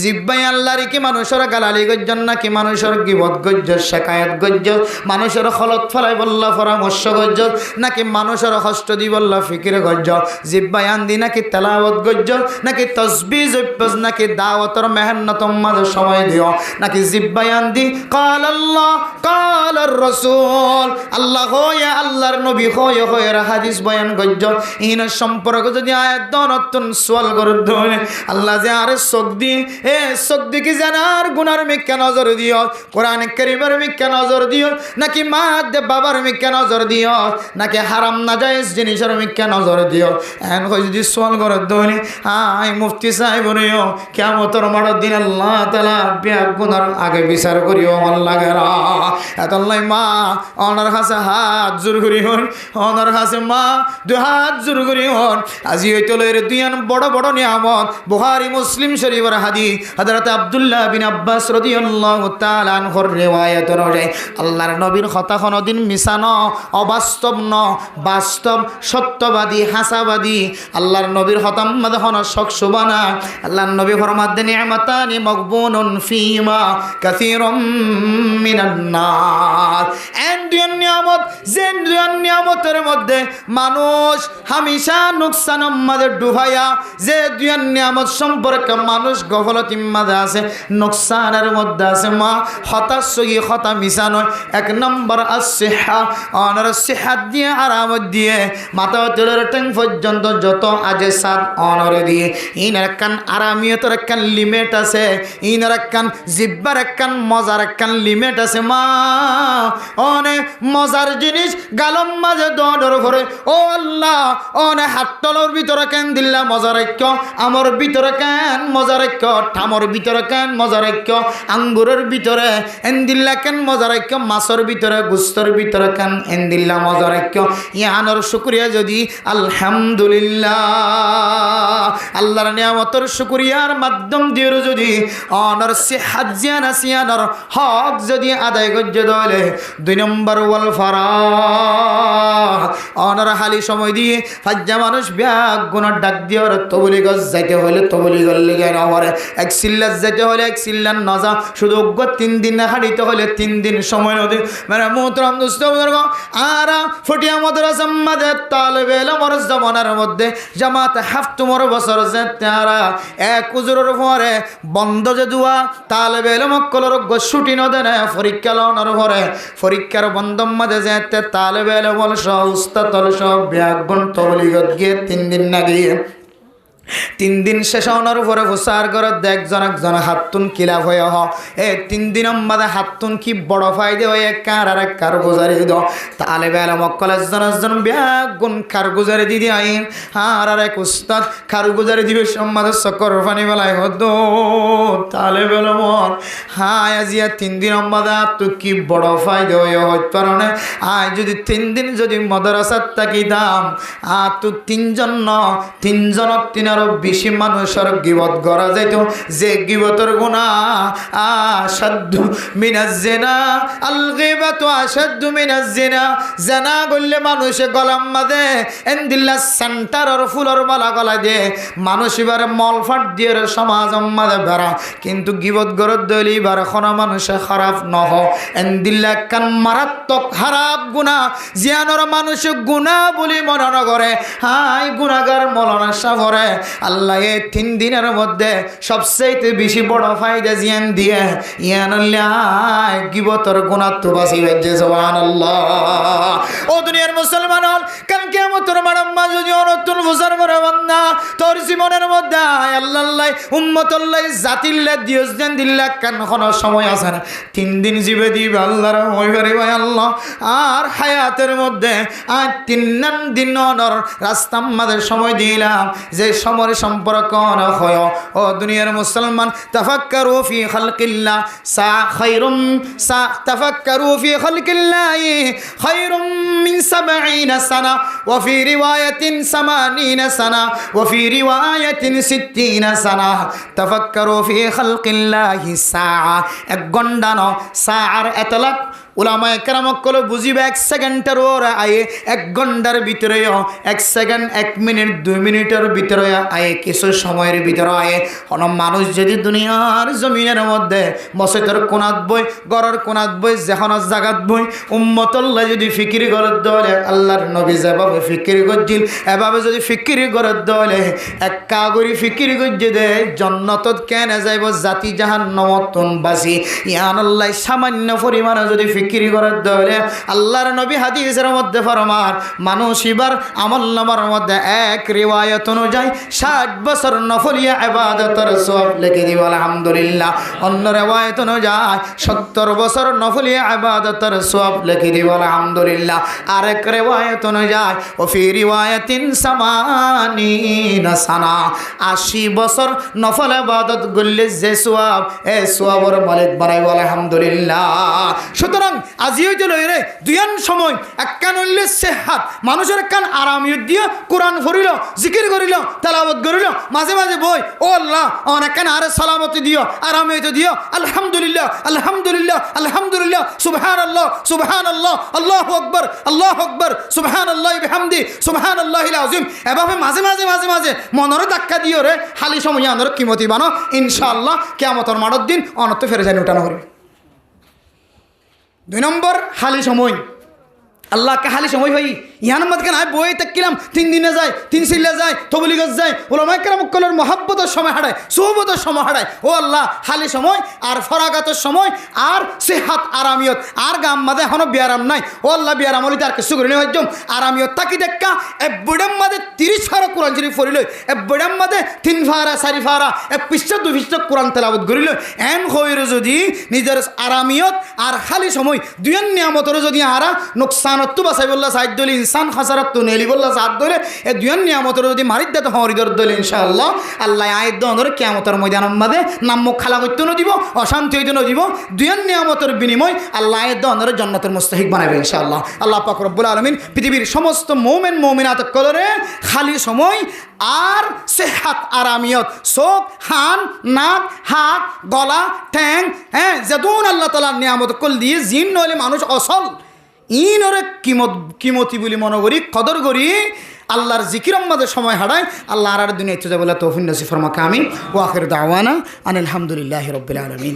জিব্বাই আল্লাহর কি মানুষের গালালি গজ্জন নাকি মানুষের গিবত গজ্জ শেকায়াত গজ্জ মানুষের খলত ফলাই বল্লা পরামর্শ গজ্জ নাকি মানুষের কষ্ট দি বল্লা ফিকির গজ্জ জিব্বাই আন্দি নাকি তেলাওয়াত গজ্জ নাকি তসবিহ জপস নাকি দাওয়াতর মেহনতম মাঝে সময় দিও নাকি জিব্বাই আন্দি কাল আল্লাহ কাল রাসূল আল্লাহ হয় আল্লাহর নবী হয় হয় হাদিস বয়ান গজ্জ ইন সম্পর্ক যদি আয়াত দনতুন সওয়াল করে ধরে আল্লাহ যে আরে চোখ দি এ চোখ দিকে জানার গুনার মিক্কা নজর দিও কোরআন কারীমের মিক্কা নজর দিও নাকি মা দে বাবার মিক্কা নজর দিও নাকি হারাম নাজায়েজ জিনিসের মিক্কা নজর দিও এন কই যদি সওয়াল করে ধরে আই মুফতি সাহেব বলিও কিয়ামতের মাঠের দিন আল্লাহ তাআলা বিয়া গুনার আগে বিচার করিও আল্লাহ গেরা এতলাই মা ওনার কাছে হাত জোর করি হন ওনার কাছে মা দুই হাত জোর করি হন আজি হইতো লয়ের দুইয়ান বড় বড় নিয়ামত বুখারী মুসলিম শরীফের হাদিস হযরত আব্দুল্লাহ বিন আব্বাস রাদিয়াল্লাহু তাআলা আনহুর রিওয়ায়াত অনুযায়ী আল্লাহর নবীর কথা কোনদিন মিছা ন অবাস্তব ন বাস্তব সত্যবাদী হাসাবাদী আল্লাহর নবীর কথা মধ্যে হন শক সুবানা আল্লাহর নবী ফরমাত নিয়ামাতানি মাগবুনুন ফিমা কাসীরুম মিনান নাস এন দুই নিয়ামত যেন দুই নিয়ামতের মধ্যে মানুষ হামেশা নুকসান মাঝে ডুবাইয়া যে দুনিয়ার নিয়ামত সম্পর্কে মানুষ গফলতির মাঝে আছে, নুকসানের মধ্যে আছে। মা হতাশ সহি হতা মিশা নয়। এক নম্বর আসিহা, অনার সিহাত দিয়ে আরাম দিয়ে মাথা তেলের ট্যাং পর্যন্ত যত আজে সাত অনরে দিয়ে ইনার একখান আরামিয়তের একখান লিমিট আছে, ইনার একখান জিব্বার একখান মজার একখান লিমিট আছে। মা অনেক মজার জিনিস গালম মাঝে দর ভরে, ও আল্লাহ অনেক হাততলর ভিতরে কেন দিল্লা মজা রাখ্য, আমার ভিতরে কেন মজা রাখ্য, ঠামর ভিতরে কেন মজা রাখ্য, আঙ্গুরের ভিতরে এন দিল্লা কেন মজা রাখ্য, মাছের ভিতরে গুস্তর ভিতরে কেন এন দিল্লা মজা রাখ্য। ইয়ানোর শুকরিয়া যদি আলহামদুলিল্লাহ আল্লাহর নিয়ামতের শুকরিয়ার মাধ্যম দিয়ে যদি অনর সিহাত জিয়ানা সিয়ানোর হক যদি আদায় করতে দলে। 2 নম্বর ওয়াল ফারাহ, অনর হালি সময় দিয়ে ফাজ্জা মানুষ ব্যাগ গুনার ডাক দিয়ে তবলি গজ যাইতে হলে তবলি গল লিগে নরে, এক সিল্লাত যাইতে হলে এক সিল্লান নজা, শুধু 3 দিন হাঁটিতে হলে 3 দিন সময় নদী। মানে মোহতরম দোস্ত বুজুর্গ, আর ফটিয়া মাদ্রাসা মাঝে তালেবে ইলমের জমানার মধ্যে জামাত হাফতুমর বছর যে তারা এক হুজুরের পরে বন্ধ যে দুয়া তালেবে ইলম কলর ছুটি ন দেন পরীক্ষা লওয়ার পরে পরীক্ষার বন্ধ মাঝে যেতে তালেবে ইলম সহ উস্তাদ সহ ব্যাগুন তবলিগত গিয়ে 3 দিন না গিয়ে 3 দিন শেষ হওয়ার পরে হুসার করে একজন একজন হাতুন কিলাফ হয়ে হ। 3 দিন মাঝে হাতুন কি বড় ফায়দে হয়ে কার আর কার গুজারি দ তালে বেলা মক্কল একজন ব্যাগুন কার গুজারি দিদি আইন আর এক উস্তাদ কার গুজারি দিবে সম্মাদের চক্কর পানি বেলায় হতো তালে বেলা মন হায় আজিয়া 3 দিন মাঝে তো কি বড় ফায়দে হয়ে হইতে পারে না। আয় যদি 3 দিন যদি মাদ্রাসাত তাকিতাম আর তো 3 জন বেশি মানুষের গিবত করা যাইত, যে গিবতের গুনাহ আসাদ্দু মিনাজ জিনা, আল গীবাতু আসাদ্দু মিনাজ জিনা। জিনা করলে মানুষে গলাম মাদে এন্দিল্লা সেন্টারের ফুলর মালা গলা দিয়ে মানুষ এবারে মলফাট দিয়ে সমাজ মাদে বেড়া, কিন্তু গিবত গরত দলি এবার এখন মানুষে খারাপ নহ এন্দিল্লা কান মারাত্মক খারাপ গুনাহ জিয়ানোর মানুষে গুনাহ বলি মনে নগরে। হাই গুনাহগার মলনা সাগরে আল্লাহ এই 3 দিনের মধ্যে সবচেয়ে বেশি বড় ফায়দা জিয়ান দিয়ে ইয়ানুল্লাহ গিবতর গুনাহ তো বাঁচি বাইজে। সুবহানাল্লাহ। ও দুনিয়ার মুসলমান হল কাল কিয়ামতের মারাম্মা যদি নতুন বুঝার করে বান্দা তোর জীবনের মধ্যে আল্লাহ উম্মতুল্লাহ জাতিল্লাহ দিয়স দেন দিল্লাহ কান কোন সময় আছে না 3 দিন জিবে দিবে আল্লাহর হইবারে ভাই আল্লাহ। আর হায়াতের মধ্যে আর 3 দিন নর রাস্তা আমাদের সময় দিলাম, যে সময় সম্পর্ক না হয়। ও দুনিয়ার মুসলমান তাফাক্কারু ফি খালকিল্লাহ তাফাক্কারু ফি খালকিল্লাহ খায়রুম মিন 70 সানা ওয়া ফি রিওয়ায়াতিন 80 সানা ওয়া ফি রিওয়ায়াতিন 60 সানা। তাফাক্কারু ফি খালকিল্লাহ সাআ, 1 ঘন্টা ন সাআর এতলাক উলামায়ে কেরাম কল বুঝিবে 1 সেকেন্ডের ওর আয়ে 1 ঘন্টার ভিতরে 1 সেকেন্ড 1 মিনিট 2 মিনিটের ভিতরে আয়ে কিছু সময়ের ভিতরে আয়ে। কোন মানুষ যদি দুনিয়ার জমিনের মধ্যে মসজিদের কোনাত বই গড়ের কোনাত বই যেখানে জাগাত বই উম্মতুল্লাহ যদি ফিকির করত দলে আল্লাহর নবী যেভাবে ফিকির করছিল এভাবে যদি ফিকির করত দলে এক কাগরি ফিকির করতে দে জান্নাতত কেন যাইব জাতি জাহান্নামত বাসি ইয়ানাল্লাহ সামান্য পরিমাণে যদি ফিকির করার দলে আল্লাহর নবী হাদিসের মধ্যে ফরমান মানুষ এবার আমলনামার মধ্যে এক রিওয়ায়াত অনুযায়ী 60 বছর নফলিয়া ইবাদতের সওয়াব লিখে দিব আলহামদুলিল্লাহ। অন্য রিওয়ায়াত অনুযায়ী 70 বছর নফলিয়া ইবাদতের সওয়াব লিখে দিব আলহামদুলিল্লাহ। আরেক রিওয়ায়াত অনুযায়ী ও ফি রিওয়ায়াতিন 80 সানা 80 বছর নফল ইবাদত করলে যে সওয়াব এই সওয়াবের মালিক বানাইব আলহামদুলিল্লাহ। সুতরাং আজি হইল রে দুয়ান সময় একখান হইলে সেহাত মানুষের একখান আরামিয়ত দিয়ে কোরআন পড়িল জিকির করিল তেলাওয়াত করিল মাঝে মাঝে বই ও আল্লাহ অনেকখান আরে সালামতি দিও আরামিয়ত দিও আলহামদুলিল্লাহ আলহামদুলিল্লাহ আলহামদুলিল্লাহ সুবহানাল্লাহ সুবহানাল্লাহ আল্লাহু আকবার সুবহানাল্লাহি বিহামদি সুবহানাল্লাহিল আযীম। এভাবে মাঝে মাঝে মাঝে মাঝে মনের ধাক্কা দিও রে হালি সময় আনর কিমতি বানো ইনশাআল্লাহ কিয়ামতের মাঠের দিন অনন্ত ফেরে জানি উঠানো করবে। 2 নম্বর হালি সময় আল্লাহকে হালি সময় ভাই ইহান মত কেন বই তাকিলাম 3 দিনে যায় 3 সিলে যায় তবলিগত যায় ওলামায়ে কেরাম কলের মহব্বতের সময় হারায় সুহবতের সময় হারায় ও আল্লাহ হালি সময় আর ফরাগাতের সময় আর সিহাত আরামিয়ত আর গাম মাদে হনো বিয়ারাম নাই ও আল্লাহ বিয়ারাম হলি তার কিছু করিনি হজ্জম আরামিয়ত তাকি দেখা এ বড়ম মাদে 30 ফারা কোরআন শরীফ পড়িল এ বড়ম মাদে 3 ফারা 4 ফারা এ পৃষ্ঠা 2 পৃষ্ঠা কোরআন তেলাওয়াত করিল এন হইরে যদি নিজের আরামিয়ত আর খালি সময় দুইয়ের নিয়ামতর যদি আরা নোকসানত তো বাসাই বললা সাইদ দলি ইনসান খাসারাত তো নেলি বললা সাদ দলে এ দুইয়ের নিয়ামতর যদি মারিদ দেতে হরিদর দলে ইনশাআল্লাহ আল্লাহ আয়াত দনর কিয়ামতের ময়দানের মধ্যে নাম মুখ খালা করতে ন দিব অশান্তি হইতে ন দিব দুইয়ের নিয়ামতের বিনিময় আল্লাহ আয়াত দনর জান্নাতের মুস্তাহিক বানাবে ইনশাআল্লাহ আল্লাহ পাক রব্বুল আলামিন পৃথিবীর সমস্ত মুমিন মুমিনাত কলরে খালি সময় আর সেহাত আরামিয়ত চোখ হান নাক হাত গলা ঠ্যাং হ্যাঁ যেদুন আল্লাহ তাআলার নিয়ামত কল দিয়ে জিন নইলে মানুষ অসল ইনরে কিমতি বলি মনে করি কদর করি আল্লাহর জিকিরের মধ্যে সময় হারায় আল্লাহ আর দুনিয়া ইচ্ছা বলে তৌফিক নসিব ফরমাক আমিন ওয়া আখির দাওয়ানা আনিল হামদুলিল্লাহি রাব্বিল আলামিন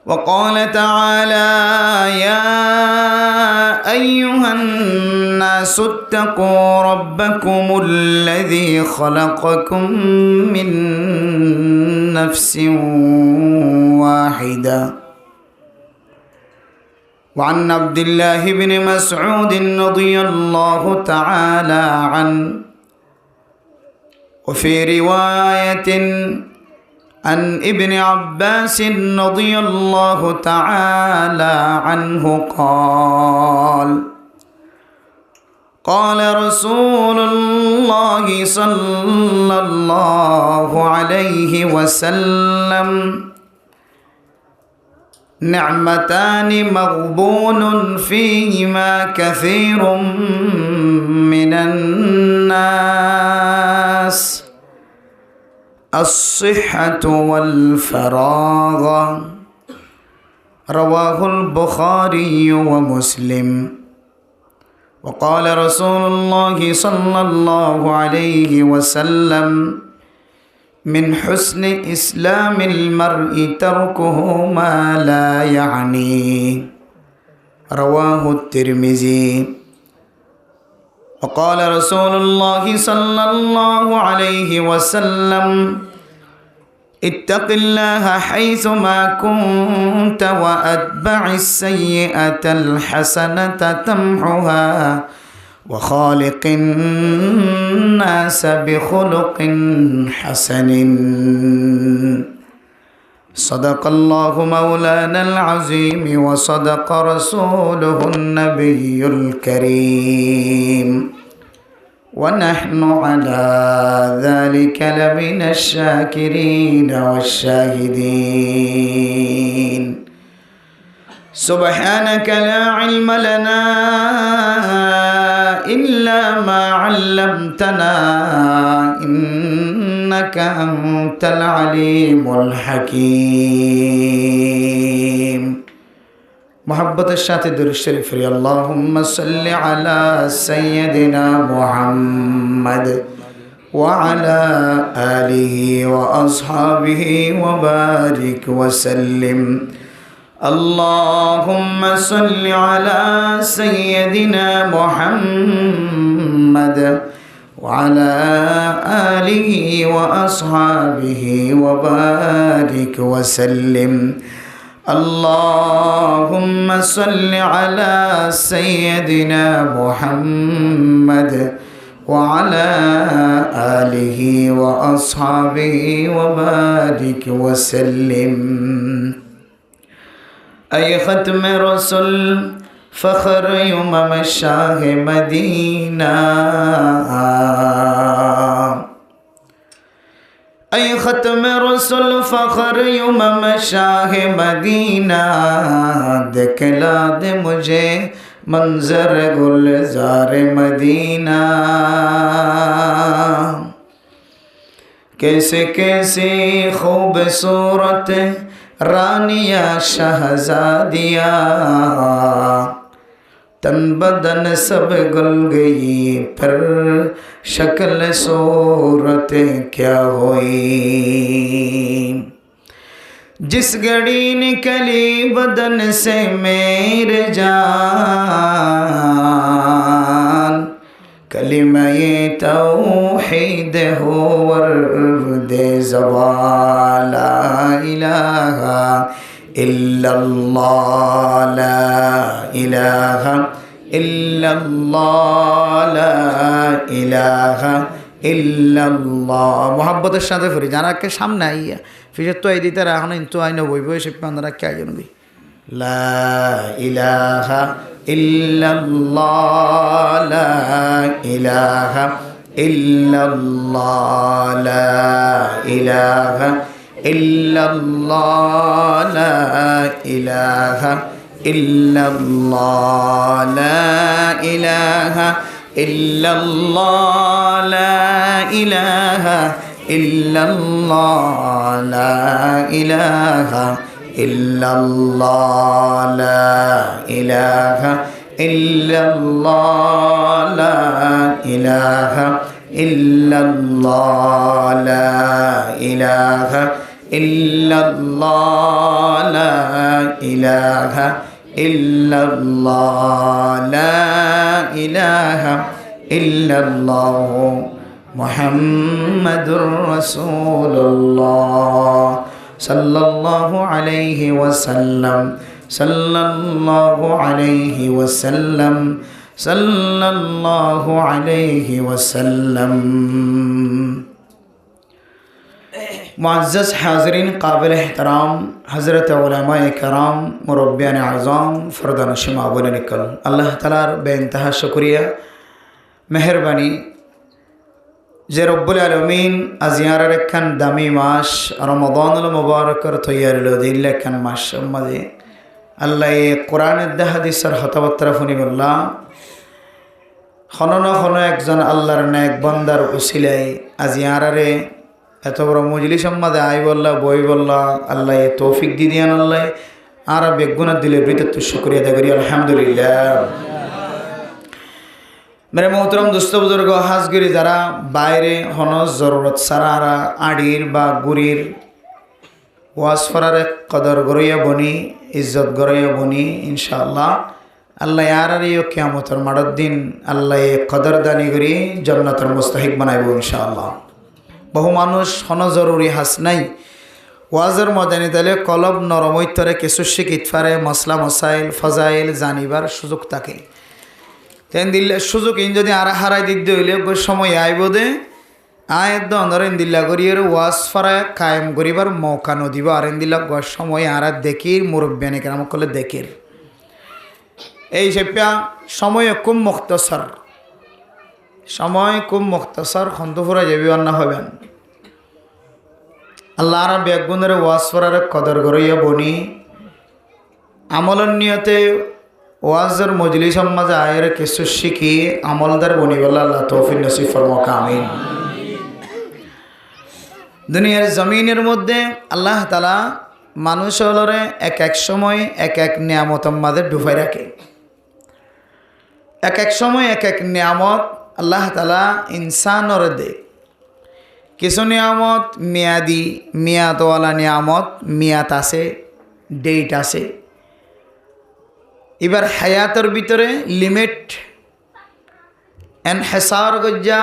وقال تعالى يا أيها الناس اتقوا ربكم الذي خلقكم من نفس واحدة وعن عبد الله بن مسعود رضي الله تعالى عنه وفي رواية عن ابن عباس رضي الله تعالى عنه قال قال رسول الله صلى الله عليه وسلم نعمتان مغبون فيهما كثير من الناس الصحة والفراغ رواه البخاري ومسلم وقال رسول الله صلى الله عليه وسلم من حسن إسلام المرء تركه ما لا يعنيه رواه الترمذي وقال رسول الله صلى الله عليه وسلم اتق الله حيثما كنت وأتبع السيئة الحسنة تمحها وخالق الناس بخلق حسن صدق الله مولانا العظيم وصدق رسوله النبي الكريم ونحن على ذلك لمن الشاكرين والشاهدين سبحانك لا علم لنا إلا ما علمتنا إنك أنت العليم الحكيم محبت الشاة در الشريف اللهم صل على سيدنا محمد وعلى آله وأصحابه وبارك وسلم اللهم صل على سيدنا محمد وعلى آله وأصحابه وبارك وسلم اللهم صل على سيدنا محمد وعلى آله وأصحابه وبارك وسلم أي ختم رسول فخر يمم الشاه مدينة أي ختم رسول فخر يمم شاہ مدینہ دکھلا دے مجھے منظر گلزار مدینہ کیسے کیسے خوبصورت رانیہ شہزادیہ तन बदन सब गल गई पर शक्ल सूरत क्या हुई। जिस घड़ी निकली बदन से मेरे जान कलिमा-ए तौहीद हो वर्द ज़बान ला इलाहा इल्लल्लाह ला इलाहा इल्लल्लाह ला इलाहा इल्लल्लाह। मोहब्बतेर साथे पढ़ी जाना के सामने आइया फिर तो এই দিতে রাখনো কিন্তু আইনো বই বই সে পান্দারা কে জানবি লা ইলাহা ইল্লাল্লাহ লা ইলাহা ইল্লাল্লাহ লা ইলাহা ইল্লাল্লাহ লা ইলাহা ইল্লাল্লাহ লা ইলাহা ইল্লাল্লাহ লা ইলাহা ইল্লাল্লাহ লা ইলাহা ইল্লাল্লাহ লা ইলাহা ইল্লাল্লাহ লা ইলাহা ইল্লাল্লাহ লা ইলাহা ইল্লাল্লাহ লা ইলাহা ইল্লাল্লাহ লা ইলাহা ইল্লাল্লাহ মুহাম্মাদুর রাসূলুল্লাহ সাল্লাল্লাহু আলাইহি ওয়াসাল্লাম সাল্লাল্লাহু আলাইহি ওয়াসাল্লাম সাল্লাল্লাহু আলাইহি ওয়াসাল্লাম। मुअज़्ज़ज़ हाज़रीन काबिल एहतराम हज़रत उलमाए कराम मुरब्बियान आज़म फ़र्दानशीन आबूने निकल अल्लाह तालार बेइंतहा शुक्रिया मेहरबानी जे रब्बुल आलमीन आजियार एकखान दामी मास रमज़ानुल मुबारकर तैयारिलो दिल एकखान मास सम्मादे अल्लाह ये कुरान हादिसर हताबत्रा फुनी बल्ला खनो ना खनो एकजन अल्लाहर नेक बंदार उसिलाय आजियारे এত বড় মজলিস সম্মাদে আই বললা বই বললা আল্লাহ এ তৌফিক দি দিয়ান আল্লাহ আর বেগুনা দিলে বিতত শুকরিয়া আদায় করি আলহামদুলিল্লাহ। मेरे मोहतरम दोस्त बुजुर्ग हाजगिरी যারা বাইরে হনস জরুরত সারা আড়ির বা গুরির ওয়াজ ফরারে কদর গরিয়া বনি ইজ্জত গরিয়া বনি ইনশাআল্লাহ আল্লাহ আর ইও কিয়ামতের মাড়র দিন আল্লাহ কদর দানি করি জান্নাতের মুস্তাহিক বানাইবো ইনশাআল্লাহ। বহু মানুষ হন জরুরি হাস নাই ওয়াজের ময়দানে তাহলে কলব নরমৈতরে কিছু শিখিত পারে মশলা মশাইল ফজাইল জানিবার সুযোগ থাকে তেন দিল্লে সুযোগ ইন যদি আর হারাই দিতে হইলে সময় আইব দে আয়ের দরেন দিল্লা করিয়ার ওয়াজ ফরায় কায়েম করিবার মৌকা নদিব আর দিল্লা সময় আর দেখির মুরব্বিয়ানি কেরাম করলে দেখির এই সেপ্যা সময় খুব মুখতসর সময় খুব মুখতসর খন্তফুরা যাবি অন্য হবেন আল্লাহ আর বেগুনের ওয়াজ ফরারে কদর করিয়া বনি আমলের নিয়তে ওয়াজের মজলিস মাঝে আয়ের কিছু শিখি আমলদার বনি বলে আল্লাহ তৌফিক নসিব ফরমাক আমিন। দুনিয়ার জমিনের মধ্যে আল্লাহ তাআলা মানুষের এক এক সময় এক এক নিয়ামত মাঝে ডুবাই রাখে এক এক সময় এক এক নিয়ামত আল্লাহ তাআলা ইনসানর দে কিছু নিয়ামত মেয়াদি মেয়াদওয়ালা নিয়ামত মেয়াদ আছে ডেট আছে এবার হায়াতের ভিতরে লিমিট এনহেসার গজ্জা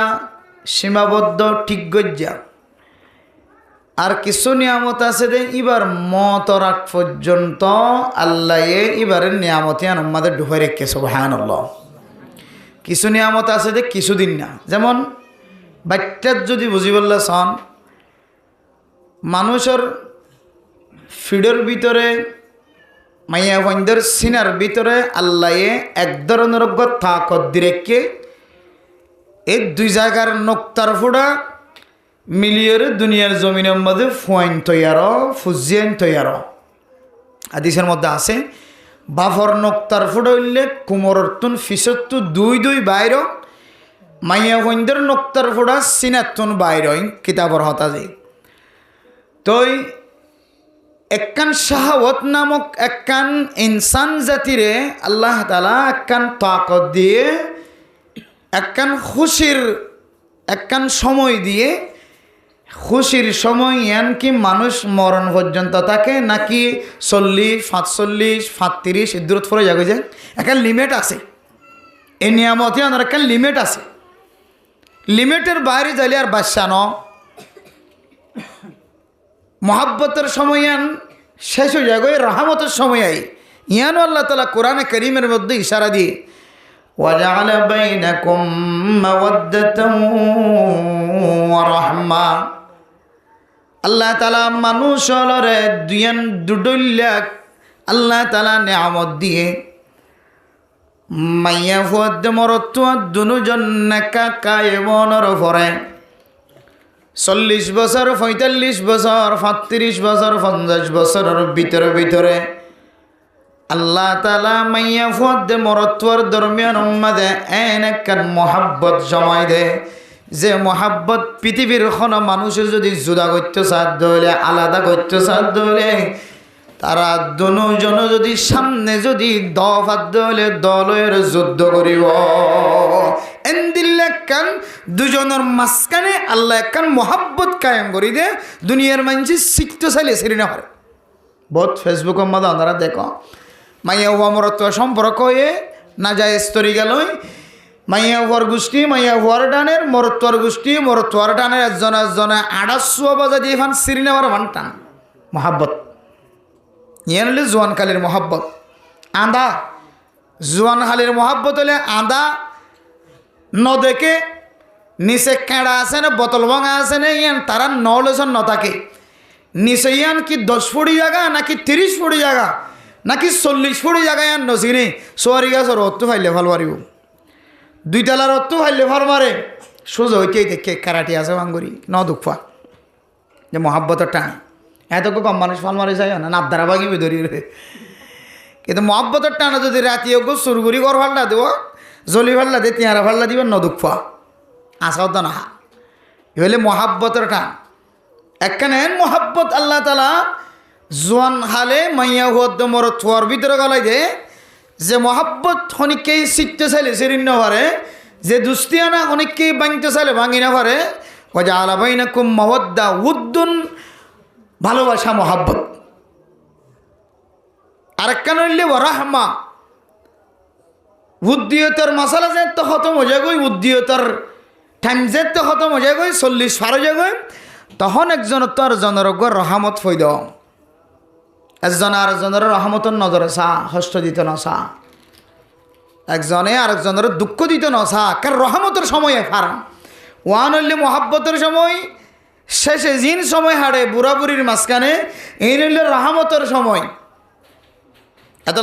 সীমাবদ্ধ ঠিক গজ্জা আর কিছু নিয়ামত আছে দে এবার মতর আগ পর্যন্ত আল্লাহ এবারের নিয়ামতে আমাদের ডুবাই রেখে সুবহানাল্লাহ। কিছু নিয়ামত আছে যে কিছুদিন না যেমন বাচ্চার যদি বুঝি বললে সন মানুষের ফিডের ভিতরে মাইয়া বন্ধের সিনার ভিতরে আল্লাহ এক ধরনের তাকত দিরেকে এই দুই জায়গার নোক্তার ফুড়া মিলিয়ে দুনিয়ার জমিনের মধ্যে ফুয়াইন তৈয়ার ফুজিয়ান তৈয়ার হাদিসের মধ্যে আছে বাফর নোক্তার ফুড়া হইলে কুমরর তুন ফিসত্তু দুই দুই বাইর মাইয়া বন্ধের নোক্তার ফুড়া সিনার তুন বাইর কিতাবর হতা যায় তই একখান শাহওয়াত নামক একখান ইনসান জাতিরে আল্লাহ তাআলা একখান তাকত দিয়ে একখান খুশির একখান সময় দিয়ে, খুশির সময় কি মানুষ মরণ পর্যন্ত থাকে নাকি 40, 45, 35 দূরত পরে যাবে যে একটা লিমিট আছে। এই নিয়ামতে আমার একটা লিমিট আছে, লিমিটের বাইরে যাইলে আর বাদশা ন। মহাব্বতের সময় শেষ হয়ে যাবে, রহমতের সময় ইয়ানো আল্লাহ তাআলা কোরআনে কারীমের মধ্যে ইশারা দিয়ে وَجَعَلَ بَيْنَكُمْ مَوَدَّةً وَرَحْمَةً আল্লাহ তাআলা মানুষরে দুডল্যাক আল্লাহ তাআলা নিয়ামত দিয়ে মাইয়া ফুয়াদ মরত্ব দুজন নেকা কায়েমনের পরে 40 বছর, 45 বছর, 35 বছর, 50 বছরের ভিতরে আল্লাহ তাআলা মাইয়া ফুয়াদ মরত্বর দরমিয়ান উম্মাদে এনেকান মহাব্বত জমাই দে, যে মহাব্বত পৃথিবীর কোনো মানুষের যদি জুদা করতে সাধ্য হলে, আলাদা করতে সাধ্য হলে, তারা দুজন যদি সামনে যদি দফাদ্য হলে দলের যুদ্ধ করিব। এন্দিল্লাকান দুজনের মাঝখানে আল্লাহ একখান মহাব্বত কায়েম করি দে, দুনিয়ার মানুষ শিখতে চাইলে সেরি না পারে। বহুত ফেসবুকের মধ্যে আপনারা দেখো মাইয়া হুয়া মরত্ব সম্পর্ক হয়ে না যায় স্তরি গেলই, মাইয়া হুয়ার গোষ্ঠী মাইয়া হুয়ার ডানের, মরত্বর গোষ্ঠী মরত্বর ডানের, একজনে আড়াশো বাজা দিয়ে ফান সিরি নেওয়ার ফান টান মহাব্বত। ইয়ান হলে জোয়ানকালীর মহাব্বত। আদা জোয়ানহালির মহাব্বত হলে আদা ন দেখে নিচে কেঁড়া আছে না বোতল ভাঙা আছে না, ইয়ান তারা নলেজন ন থাকে নিচে ইয়ান কি 10 ফুটি জায়গা নাকি 30 ফুটি জায়গা নাকি 40 ফুটি জায়গা ইয়ান নচিনি সোয়ারি গাছর রত্তু ফাইলে ভাল মারিব, 2 তলার রত্তু ফাইলে ভাল মারে সোজা হইতেই দেখে কারাটি আছে ভাঙ্গুরি ন দুঃখা যে মহাব্বতের টান এত কম মানুষ ফাল মারি যায় না নাদ্দারা বাগিবে ধরিয়ে। কিন্তু মহাব্বতের টানা যদি রাতি হোক সুরগুড়ি ঘর ফাল্লা দেব, জলি ফাল্লা দিয়ে তিয়ারা ফাল্লা দিবেন ন দুঃখা আসাও তো না। হইলে মহাব্বতের টান একখানে মহাব্বত আল্লাহ তাআলা জোয়ান হালে মাইয়া হুয়াদ মরত হওয়ার ভিতরে গলাই দে, যে মহাব্বত অনেককেই শিখতে চাইলে সেরিন না পারে, যে দুস্তিয়ানা অনেককেই ভাঙতে চাইলে ভাঙি না পারে। ওয়াজআলা বাইনাকুম মাওয়াদ্দা উদ্দুন ভালোবাসা মহাব্বত। আরেকখান হইলে রাহমা উদ্দিয়তার মশালা যে তো খতম হয়ে যাগই, উদ্দিয়তার টাইম যে তো খতম হয়ে যাগই, 40 পার হয়ে যাগই, তখন একজনের তো আর জনের রহমত ফই দাও, একজন আর একজনের রহমতের নজরে চা হস্ত দিত না চা, একজনে আরেকজনের দুঃখ দিত না চা, কারণ রহমতের সময় ফারা ওয়ান হইলে মহাব্বতের সময়, শেষে জিন সময় হাড়ে বুড়া বুড়ির মাঝখানে এই হইলে রহমতের সময়। এত